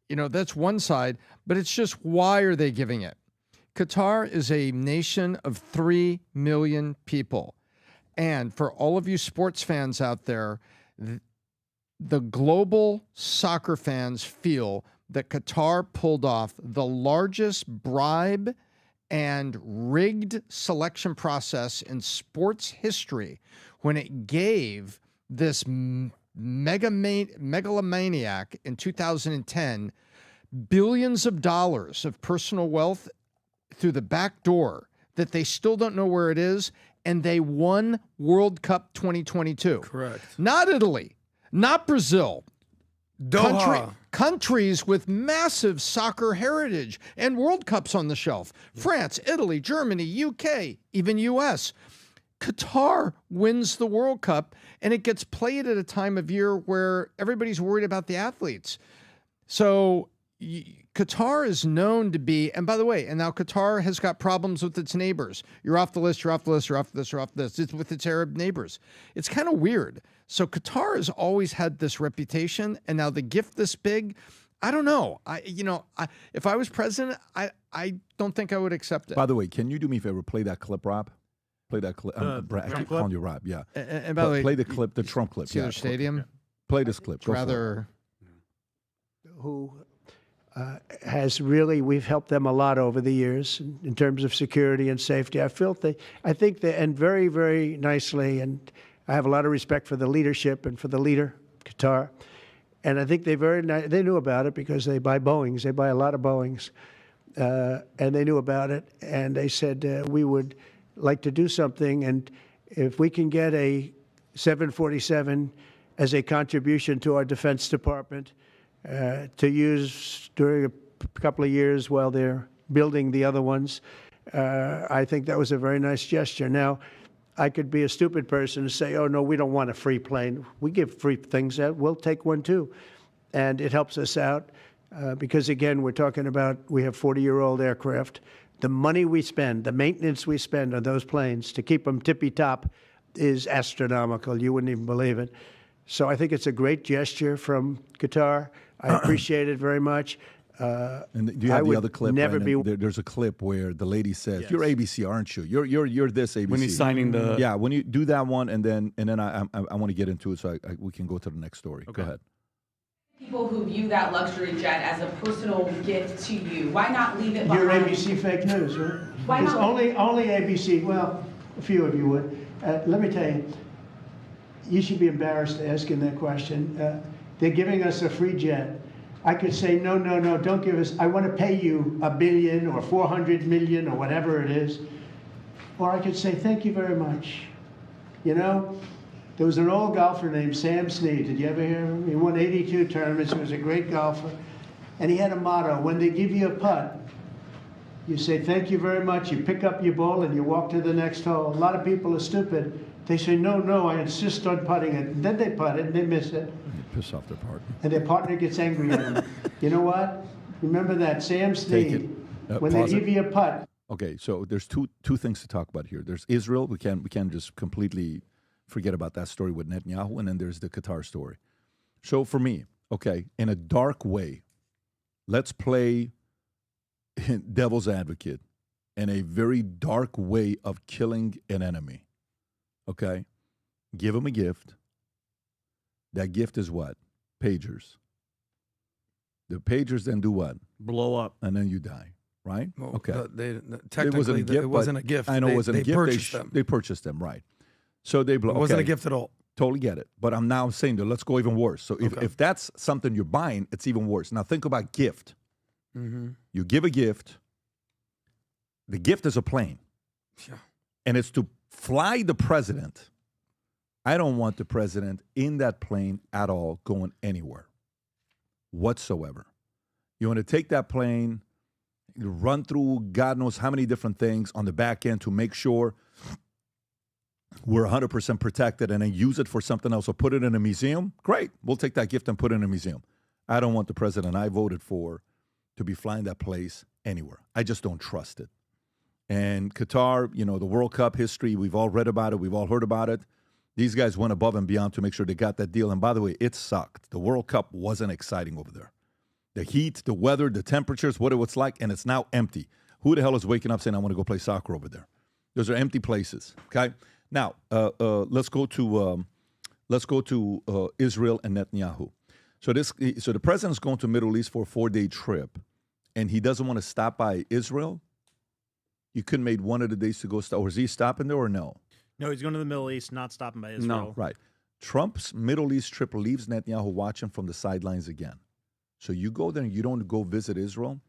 You know, that's one side, but it's just, why are they giving it? Qatar is a nation of 3 million people. And for all of you sports fans out there, the global soccer fans feel that Qatar pulled off the largest bribe and rigged selection process in sports history when it gave this megalomaniac in 2010 billions of dollars of personal wealth through the back door that they still don't know where it is, and they won World Cup 2022. Correct. Not Italy, not Brazil. Doha. Countries with massive soccer heritage and World Cups on the shelf. France, Italy, Germany, UK, even US. Qatar wins the World Cup, and it gets played at a time of year where everybody's worried about the athletes. So Qatar is known to be, and by the way, and now Qatar has got problems with its neighbors. You're off the list, you're off the list, you're off the list, you're off the list. It's with its Arab neighbors. It's kind of weird. So Qatar has always had this reputation, and now the gift this big, I don't know. If I was president, I don't think I would accept it. By the way, can you do me a favor? Play that clip, Rob. Play that clip. I keep calling you Rob. Yeah. And by the way, play the clip, the Trump clip. Steeler Stadium. Play this clip. Go rather. Who has really, we've helped them a lot over the years in terms of security and safety. I think they, and very, very nicely, and I have a lot of respect for the leadership and for the leader, Qatar. And I think they knew about it because they buy Boeings. They buy a lot of Boeings. And they knew about it. And they said, we would like to do something. And if we can get a 747 as a contribution to our Defense Department to use during a couple of years while they're building the other ones, I think that was a very nice gesture. Now, I could be a stupid person and say, oh, no, we don't want a free plane. We give free things out. We'll take one, too. And it helps us out because, again, we're talking about we have 40-year-old aircraft. The money we spend, the maintenance we spend on those planes to keep them tippy-top is astronomical. You wouldn't even believe it. So I think it's a great gesture from Qatar. I appreciate it very much. And do you have the other clip? Never be. There's a clip where the lady says, "You're ABC, aren't you? You're this ABC." When he's signing the when you do that one, and then I want to get into it, so we can go to the next story. Go ahead. People who view that luxury jet as a personal gift to you, why not leave it behind? You're ABC fake news, right? Why It's not? only ABC. Well, a few of you would. Let me tell you, you should be embarrassed asking that question. They're giving us a free jet. I could say, no, don't give us. I want to pay you $1 billion or 400 million or whatever it is. Or I could say, thank you very much. You know, there was an old golfer named Sam Snead. Did you ever hear of him? He won 82 tournaments. He was a great golfer. And he had a motto: when they give you a putt, you say, thank you very much. You pick up your ball and you walk to the next hole. A lot of people are stupid. They say, no, I insist on putting it. And then they putt it and they miss it. Piss off their partner. And their partner gets angry at them. You know what? Remember that, Sam Snead. When they give you a putt. Okay, so there's two things to talk about here. There's Israel. We can't just completely forget about that story with Netanyahu, and then there's the Qatar story. So for me, okay, in a dark way, let's play devil's advocate in a very dark way of killing an enemy. Okay, give him a gift. That gift is what? Pagers. The pagers then do what? Blow up. And then you die, right? Well, okay. Technically, it wasn't a gift. I know it wasn't a gift. Purchased them. They purchased them, right. So they blow. It wasn't a gift at all. Totally get it. But I'm now saying that let's go even worse. So if that's something you're buying, it's even worse. Now think about gift. Mm-hmm. You give a gift. The gift is a plane. Yeah. And it's to fly the president. I don't want the president in that plane at all going anywhere whatsoever. You want to take that plane, run through God knows how many different things on the back end to make sure we're 100% protected, and then use it for something else or put it in a museum. Great. We'll take that gift and put it in a museum. I don't want the president I voted for to be flying that place anywhere. I just don't trust it. And Qatar, you know, the World Cup history, we've all read about it. We've all heard about it. These guys went above and beyond to make sure they got that deal. And by the way, it sucked. The World Cup wasn't exciting over there. The heat, the weather, the temperatures, what it was like, and it's now empty. Who the hell is waking up saying, I want to go play soccer over there? Those are empty places, okay? Now, let's go to Israel and Netanyahu. So the president's going to Middle East for a 4-day trip, and he doesn't want to stop by Israel. You couldn't make one of the days to go stop. Or is he stopping there or no? No, he's going to the Middle East, not stopping by Israel. No, right. Trump's Middle East trip leaves Netanyahu watching from the sidelines again. So you go there and you don't go visit Israel.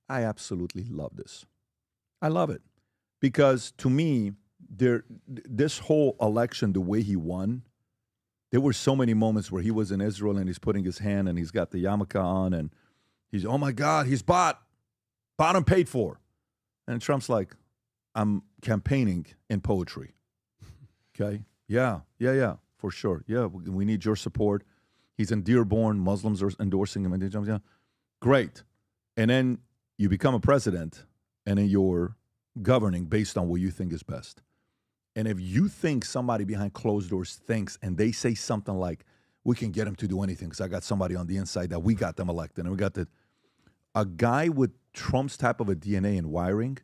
I absolutely love this. I love it. Because to me, this whole election, the way he won, there were so many moments where he was in Israel and he's putting his hand and he's got the yarmulke on and he's, oh my God, he's bought and paid for. And Trump's like, I'm campaigning in poetry. Okay? Yeah, for sure. Yeah, we need your support. He's in Dearborn. Muslims are endorsing him. Yeah. Great. And then you become a president and then you're governing based on what you think is best. And if you think somebody behind closed doors thinks and they say something like, we can get him to do anything because I got somebody on the inside that we got them elected and we got a guy with Trump's type of a DNA and wiring,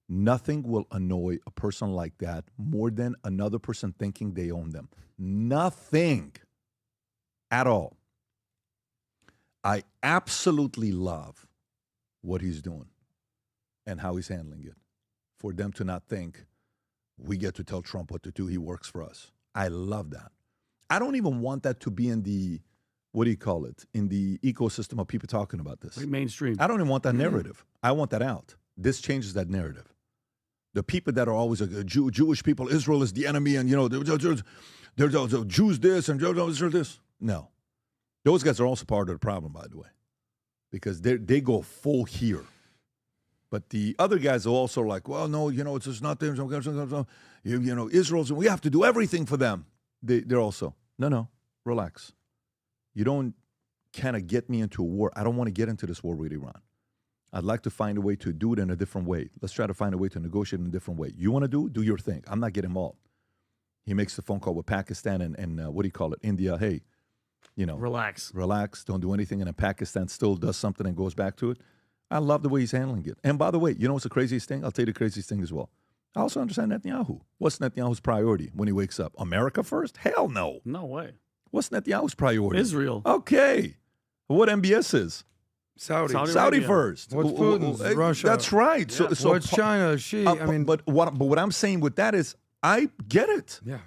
nothing will annoy a person like that more than another person thinking they own them. Nothing at all. I absolutely love what he's doing and how he's handling it. For them to not think, we get to tell Trump what to do, he works for us. I love that. I don't even want that to be in the, what do you call it, in the ecosystem of people talking about this. Like mainstream. I don't even want that narrative. I want that out. This changes that narrative. The people that are always Jewish people, Israel is the enemy, and, you know, there's Jews this and Israel this. No. Those guys are also part of the problem, by the way, because they go full here. But the other guys are also like, well, no, you know, it's just not them. You know, Israel's, we have to do everything for them. They're also, no, relax. You don't kind of get me into a war. I don't want to get into this war with Iran. I'd like to find a way to do it in a different way. Let's try to find a way to negotiate in a different way. You want to do your thing. I'm not getting involved. He makes the phone call with Pakistan and what do you call it? India. Hey, Relax. Don't do anything. And then Pakistan still does something and goes back to it. I love the way he's handling it. And by the way, you know what's the craziest thing? I'll tell you the craziest thing as well. I also understand Netanyahu. What's Netanyahu's priority when he wakes up? America first? Hell no. No way. What's Netanyahu's priority? Israel. Okay. What MBS is? Saudi Saudi first. What's Putin's? Russia. That's right. Yeah. So what's China? But what I'm saying with that is, I get it. Yeah.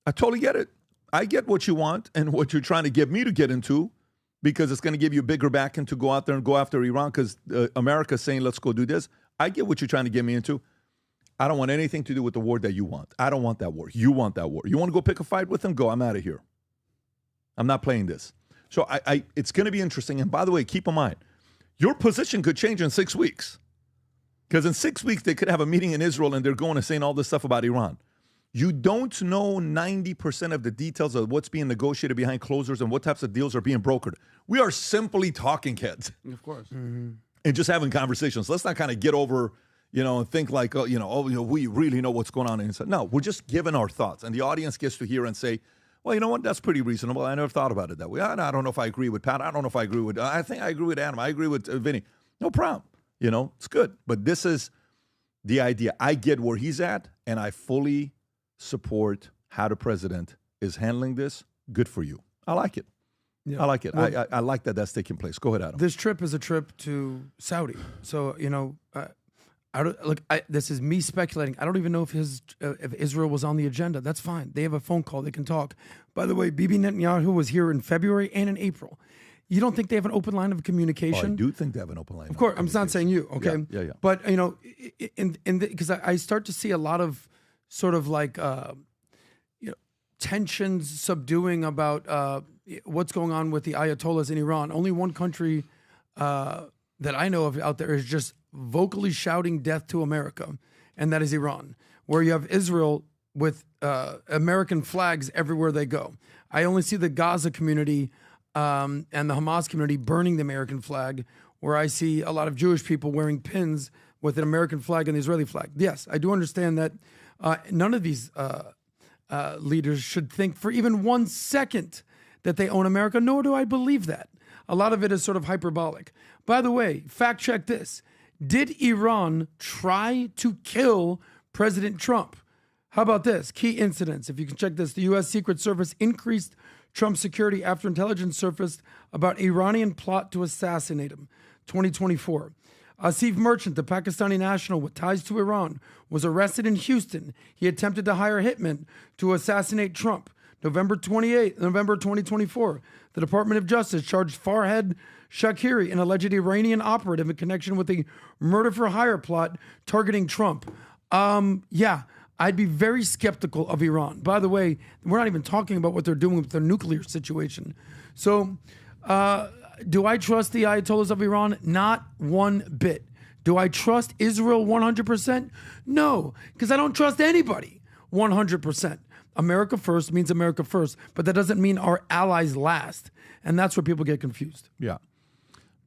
I totally get it. I get what you want and what you're trying to get me to get into, because it's going to give you a bigger backing to go out there and go after Iran, because America's saying, let's go do this. I get what you're trying to get me into. I don't want anything to do with the war that you want. I don't want that war. You want that war. You want to go pick a fight with them? Go. I'm out of here. I'm not playing this. So it's going to be interesting. And by the way, keep in mind, your position could change in 6 weeks. Because in 6 weeks, they could have a meeting in Israel and they're going and saying all this stuff about Iran. You don't know 90% of the details of what's being negotiated behind closers and what types of deals are being brokered. We are simply talking heads. Of course. Mm-hmm. And just having conversations. Let's not kind of get over, and think like, we really know what's going on inside. No, we're just giving our thoughts. And the audience gets to hear and say, well, you know what? That's pretty reasonable. I never thought about it that way. I don't know if I agree with Pat. I don't know if I agree with, I think I agree with Adam. I agree with Vinny. No problem. It's good. But this is the idea. I get where he's at, and I fully support how the president is handling this. Good for you. I like it. Yeah. I like it. Well, I like that that's taking place. Go ahead, Adam. This trip is a trip to Saudi. So, this is me speculating. I don't even know if Israel was on the agenda. That's fine. They have a phone call. They can talk. By the way, Bibi Netanyahu was here in February and in April. You don't think they have an open line of communication? I do think they have an open line. Of course. I'm not saying you, okay? Yeah. But, because I start to see a lot of sort of like, tensions subduing about what's going on with the Ayatollahs in Iran. Only one country that I know of out there is just vocally shouting death to America, and that is Iran, where you have Israel with American flags everywhere they go. I only see the Gaza community and the Hamas community burning the American flag, where I see a lot of Jewish people wearing pins with an American flag and the Israeli flag. Yes, I do understand that none of these leaders should think for even 1 second that they own America, nor do I believe that. A lot of it is sort of hyperbolic. By the way, fact check this. Did Iran try to kill President Trump? How about this? Key incidents. If you can check this, the U.S. Secret Service increased Trump's security after intelligence surfaced about Iranian plot to assassinate him. 2024. Asif Merchant, the Pakistani national with ties to Iran, was arrested in Houston. He attempted to hire hitmen to assassinate Trump. November 2024. The Department of Justice charged Farhad Shakiri, an alleged Iranian operative, in connection with a murder-for-hire plot targeting Trump. I'd be very skeptical of Iran. By the way, we're not even talking about what they're doing with their nuclear situation. So, do I trust the Ayatollahs of Iran? Not one bit. Do I trust Israel 100%? No, because I don't trust anybody 100%. America first means America first, but that doesn't mean our allies last. And that's where people get confused. Yeah.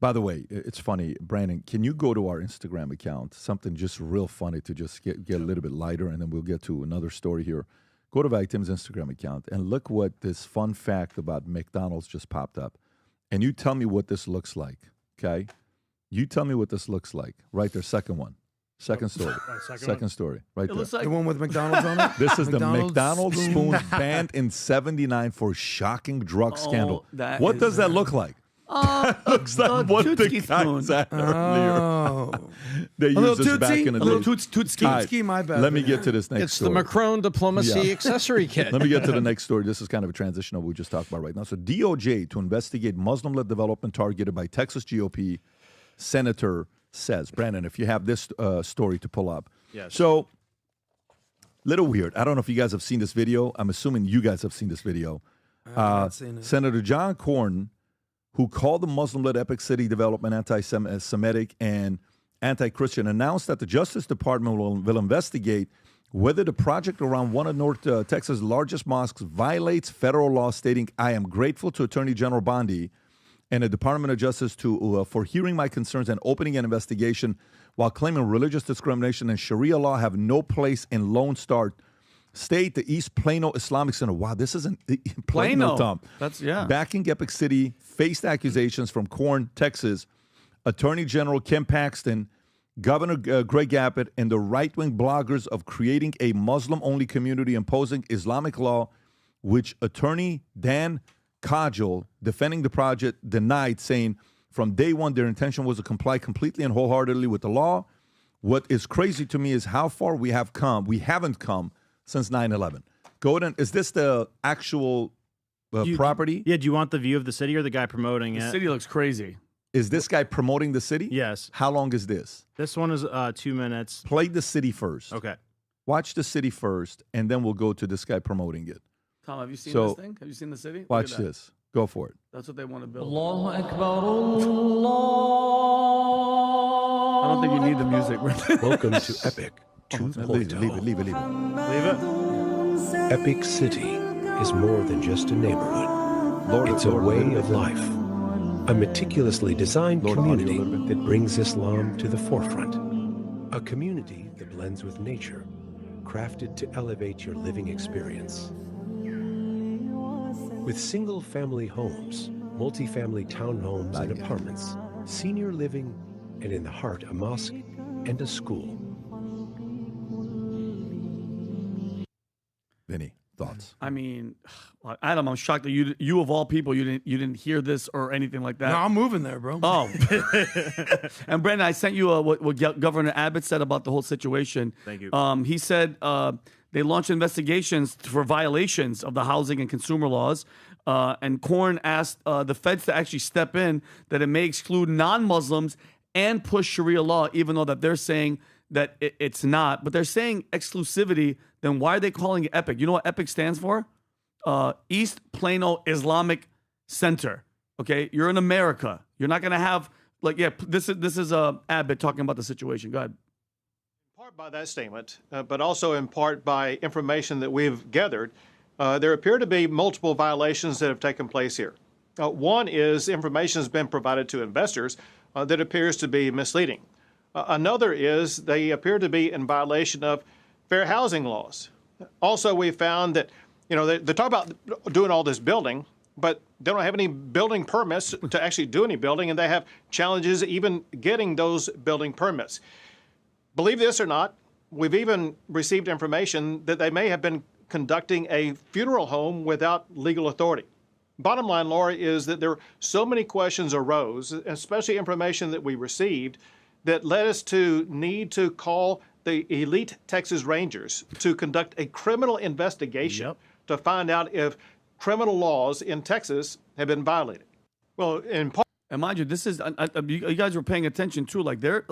By the way, it's funny, Brandon, can you go to our Instagram account? Something just real funny to just get a little bit lighter, and then we'll get to another story here. Go to Valuetainment's Instagram account and look what this fun fact about McDonald's just popped up. And you tell me what this looks like, okay? You tell me what this looks like. Right there, second one. Second story. Second story. Right there. Like the one with McDonald's on it? This is the McDonald's spoon banned in '79 for shocking drug scandal. What does that look like? Looks like what the guys had earlier. They used this back in the day. A little tootski, my bad. Let me get to this next It's story. the Macron diplomacy accessory kit. Let me get to the next story. This is kind of a transition of what we just talked about right now. So DOJ to investigate Muslim-led development targeted by Texas GOP senator says. Brandon, if you have this story to pull up. Yes. So, little weird. I don't know if you guys have seen this video. I'm assuming you guys have seen this video. I've not seen it. Senator John Cornyn, who called the Muslim-led Epic City development anti-Semitic and anti-Christian, announced that the Justice Department will investigate whether the project around one of North Texas' largest mosques violates federal law, stating, "I am grateful to Attorney General Bondi and the Department of Justice for hearing my concerns and opening an investigation, while claiming religious discrimination and Sharia law have no place in Lone Star state, the East Plano Islamic Center. Wow, this isn't Plano, Tom. That's, yeah. Backing Epic City faced accusations from Corn, Texas, Attorney General Ken Paxton, Governor Greg Abbott, and the right-wing bloggers of creating a Muslim-only community imposing Islamic law, which attorney Dan Kajal, defending the project, denied, saying from day one their intention was to comply completely and wholeheartedly with the law. What is crazy to me is how far we have come. We haven't come since 9/11. Golden, is this the actual property? Yeah, do you want the view of the city or the guy promoting it? The city looks crazy. Is this guy promoting the city? Yes. How long is this? This one is 2 minutes. Play the city first. Okay. Watch the city first, and then we'll go to this guy promoting it. Tom, have you seen So, this thing? Have you seen the city? Look Watch at that. this. Go for it. That's what they want to build. Allahu Akbar, I don't think you need the music. Welcome to Epic 2.0. Leave it. Epic City is more than just a neighborhood. It's a way of life. A meticulously designed community that brings Islam to the forefront. A community that blends with nature, crafted to elevate your living experience. With single-family homes, multi-family townhomes and apartments, senior living, and in the heart, a mosque and a school. Vinny, thoughts? I mean, Adam, I'm shocked that you of all people, you didn't hear this or anything like that. No, I'm moving there, bro. Oh, and Brandon, I sent you what Governor Abbott said about the whole situation. Thank you. He said they launched investigations for violations of the housing and consumer laws. And Corn asked the feds to actually step in, that it may exclude non-Muslims and push Sharia law, even though that they're saying that it's not. But they're saying exclusivity. Then why are they calling it EPIC? You know what EPIC stands for? East Plano Islamic Center. Okay, you're in America. You're not gonna have this is Abbott talking about the situation. Go ahead. Part by that statement, but also in part by information that we've gathered, there appear to be multiple violations that have taken place here. One is information has been provided to investors that appears to be misleading. Another is they appear to be in violation of fair housing laws. Also, we found that, they talk about doing all this building, but they don't have any building permits to actually do any building, and they have challenges even getting those building permits. Believe this or not, we've even received information that they may have been conducting a funeral home without legal authority. Bottom line, Laura, is that there so many questions arose, especially information that we received, that led us to need to call the elite Texas Rangers to conduct a criminal investigation to find out if criminal laws in Texas have been violated. Well, in part, and mind you, this is you guys were paying attention too. They're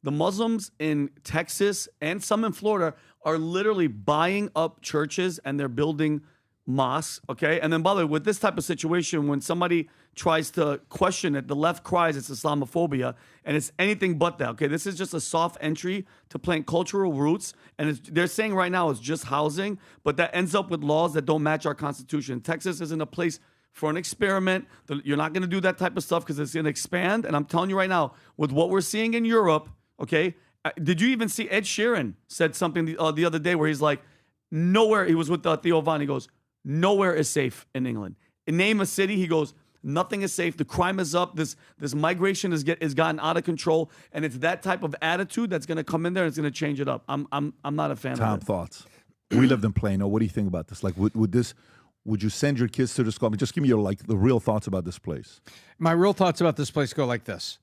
the Muslims in Texas and some in Florida are literally buying up churches and they're building mosques. Okay, and then by the way, with this type of situation, when somebody tries to question it, the left cries it's Islamophobia, and it's anything but that. Okay, this is just a soft entry to plant cultural roots, and they're saying right now it's just housing, but that ends up with laws that don't match our Constitution. Texas isn't a place for an experiment. You're not going to do that type of stuff because it's going to expand. And I'm telling you right now, with what we're seeing in Europe, okay, did you even see Ed Sheeran said something the other day where he's like, nowhere, he was with Theo Von, he goes, nowhere is safe in England. Name a city, he goes, nothing is safe. The crime is up. This migration has gotten out of control, and it's that type of attitude that's going to come in there and it's going to change it up. I'm not a fan of it. Tom, thoughts? We lived in Plano. What do you think about this? Like, would you send your kids to the school? I mean, just give me your the real thoughts about this place. My real thoughts about this place go like this.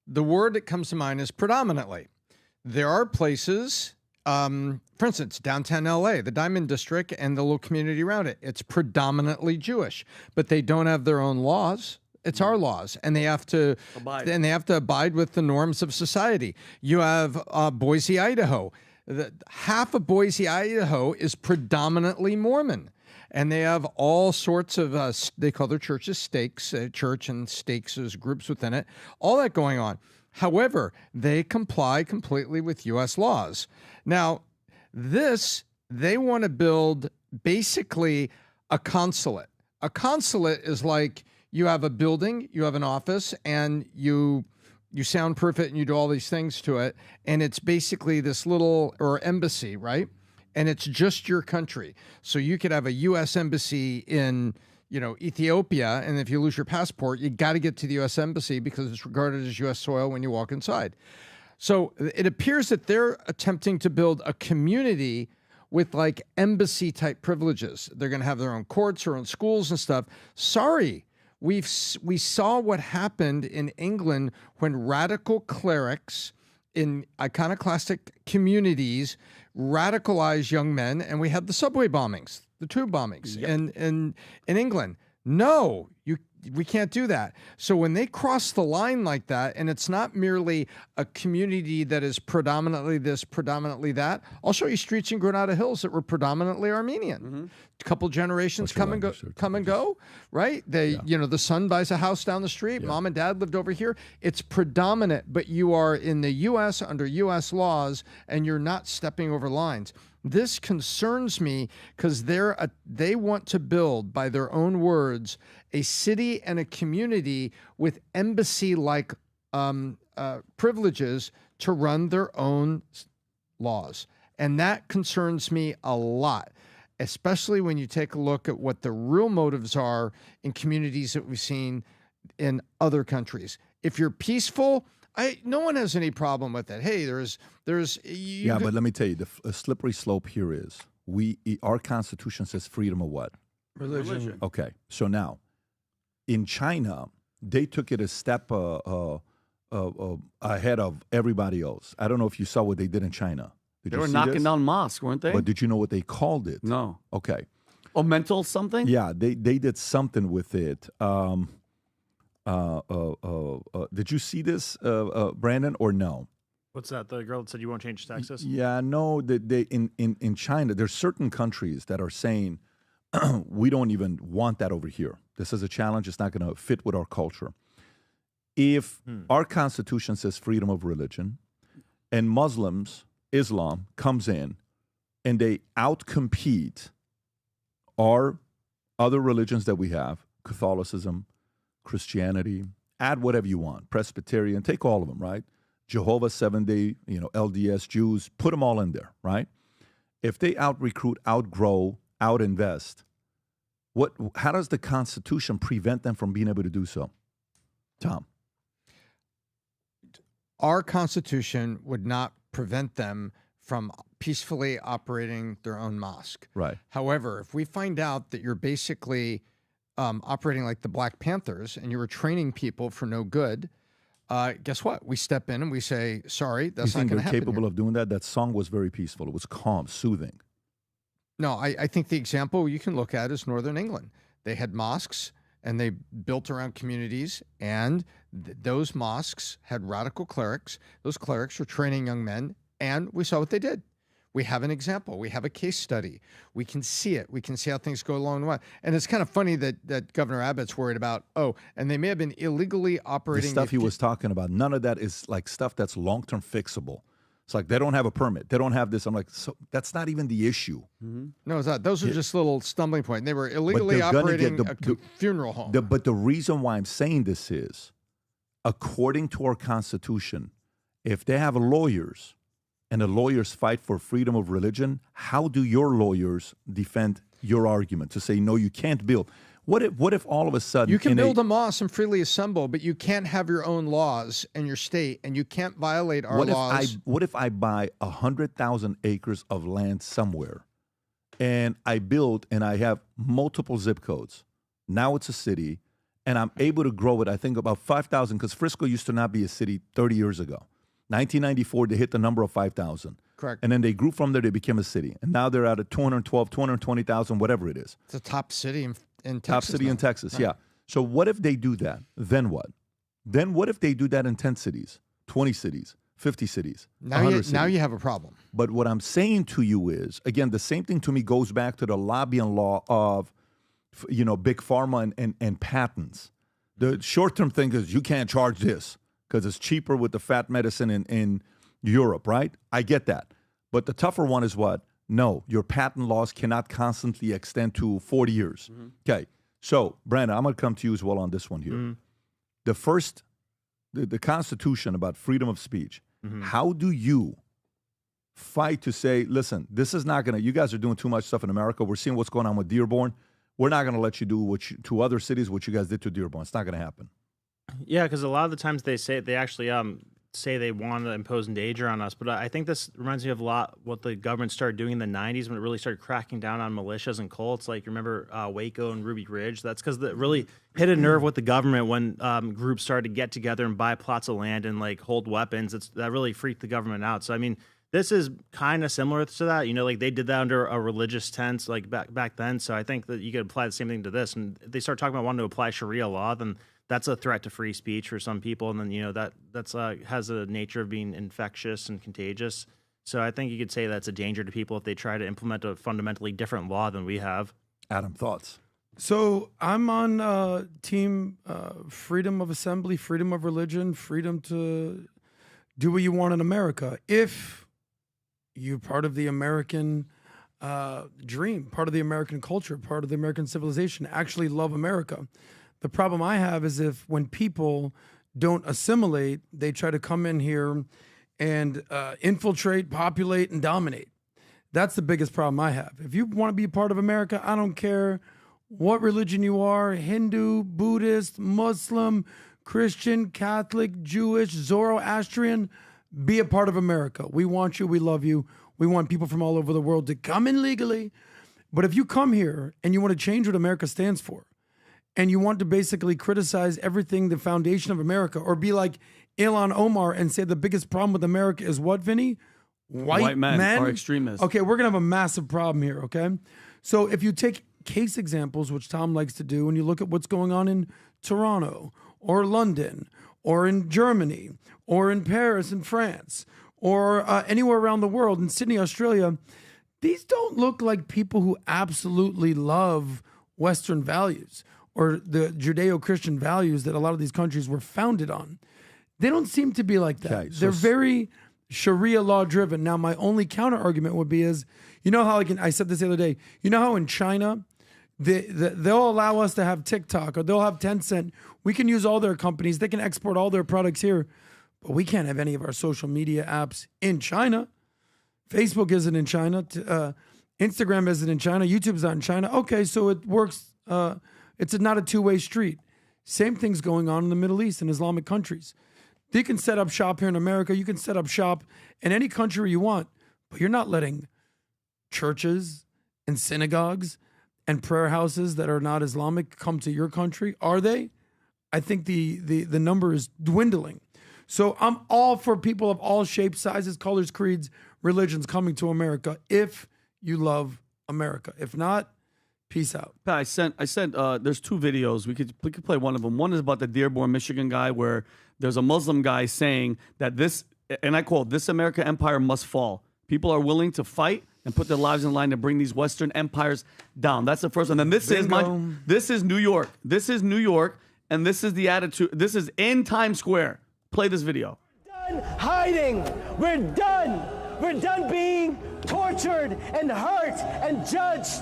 The word that comes to mind is predominantly. There are places, for instance, downtown LA, the Diamond District and the little community around it, it's predominantly Jewish, but they don't have their own laws. It's our laws, and they have to abide with the norms of society. You have Boise, Idaho. Half of Boise, Idaho is predominantly Mormon. And they have all sorts of, they call their churches stakes, church and stakes as groups within it, all that going on. However, they comply completely with U.S. laws. Now, they want to build basically a consulate. A consulate is like you have a building, you have an office, and you soundproof it and you do all these things to it. And it's basically this little, or embassy, right? and it's just your country. So you could have a U.S. embassy in, Ethiopia, and if you lose your passport, you got to get to the U.S. embassy because it's regarded as U.S. soil when you walk inside. So it appears that they're attempting to build a community with like embassy type privileges. They're going to have their own courts, their own schools and stuff. Sorry. We saw what happened in England when radical clerics in iconoclastic communities radicalized young men, and we had the subway bombings, the tube bombings in England. No, we can't do that. So when they cross the line like that, and it's not merely a community that is predominantly this, predominantly that. I'll show you streets in Granada Hills that were predominantly Armenian. A couple generations come and go, right? The son buys a house down the street. Yeah. Mom and dad lived over here. It's predominant, but you are in the U.S. under U.S. laws, and you're not stepping over lines. This concerns me because they want to build, by their own words, a city and a community with embassy-like privileges to run their own laws. And that concerns me a lot, especially when you take a look at what the real motives are in communities that we've seen in other countries. If you're peaceful, no one has any problem with that. Hey, but let me tell you, the slippery slope here is our Constitution says freedom of what? Religion. Okay, so now, in China, they took it a step ahead of everybody else. I don't know if you saw what they did in China. They were knocking down mosques, weren't they? But did you know what they called it? No. Okay. Oh, mental something? Yeah, they did something with it. Did you see this, Brandon, or no? What's that? The girl that said you won't change taxes? Yeah, no. In China, there's certain countries that are saying we don't even want that over here. This is a challenge. It's not going to fit with our culture. If our Constitution says freedom of religion, and Islam comes in, and they outcompete our other religions that we have, Catholicism, Christianity, add whatever you want, Presbyterian, take all of them, right? Jehovah, 7-day, LDS, Jews, put them all in there, right? If they out-recruit, outgrow, out-invest, how does the Constitution prevent them from being able to do so? Tom? Our Constitution would not prevent them from peacefully operating their own mosque. Right. However, if we find out that you're basically operating like the Black Panthers and you were training people for no good, guess what? We step in and we say, sorry, that's not going to happen. They're capable of doing that? That song was very peaceful. It was calm, soothing. No, I think the example you can look at is Northern England. They had mosques and they built around communities, and those mosques had radical clerics. Those clerics were training young men, and we saw what they did. We have an example. We have a case study. We can see it. We can see how things go along the way. And it's kind of funny that Governor Abbott's worried about, and they may have been illegally operating. The stuff he was talking about, none of that is like stuff that's long-term fixable. It's like they don't have a permit. They don't have this. I'm like, so that's not even the issue. Mm-hmm. No, it's not. Those are just little stumbling points. They were illegally operating a funeral home. But the reason why I'm saying this is, according to our Constitution, if they have lawyers and the lawyers fight for freedom of religion, how do your lawyers defend your argument to say, no, you can't build? What if all of a sudden... You can build a mosque and freely assemble, but you can't have your own laws in your state, and you can't violate our laws. What if I buy 100,000 acres of land somewhere, and I build, and I have multiple zip codes? Now it's a city, and I'm able to grow it, I think, about 5,000, because Frisco used to not be a city 30 years ago. 1994, they hit the number of 5,000. Correct. And then they grew from there, they became a city. And now they're at a 212, 220,000, whatever it is. It's a top city in Texas. Top city in Texas, right. Yeah. So what if they do that? Then what? Then what if they do that in 10 cities, 20 cities, 50 cities, now 100 cities? Now you have a problem. But what I'm saying to you is, again, the same thing to me goes back to the lobbying law of, Big Pharma and patents. The short-term thing is you can't charge this because it's cheaper with the fat medicine in Europe, right? I get that. But the tougher one is what? No, your patent laws cannot constantly extend to 40 years. Mm-hmm. Okay, so Brandon, I'm going to come to you as well on this one here. Mm-hmm. The Constitution about freedom of speech, mm-hmm. How do you fight to say, listen, this is not going to, you guys are doing too much stuff in America. We're seeing what's going on with Dearborn. We're not going to let you do to other cities what you guys did to Dearborn. It's not going to happen. Yeah, because a lot of the times they actually say they want to impose danger on us. But I think this reminds me of a lot what the government started doing in the 90s when it really started cracking down on militias and cults. Like, remember Waco and Ruby Ridge? That's because it really hit a nerve with the government when groups started to get together and buy plots of land and like hold weapons. That really freaked the government out. So, I mean, this is kind of similar to that. You know, like they did that under a religious tense like back then. So I think that you could apply the same thing to this. And they start talking about wanting to apply Sharia law, then that's a threat to free speech for some people, and then that's has a nature of being infectious and contagious. So I think you could say that's a danger to people if they try to implement a fundamentally different law than we have. Adam, thoughts? So I'm on team freedom of assembly, freedom of religion, freedom to do what you want in America. If you're part of the American dream, part of the American culture, part of the American civilization, actually love America. The problem I have is if when people don't assimilate, they try to come in here and infiltrate, populate, and dominate. That's the biggest problem I have. If you want to be a part of America, I don't care what religion you are, Hindu, Buddhist, Muslim, Christian, Catholic, Jewish, Zoroastrian, be a part of America. We want you. We love you. We want people from all over the world to come in legally. But if you come here and you want to change what America stands for, and you want to basically criticize everything, the foundation of America, or be like Ilhan Omar and say the biggest problem with America is what, Vinny? White men are extremists. Okay, we're going to have a massive problem here, okay? So if you take case examples, which Tom likes to do, and you look at what's going on in Toronto or London or in Germany or in Paris and France or anywhere around the world, in Sydney, Australia, these don't look like people who absolutely love Western values or the Judeo-Christian values that a lot of these countries were founded on. They don't seem to be like that. Okay, so they're very Sharia law driven. Now, my only counter argument would be is, you know how, like I said this the other day, you know how in China, they'll allow us to have TikTok or they'll have Tencent. We can use all their companies. They can export all their products here, but we can't have any of our social media apps in China. Facebook isn't in China. Instagram isn't in China. YouTube's not in China. Okay, so it works. It's not a two-way street. Same thing's going on in the Middle East and Islamic countries. You can set up shop here in America. You can set up shop in any country you want, but you're not letting churches and synagogues and prayer houses that are not Islamic come to your country, are they? I think the number is dwindling. So I'm all for people of all shapes, sizes, colors, creeds, religions coming to America if you love America. If not, peace out. I sent. There's two videos. We could play one of them. One is about the Dearborn, Michigan guy, where there's a Muslim guy saying that this, and I quote, "This American empire must fall. People are willing to fight and put their lives in line to bring these Western empires down." That's the first one. And this is New York. This is New York, and this is the attitude. This is in Times Square. Play this video. Done hiding. We're done. We're done being tortured and hurt and judged.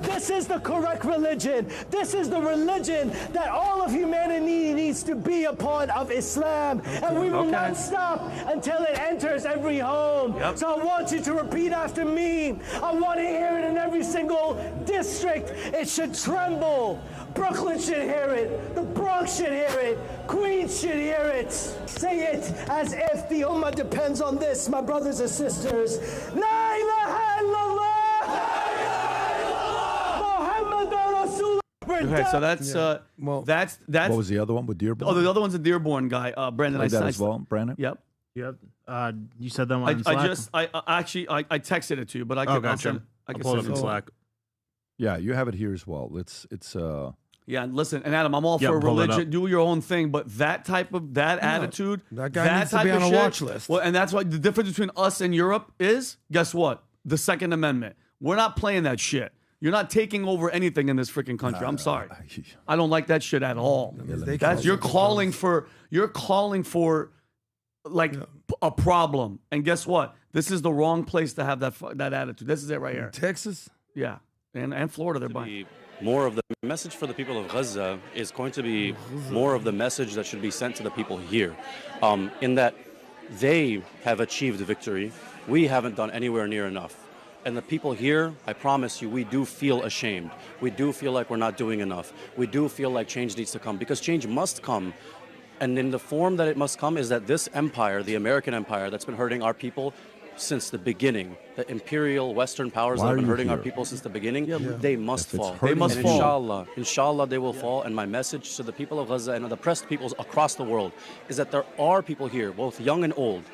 This is the correct religion. This is the religion that all of humanity needs to be a part of, Islam. And we will not stop until it enters every home. Yep. So I want you to repeat after me. I want to hear it in every single district. It should tremble. Brooklyn should hear it. The Bronx should hear it. Queens should hear it. Say it as if the Ummah depends on this, my brothers and sisters. La ilaha illallah. Okay, so that's that's what was the other one with Dearborn? Oh, the other one's a Dearborn guy, Brandon. Like that as well, Brandon. Yep. You said that one. In Slack? I texted it to you, but I can pull it up in Slack. Yeah, you have it here as well. It's Yeah, listen, and Adam, I'm all for religion. Do your own thing, but that type of attitude, that guy needs to be on a watch list. Well, and that's why the difference between us and Europe is, guess what? The Second Amendment. We're not playing that shit. You're not taking over anything in this freaking country. I'm sorry. I don't like that shit at all. You're calling for like a problem. And guess what? This is the wrong place to have that attitude. This is it right here. Texas? Yeah. And Florida, they're buying. More of the message for the people of Gaza is going to be more of the message that should be sent to the people here, in that they have achieved victory we haven't done anywhere near enough. And the people here, I promise you, we do feel ashamed. We do feel like we're not doing enough. We do feel like change needs to come, because change must come. And in the form that it must come is that this empire, the American empire that's been hurting our people since the beginning, the imperial Western powers that have been hurting our people since the beginning, they must fall. They must fall. Inshallah, they will fall. And my message to the people of Gaza and the oppressed peoples across the world is that there are people here, both young and old,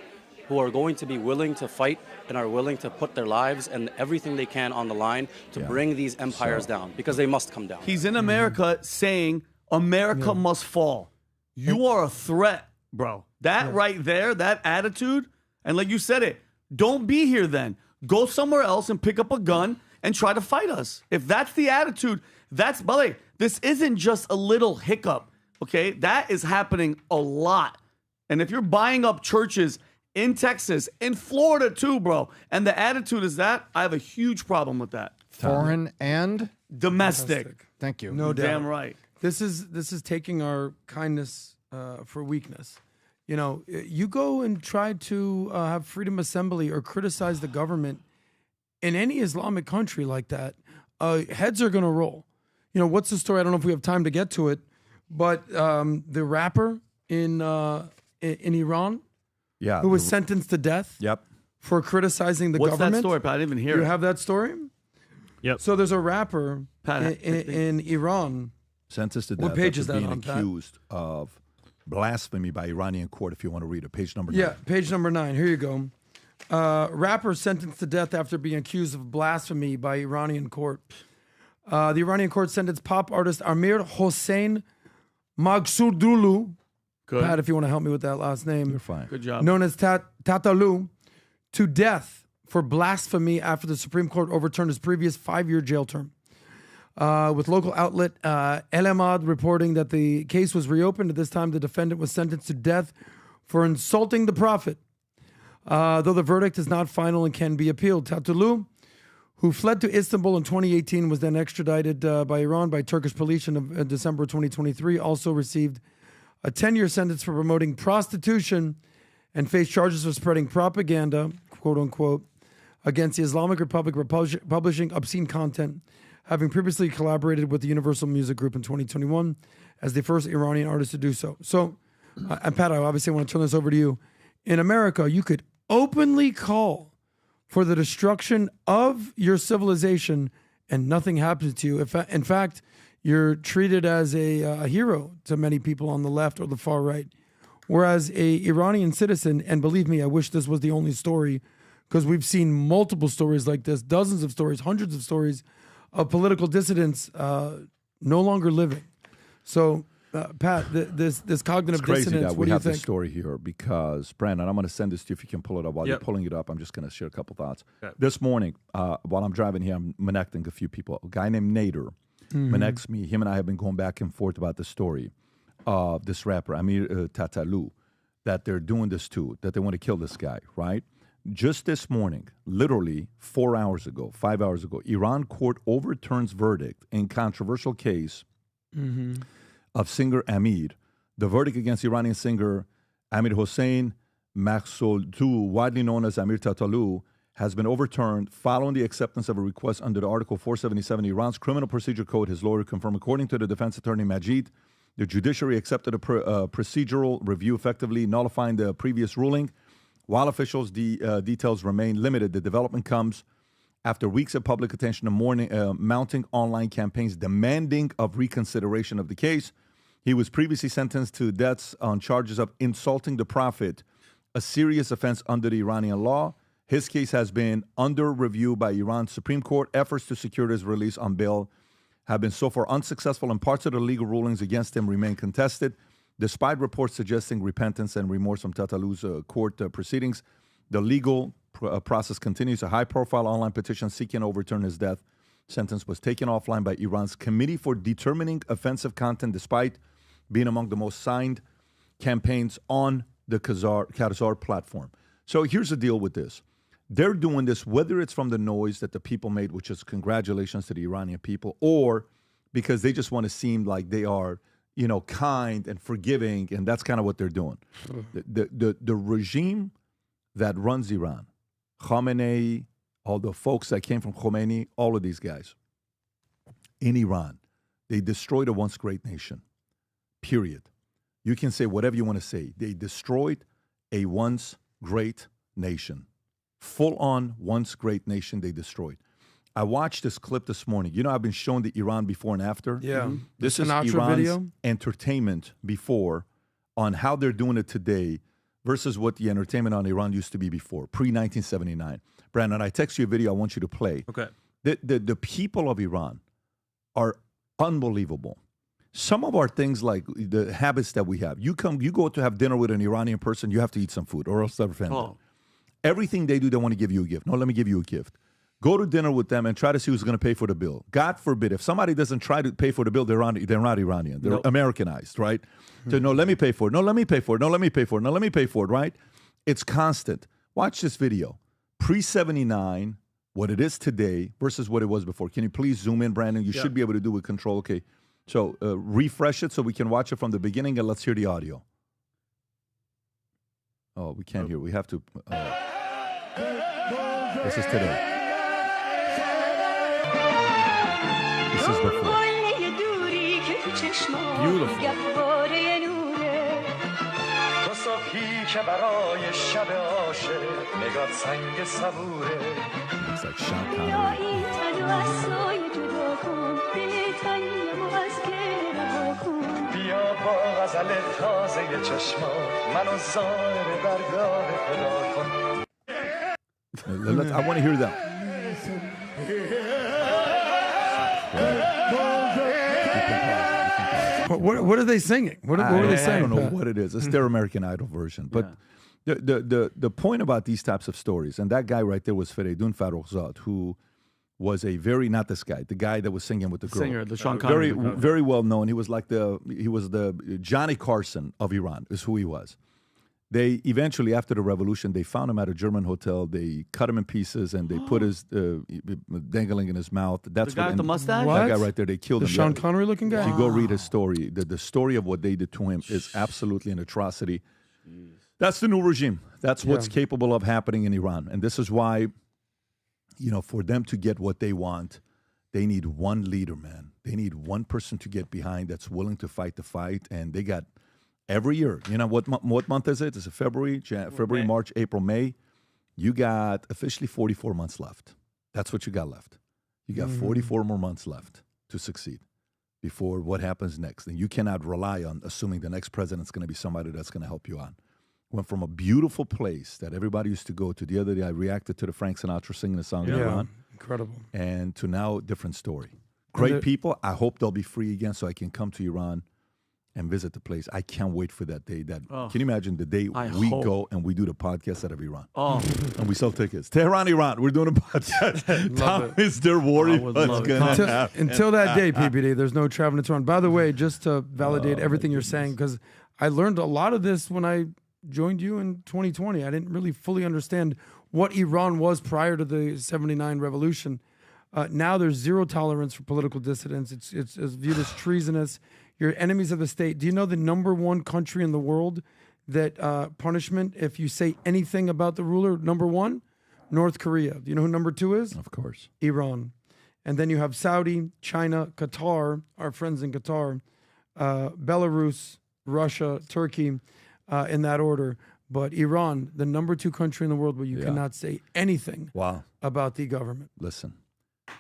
who are going to be willing to fight and are willing to put their lives and everything they can on the line to bring these empires down, because they must come down. He's in America saying America must fall. You are a threat, bro. That right there, that attitude, and like you said it, don't be here then. Go somewhere else and pick up a gun and try to fight us. If that's the attitude, by the way, this isn't just a little hiccup, okay? That is happening a lot. And if you're buying up churches in Texas, in Florida too, bro, and the attitude is that, I have a huge problem with that. Foreign and domestic. Thank you. No doubt. Damn right. This is taking our kindness for weakness. You know, you go and try to have freedom assembly or criticize the government in any Islamic country like that, heads are going to roll. You know, what's the story? I don't know if we have time to get to it, but the rapper in Iran, who was sentenced to death for criticizing the government. What's that story, Pat? I didn't even hear it. You have that story? Yep. So there's a rapper in Iran. Sentenced to death. What page is after that being on, accused of blasphemy by Iranian court, if you want to read it. Page number 9. Yeah, page number 9. Here you go. Rapper sentenced to death after being accused of blasphemy by Iranian court. The Iranian court sentenced pop artist Amir Hossein Maghsoodlou, Pat, if you want to help me with that last name. You're fine. Good job. Known as Tatalou, to death for blasphemy after the Supreme Court overturned his previous 5-year jail term. With local outlet El Ahmad reporting that the case was reopened. At this time, the defendant was sentenced to death for insulting the prophet. Though the verdict is not final and can be appealed. Tatalou, who fled to Istanbul in 2018, was then extradited by Iran by Turkish police in December 2023, also received a 10-year sentence for promoting prostitution and faced charges of spreading propaganda, quote unquote, against the Islamic Republic, publishing obscene content, having previously collaborated with the Universal Music Group in 2021 as the first Iranian artist to do so. So, and Pat, I obviously want to turn this over to you. In America, you could openly call for the destruction of your civilization and nothing happens to you. In fact, you're treated as a hero to many people on the left or the far right. Whereas a Iranian citizen, and believe me, I wish this was the only story, because we've seen multiple stories like this, dozens of stories, hundreds of stories of political dissidents no longer living. So, Pat, this cognitive it's crazy dissonance, that what we do you have think? this story here because, Brandon, I'm going to send this to you if you can pull it up. While you're Yep. pulling it up, I'm just going to share a couple thoughts. Okay. This morning, while I'm driving here, I'm connecting a few people. A guy named Nader connects me. Him and I have been going back and forth about the story of this rapper, Amir Tatalou, that they're doing this to, that they want to kill this guy, right? Just this morning, literally 4 hours ago, 5 hours ago, Iran court overturns verdict in controversial case of singer Amir. The verdict against Iranian singer Amir Hossein Maghsoodlou, widely known as Amir Tatalou, has been overturned following the acceptance of a request under the Article 477 Iran's Criminal Procedure Code. His lawyer confirmed, according to the defense attorney Majid, the judiciary accepted a procedural review, effectively nullifying the previous ruling. While officials' details remain limited, the development comes after weeks of public attention and mounting online campaigns demanding of reconsideration of the case. He was previously sentenced to death on charges of insulting the prophet, a serious offense under the Iranian law. His case has been under review by Iran's Supreme Court. Efforts to secure his release on bail have been so far unsuccessful, and parts of the legal rulings against him remain contested. Despite reports suggesting repentance and remorse from Tatalou's court proceedings, the legal process continues. A high-profile online petition seeking to overturn his death sentence was taken offline by Iran's Committee for Determining Offensive Content, despite being among the most signed campaigns on the Qatar platform. So here's the deal with this. They're doing this, whether it's from the noise that the people made, which is congratulations to the Iranian people, or because they just want to seem like they are, you know, kind and forgiving, and that's kind of what they're doing. The regime that runs Iran, Khamenei, all the folks that came from Khomeini, all of these guys in Iran, they destroyed a once great nation, period. You can say whatever you want to say. They destroyed a once great nation. Full on once great nation they destroyed. I watched this clip this morning. You know, I've been showing the Iran before and after. Yeah. This The is Sinatra Iran's video? entertainment before on how they're doing it today versus what the entertainment on Iran used to be before, pre-1979. Brandon, I text you a video I want you to play. Okay. The people of Iran are unbelievable. Some of our things, like the habits that we have, you go to have dinner with an Iranian person, you have to eat some food or else they're offended. Oh. Everything they do, they want to give you a gift. No, let me give you a gift. Go to dinner with them and try to see who's going to pay for the bill. God forbid, if somebody doesn't try to pay for the bill, they're not Iranian. They're Americanized, right? So, no, let me pay for it. No, let me pay for it. No, let me pay for it. No, let me pay for it, right? It's constant. Watch this video. Pre-79, what it is today versus what it was before. Can you please zoom in, Brandon? You should be able to do with control. Okay. So refresh it so we can watch it from the beginning and let's hear the audio. Oh, we can't hear. We have to. This is today. This is before. It's like Sean Connery. I want to hear that. What are they singing? What are they saying? I don't know what it is. It's their American Idol version. But the point about these types of stories, and that guy right there was Feridun Farrokhzad, who was a very, not this guy, the guy that was singing with the girl. Singer, the Sean Connery. Very well known. He was like the Johnny Carson of Iran, is who he was. They eventually, after the revolution, they found him at a German hotel. They cut him in pieces and they put his dangling in his mouth. That's the guy with the mustache? That guy right there, they killed him. The Sean Connery looking guy? If you go read his story, the story of what they did to him is absolutely an atrocity. That's the new regime. That's what's capable of happening in Iran. And this is why, you know, for them to get what they want, they need one leader, man. They need one person to get behind that's willing to fight the fight. And they got every year, you know, what month is it? Is it February, February, March, April, May? You got officially 44 months left. That's what you got left. You got 44 more months left to succeed before what happens next. And you cannot rely on assuming the next president's going to be somebody that's going to help you out. Went from a beautiful place that everybody used to go to. The other day, I reacted to the Frank Sinatra singing a song in Iran. Incredible. And to now, different story. Great people. I hope they'll be free again so I can come to Iran and visit the place. I can't wait for that day. Can you imagine the day we go and we do the podcast out of Iran? And we sell tickets. Tehran, Iran. We're doing a podcast. Tom is there worried what's going to happen. Until that day, PBD, there's no traveling to Iran. By the way, just to validate everything you're saying, because I learned a lot of this when I joined you in 2020. I didn't really fully understand what Iran was prior to the 79 revolution. Now there's zero tolerance for political dissidents. It's viewed as treasonous. You're enemies of the state. Do you know the number one country in the world that punishment, if you say anything about the ruler, number one? North Korea. Do you know who number two is? Of course. Iran. And then you have Saudi, China, Qatar, our friends in Qatar, Belarus, Russia, Turkey, in that order. But Iran, the number two country in the world where you cannot say anything about the government. Listen.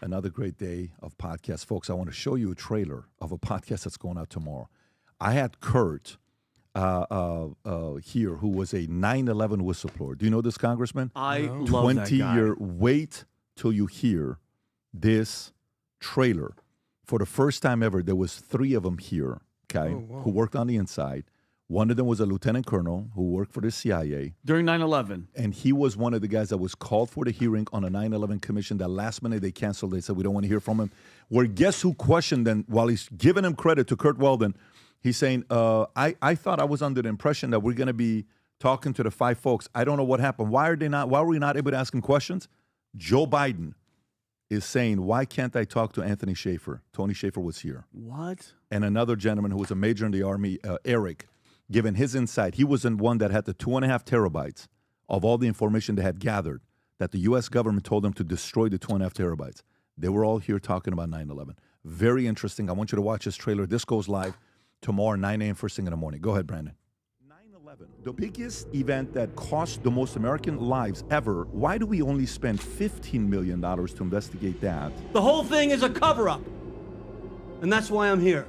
Another great day of podcasts. Folks, I want to show you a trailer of a podcast that's going out tomorrow. I had Kurt here, who was a 9/11 whistleblower. Do you know this congressman? I love that guy. 20-year. Wait till you hear this trailer. For the first time ever, there was 3 of them here, okay, who worked on the inside. One of them was a lieutenant colonel who worked for the CIA. During 9/11. And he was one of the guys that was called for the hearing on a 9/11 commission. That last minute they canceled. They said, we don't want to hear from him. Where guess who questioned them while he's giving him credit to Kurt Weldon? He's saying, I thought I was under the impression that we're going to be talking to the 5 folks. I don't know what happened. Why were we not able to ask him questions? Joe Biden is saying, why can't I talk to Anthony Schaefer? Tony Schaefer was here. What? And another gentleman who was a major in the Army, Eric, given his insight. He was the one that had the 2.5 terabytes of all the information they had gathered that the U.S. government told them to destroy the 2.5 terabytes. They were all here talking about 9/11. Very interesting. I want you to watch this trailer. This goes live tomorrow, 9 a.m. first thing in the morning. Go ahead, Brandon. 9/11, the biggest event that cost the most American lives ever. Why do we only spend $15 million to investigate that? The whole thing is a cover-up. And that's why I'm here.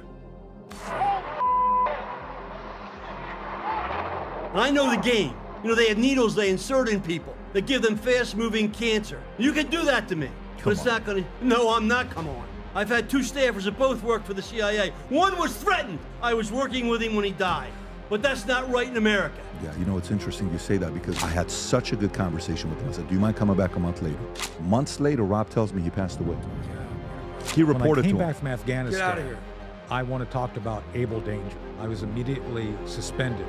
I know the game. You know, they have needles they insert in people that give them fast-moving cancer. You can do that to me. But it's not gonna... No, I'm not, come on. I've had 2 staffers that both worked for the CIA. One was threatened. I was working with him when he died. But that's not right in America. Yeah, you know, it's interesting you say that because I had such a good conversation with him. I said, do you mind coming back a month later? Months later, Rob tells me he passed away. He reported to him. When I came back from Afghanistan, Get out of here. I want to talk about able danger. I was immediately suspended.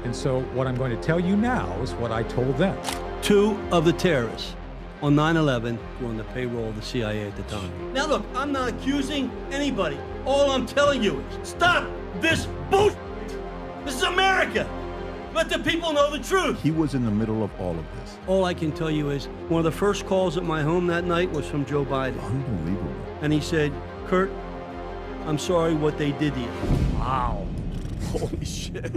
And so what I'm going to tell you now is what I told them. 2 of the terrorists on 9/11 were on the payroll of the CIA at the time. Now look, I'm not accusing anybody. All I'm telling you is stop this bullshit. This is America. Let the people know the truth. He was in the middle of all of this. All I can tell you is one of the first calls at my home that night was from Joe Biden. Unbelievable. And he said, Kurt, I'm sorry what they did to you. Wow. Holy shit.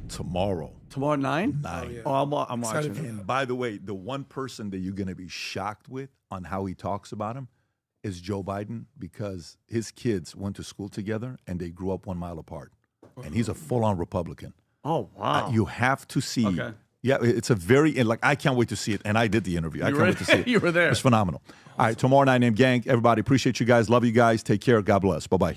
Tomorrow. Tomorrow at 9? 9. Oh, I'm watching. And by the way, the one person that you're going to be shocked with on how he talks about him is Joe Biden, because his kids went to school together and they grew up 1 mile apart. And he's a full-on Republican. Oh, wow. You have to see. Okay. Yeah, it's a very, like, I can't wait to see it. And I did the interview. I can't wait to see it. You were there. It's phenomenal. All right, tomorrow 9 a.m. gang. Everybody, appreciate you guys. Love you guys. Take care. God bless. Bye-bye.